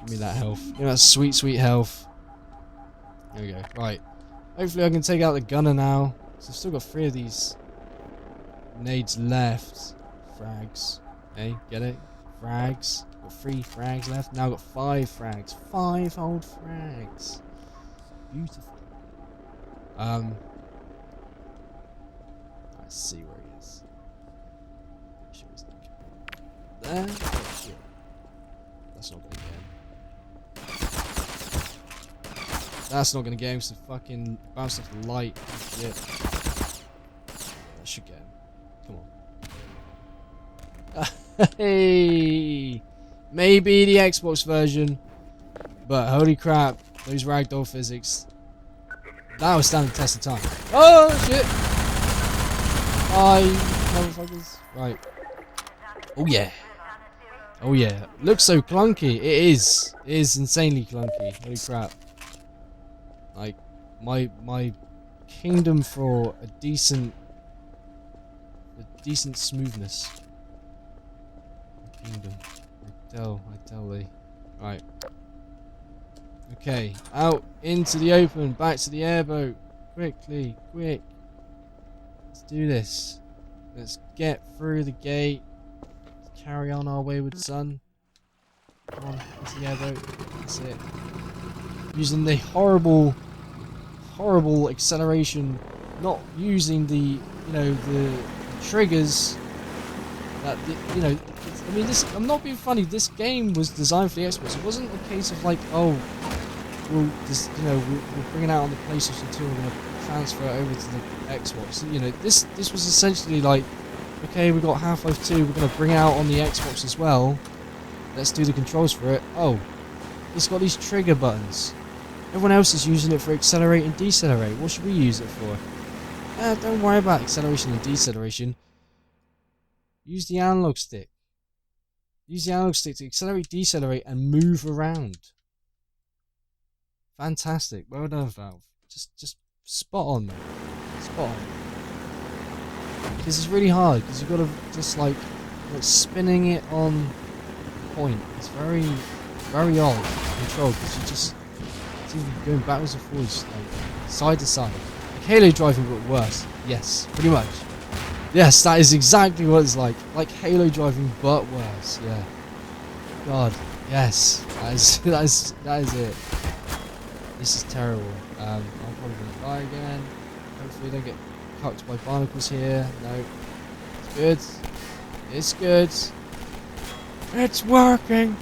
Give me that health. Give me that sweet health. There we go. Right. Hopefully I can take out the gunner now. So I've still got 3 of these nades left. Frags. Hey, get it? Frags. Got 3 frags left. Now got 5 frags. 5 old frags. Beautiful. Let's see where he is. Pretty sure he's like there. Oh shit. That's not gonna get him. That's not gonna get him, so fucking bounce off the light. Shit. That should get him. Come on. Hey! Maybe the Xbox version. But holy crap, those ragdoll physics. That was standing the test of time. Oh shit! Bye, motherfuckers. Right. Oh yeah. Oh yeah. Looks so clunky. It is. It is insanely clunky. Holy crap. Like, my kingdom for a decent smoothness. My kingdom. I tell thee. Right. Okay, out into the open, back to the airboat. Quickly, quick. Let's do this. Let's get through the gate. Let's carry on our wayward son. Come on, into the airboat. That's it. Using the horrible acceleration, not using the, the triggers that, I mean, this, I'm not being funny, this game was designed for the Xbox. It wasn't a case of like, oh, we'll just, we'll bring it out on the PlayStation 2 and we're going to transfer it over to the Xbox. This was essentially like, okay, we've got Half-Life 2, we're going to bring it out on the Xbox as well. Let's do the controls for it. Oh, it's got these trigger buttons. Everyone else is using it for accelerate and decelerate. What should we use it for? Don't worry about acceleration and deceleration. Use the analog stick. Use the analog stick to accelerate, decelerate, and move around. Fantastic. Well done, Valve. Just spot on, man. Spot on. Because it's really hard, because you've got to just like spinning it on point. It's very, very odd control, because you just seem to be going backwards and forwards, like side to side. Like Halo driving, but worse. Yes, pretty much. Yes, that is exactly what it's like. Like Halo driving, but worse. Yeah. God. Yes. That is it. This is terrible. I'm probably gonna die again. Hopefully, I don't get cucked by barnacles here. No. It's good. It's good. It's working.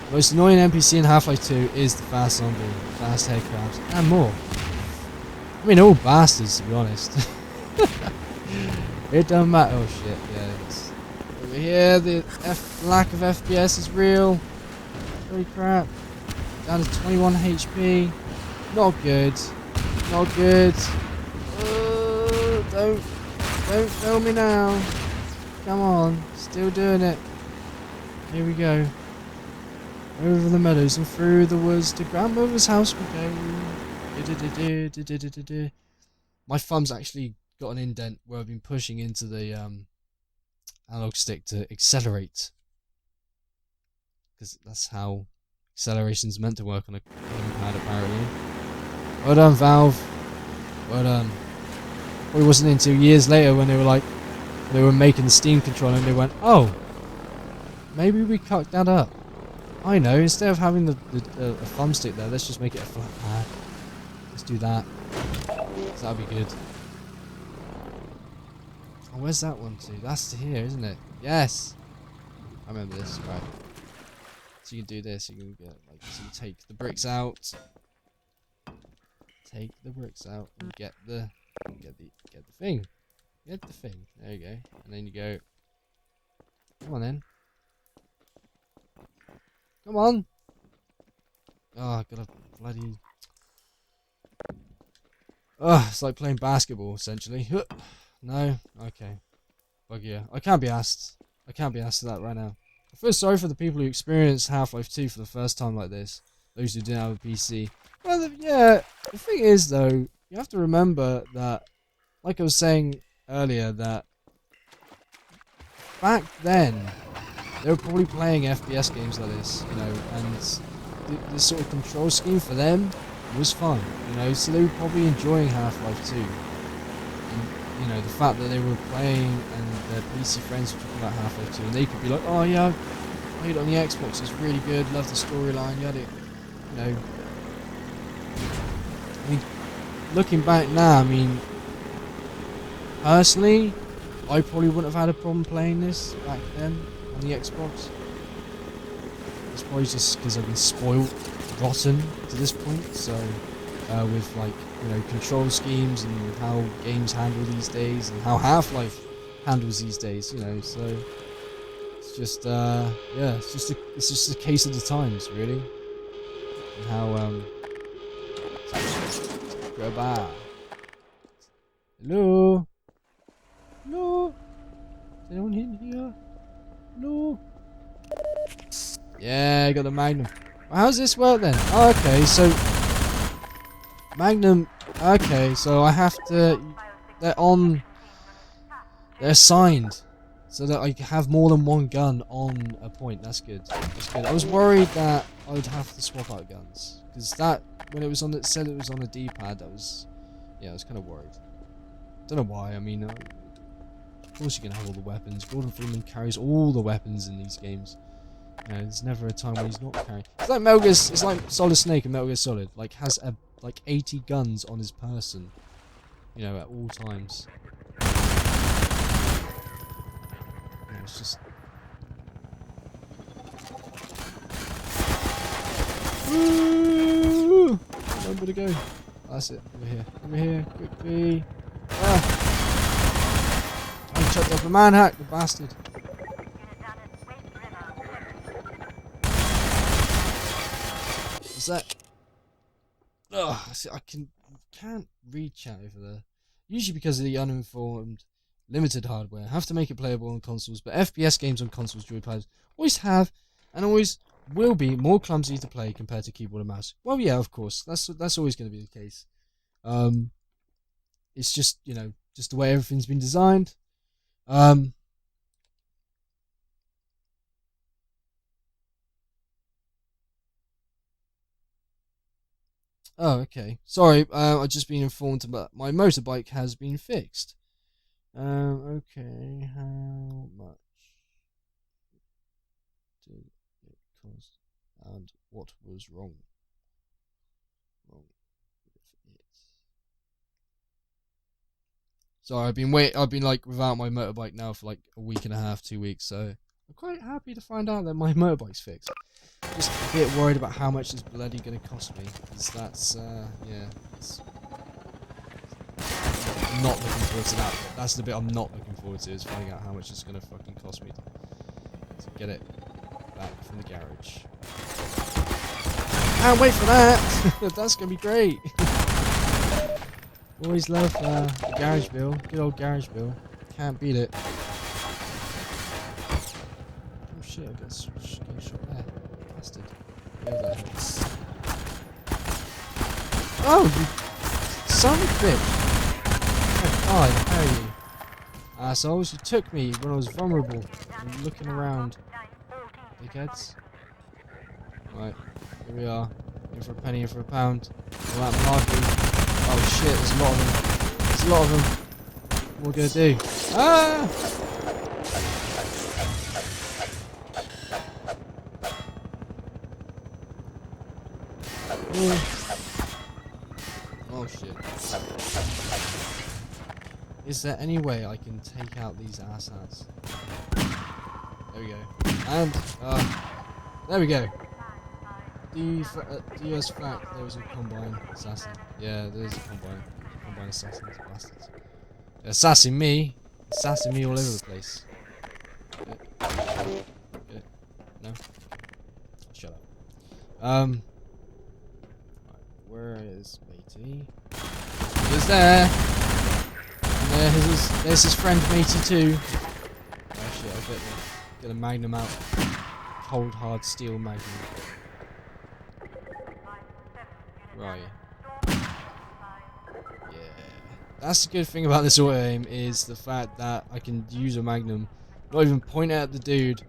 The most annoying NPC in Half-Life 2 is the fast zombie, fast headcrabs, and more. I mean, all bastards, to be honest. It don't matter. Oh shit, yeah. It's over here, the lack of FPS is real. Holy crap. Down to 21 HP. Not good. Not good. Don't fail me now. Come on. Still doing it. Here we go. Over the meadows and through the woods to grandmother's house we go. My thumb's actually got an indent where I've been pushing into the analog stick to accelerate, because that's how acceleration's meant to work on a gamepad apparently. Well done, Valve. Well done. It wasn't until years later when they were making the Steam controller and they went, oh, maybe we cut that up. I know, instead of having the thumbstick there, let's just make it a flat pad. Let's do that. So that'll be good. Oh, where's that one to? That's to here, isn't it? Yes! I remember this, right. So you can do this, you can get, like, so you take the bricks out. Take the bricks out and get the thing. Get the thing. There you go. And then you go. Come on then. Come on! Oh, I gotta bloody... Oh, it's like playing basketball, essentially. No? Okay. Bug yeah. I can't be asked. I can't be asked to that right now. I feel sorry for the people who experienced Half-Life 2 for the first time like this. Those who didn't have a PC. Well, yeah, the thing is, though, you have to remember that, like I was saying earlier, that back then, they were probably playing FPS games like this, and this sort of control scheme for them was fun, so they were probably enjoying Half-Life 2. And, the fact that they were playing and their PC friends were talking about Half-Life 2, and they could be like, oh yeah, Played it on the Xbox. It's really good. Love the storyline. You had it, you know. I mean, looking back now, I mean, personally, I probably wouldn't have had a problem playing this back then on the Xbox. It's probably just because I've been spoiled, rotten to this point. So, with like, you know, control schemes and how games handle these days and how Half-Life handles these days, you know. So it's just, yeah, it's just a case of the times, really, and how Grabba. Hello. Hello. Is anyone in here? Hello. Yeah, I got the Magnum. Well, how's this work then? Oh, okay, so Magnum. Okay, so I have to. They're assigned, so that I have more than one gun on a point. That's good. That's good. I was worried that I would have to swap out guns because that when it was on, it said it was on a D-pad. That was, yeah, I was kind of worried. Don't know why. I mean, of course you can have all the weapons. Gordon Freeman carries all the weapons in these games. There's never a time when he's not carrying. It's like Metal Gear, it's like Solid Snake and Metal Gear Solid. Like has like 80 guns on his person, you know, at all times. Yeah, it's just. Woo! Where would it go? That's it. Over here. Over here. Quickly. Ah! I chucked up a manhack, the bastard. What's that? Ugh, see, I can't read chat over there. Usually because of the uninformed, limited hardware. Have to make it playable on consoles, but FPS games on consoles, joypads, always have and always will be more clumsy to play compared to keyboard and mouse. Well, yeah, of course, that's always going to be the case. It's just, you know, just the way everything's been designed. Oh, okay. Sorry, I've just been informed about my motorbike has been fixed. Okay, how much did it cost, and what was wrong with it? Sorry, I've been like without my motorbike now for like a week and a half, 2 weeks. So I'm quite happy to find out that my motorbike's fixed. Just a bit worried about how much it's bloody going to cost me, because that's yeah. I'm not looking forward to that. That's the bit I'm not looking forward to, is finding out how much it's going to fucking cost me to get it back from the garage. Can't wait for that! That's going to be great! Always love the garage bill. Good old garage bill. Can't beat it. Oh shit, I got shot there. Bastard. There. Oh, you son of a bitch! God, how are you? Assholes, you took me when I was vulnerable and looking around. Dickheads. Right, here we are. In for a penny, in for a pound. All that malarkey. Oh shit, there's a lot of them. There's a lot of them. What are we gonna do? Ah! Ooh. Oh shit. Is there any way I can take out these asshats? There we go. And, there we go. US FRAG, there was a combine assassin. Yeah, there is a combine assassin, bastards. They're assassin me all over the place. Get it? No? Shut up. Right, where is Matey? He's there! And there's his friend Matey too. Oh shit, I'll get a magnum out. Cold hard steel magnum. Right. Yeah. That's the good thing about this auto aim, is the fact that I can use a magnum, not even point it at the dude,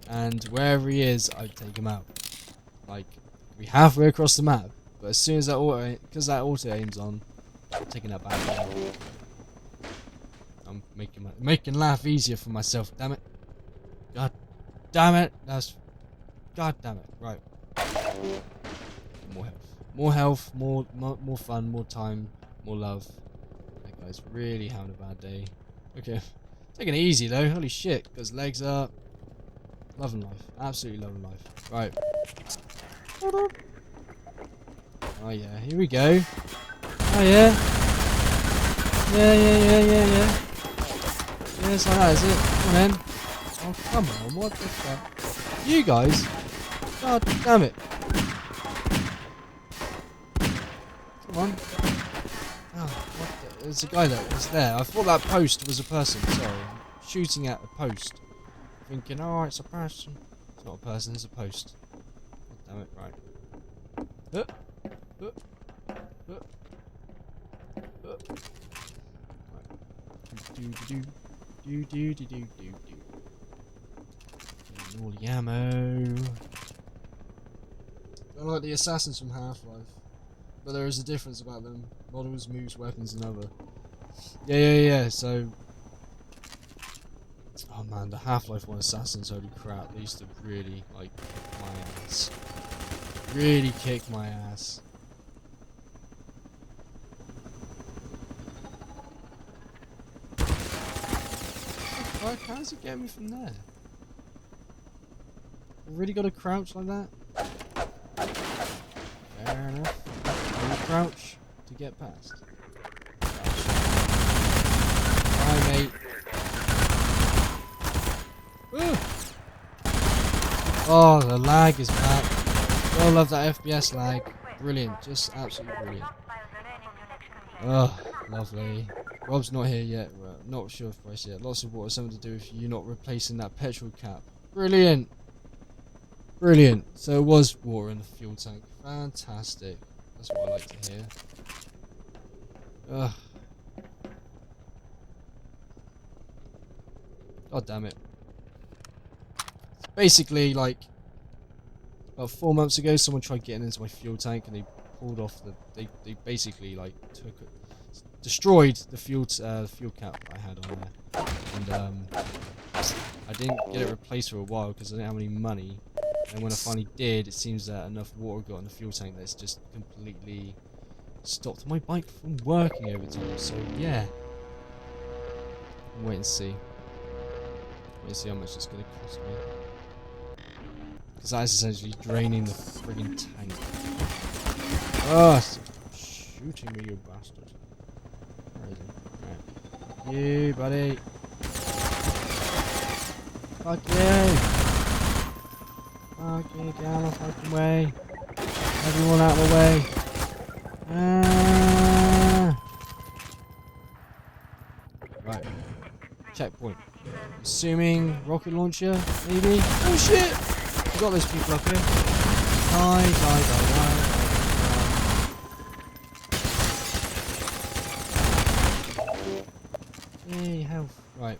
and wherever he is, I take him out. Like, we halfway across the map, but as soon as that auto aim's on, I'm taking that back. I'm making laugh easier for myself. Damn it! God damn it! That's God damn it. Right. More health. More health, more fun, more time, more love. That guy's really having a bad day. Okay. Taking it easy though. Holy shit. Got his legs up. Loving life. Absolutely loving life. Right. Oh yeah, here we go. Oh yeah. Yeah. Yeah, it's like that, is it? Come on then. Oh, come on. What the fuck? You guys? God damn it. Come on. Oh, what the? There's a guy that was there. I thought that post was a person. Sorry. I'm shooting at a post. Thinking, oh, it's a person. It's not a person, it's a post. God damn it, right. Getting all the ammo. I like the assassins from Half-Life, but there is a difference about them. Models, moves, weapons, and other. Yeah. So, oh man, the Half-Life 1 assassins, holy crap, they used to really like kick my ass. Really kick my ass. What the fuck? How does it get me from there? I really gotta crouch like that? Fair enough. Gotta crouch to get past. Bye, mate. Ooh. Oh, the lag is back. I love that FPS lag. Brilliant, just absolutely brilliant. Oh, lovely. Rob's not here yet. Well, not sure of price yet. Lots of water, something to do with you not replacing that petrol cap. Brilliant. Brilliant. So it was water in the fuel tank. Fantastic. That's what I like to hear. Ugh. God damn it. Basically, like, about 4 months ago, someone tried getting into my fuel tank and they pulled off the. They basically like destroyed the fuel cap I had on there, and I didn't get it replaced for a while because I didn't have any money. And when I finally did, it seems that enough water got in the fuel tank that it's just completely stopped my bike from working over time. So yeah, wait and see. Wait and see how much it's going to cost me. Because that is essentially draining the friggin' tank. Oh, stop shooting me, you bastard. Where is he? Right. You, buddy. Fuck you. Fuck you, get out of the fucking way. Everyone out of the way. Right. Checkpoint. Assuming rocket launcher, maybe? Oh shit! We got those people up here. Die. Yay, health. Right.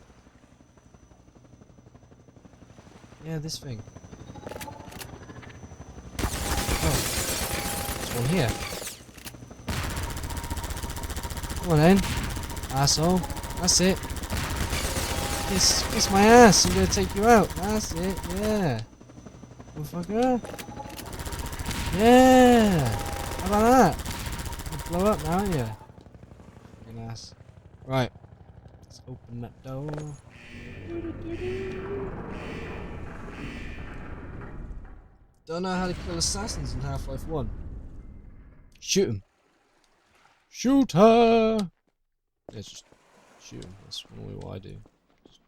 Yeah, this thing. Oh. There's one here. Come on then. Asshole. That's it. Kiss my ass. I'm gonna take you out. That's it. Yeah. Motherfucker. Yeah. How about that? You'll blow up now, aren't you? Fucking ass. Right. Let's open that door. Don't know how to kill assassins in Half-Life 1. Shoot him. Shoot her! Yeah, just shoot him. That's normally what I do. Just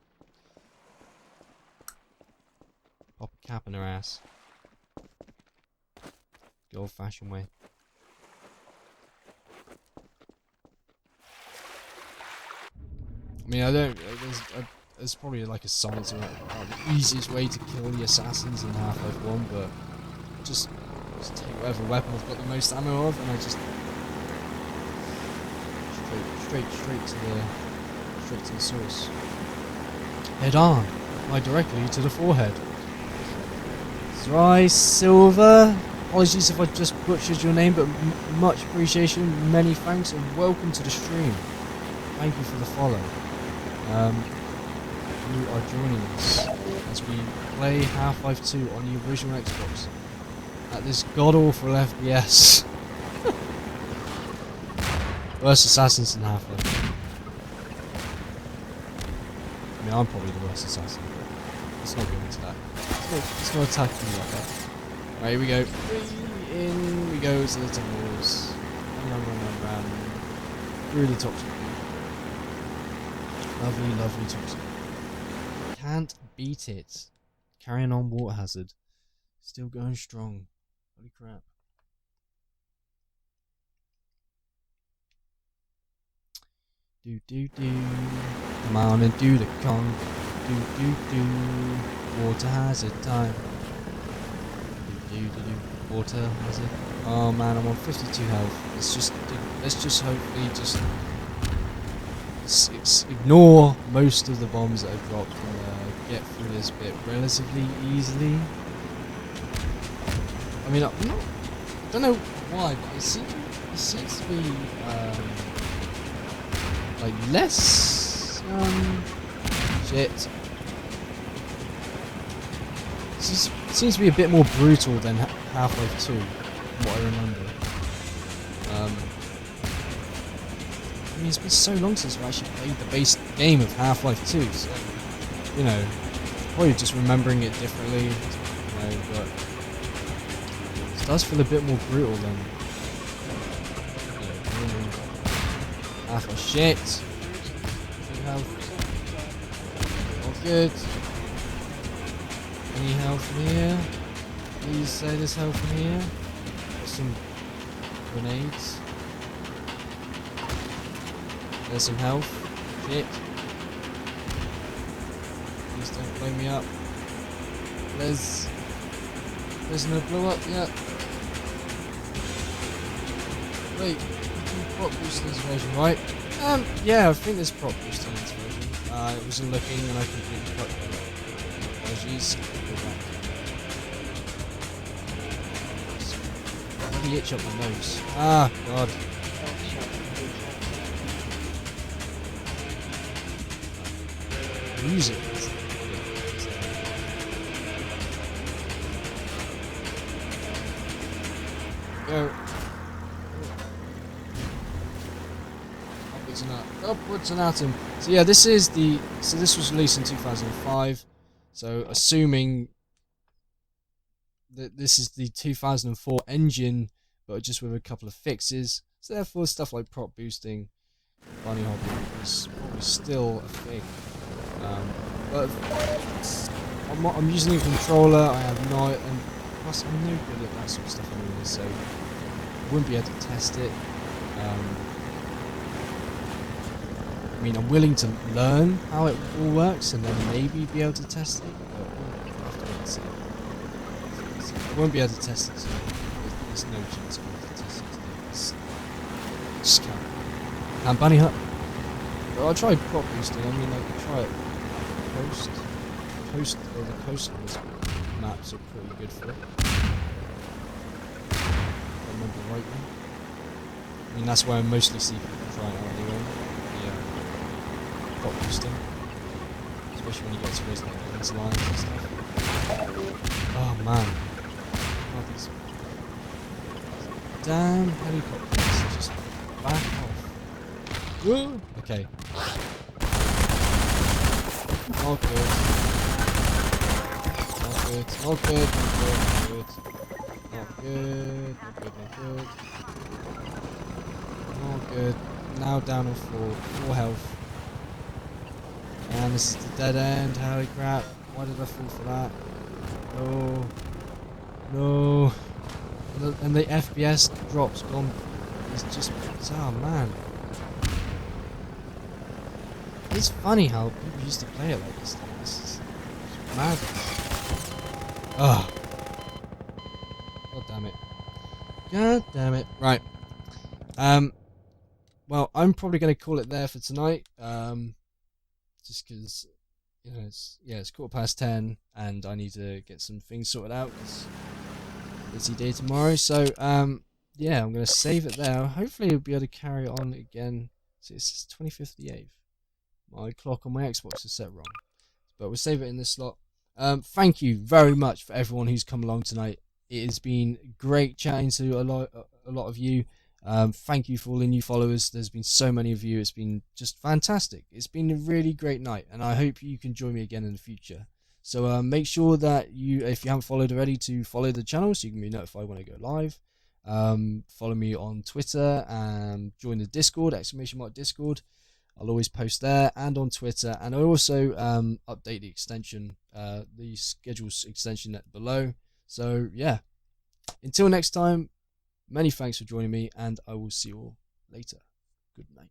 pop a cap in her ass. The old-fashioned way. I mean, I don't. There's probably like a science about the easiest way to kill the assassins in Half-Life 1, but just take whatever weapon I've got the most ammo of, and I just straight to the source. Head on, apply directly to the forehead. Thrice Silver. Apologies if I just butchered your name, but much appreciation, many thanks, and welcome to the stream. Thank you for the follow. You are joining us as we play Half-Life 2 on the original Xbox at this god-awful FPS. Worst assassins in Half-Life. I mean, I'm probably the worst assassin, but let's not go into that. Let's not attack me like that. Right, here we go. In we go to the tunnels. Run. Really toxic. Lovely, lovely toxic. Can't beat it. Carrying on water hazard. Still going strong. Holy crap. Do. Come on and do the Kong. Do. Water hazard time. Do. Water hazard. Oh man, I'm on 52 health. Let's just hopefully just ignore most of the bombs that I've dropped and get through this bit relatively easily. I mean, I don't know why, but it seems to be like less shit. It seems to be a bit more brutal than Half-Life 2, from what I remember. I mean, it's been so long since I actually played the base game of Half-Life 2, so, you know, probably just remembering it differently, you know, but it does feel a bit more brutal than, you know, Half-Life shit. Good health. All good. Any health in here? Please say there's health in here. Got some grenades. There's some health. Shit. Please don't blow me up. There's no blow up yet. Wait, you can prop boost in this version, right? Yeah, I think there's prop boost in this version. I wasn't looking and I completely cut it. Apologies. Go back. Bloody itch up my nose. Ah, God. Music. Go. Upwards and out. So yeah, this was released in 2005. So assuming that this is the 2004 engine, but just with a couple of fixes. So therefore, stuff like prop boosting, bunny hopping is probably still a thing. But I'm using a controller. I have no, and plus I'm no good at that sort of stuff anyway, so I wouldn't be able to test it. I mean, I'm willing to learn how it all works and then maybe be able to test it, but we'll have to wait and see. So I won't be able to test it, so there's no chance I'll be able to test it today. Just can't bunny hop. But I'll try prop boosting. I mean, I can try it. The coast on this maps are pretty good for it. If I remember rightly. I mean, that's where I mostly see people trying it out anyway. Prop boosting. Especially when you get to those like defense lines and stuff. Oh man. God, these damn helicopters just back off. Woo! Okay. All good. All good. All good. Now down on 4 health. And this is the dead end. Holy crap. Why did I fall for that? No. And the FPS drops gone. It's just, oh man. It's funny how people used to play it like this. This is madness. Oh. God damn it. Right. Well, I'm probably going to call it there for tonight. Just because, you know, it's 10:15 and I need to get some things sorted out. It's a busy day tomorrow. So, yeah, I'm going to save it there. Hopefully, I'll be able to carry on again. So it's 25th of the 8th. My clock on my Xbox is set wrong. But we'll save it in this slot. Thank you very much for everyone who's come along tonight. It has been great chatting to a lot of you. Thank you for all the new followers. There's been so many of you. It's been just fantastic. It's been a really great night, and I hope you can join me again in the future. So make sure that if you haven't followed already, to follow the channel so you can be notified when I go live. Follow me on Twitter and join the Discord, !Discord. I'll always post there and on Twitter, and I also update the extension, the schedules extension below. So yeah, until next time, many thanks for joining me, and I will see you all later. Good night.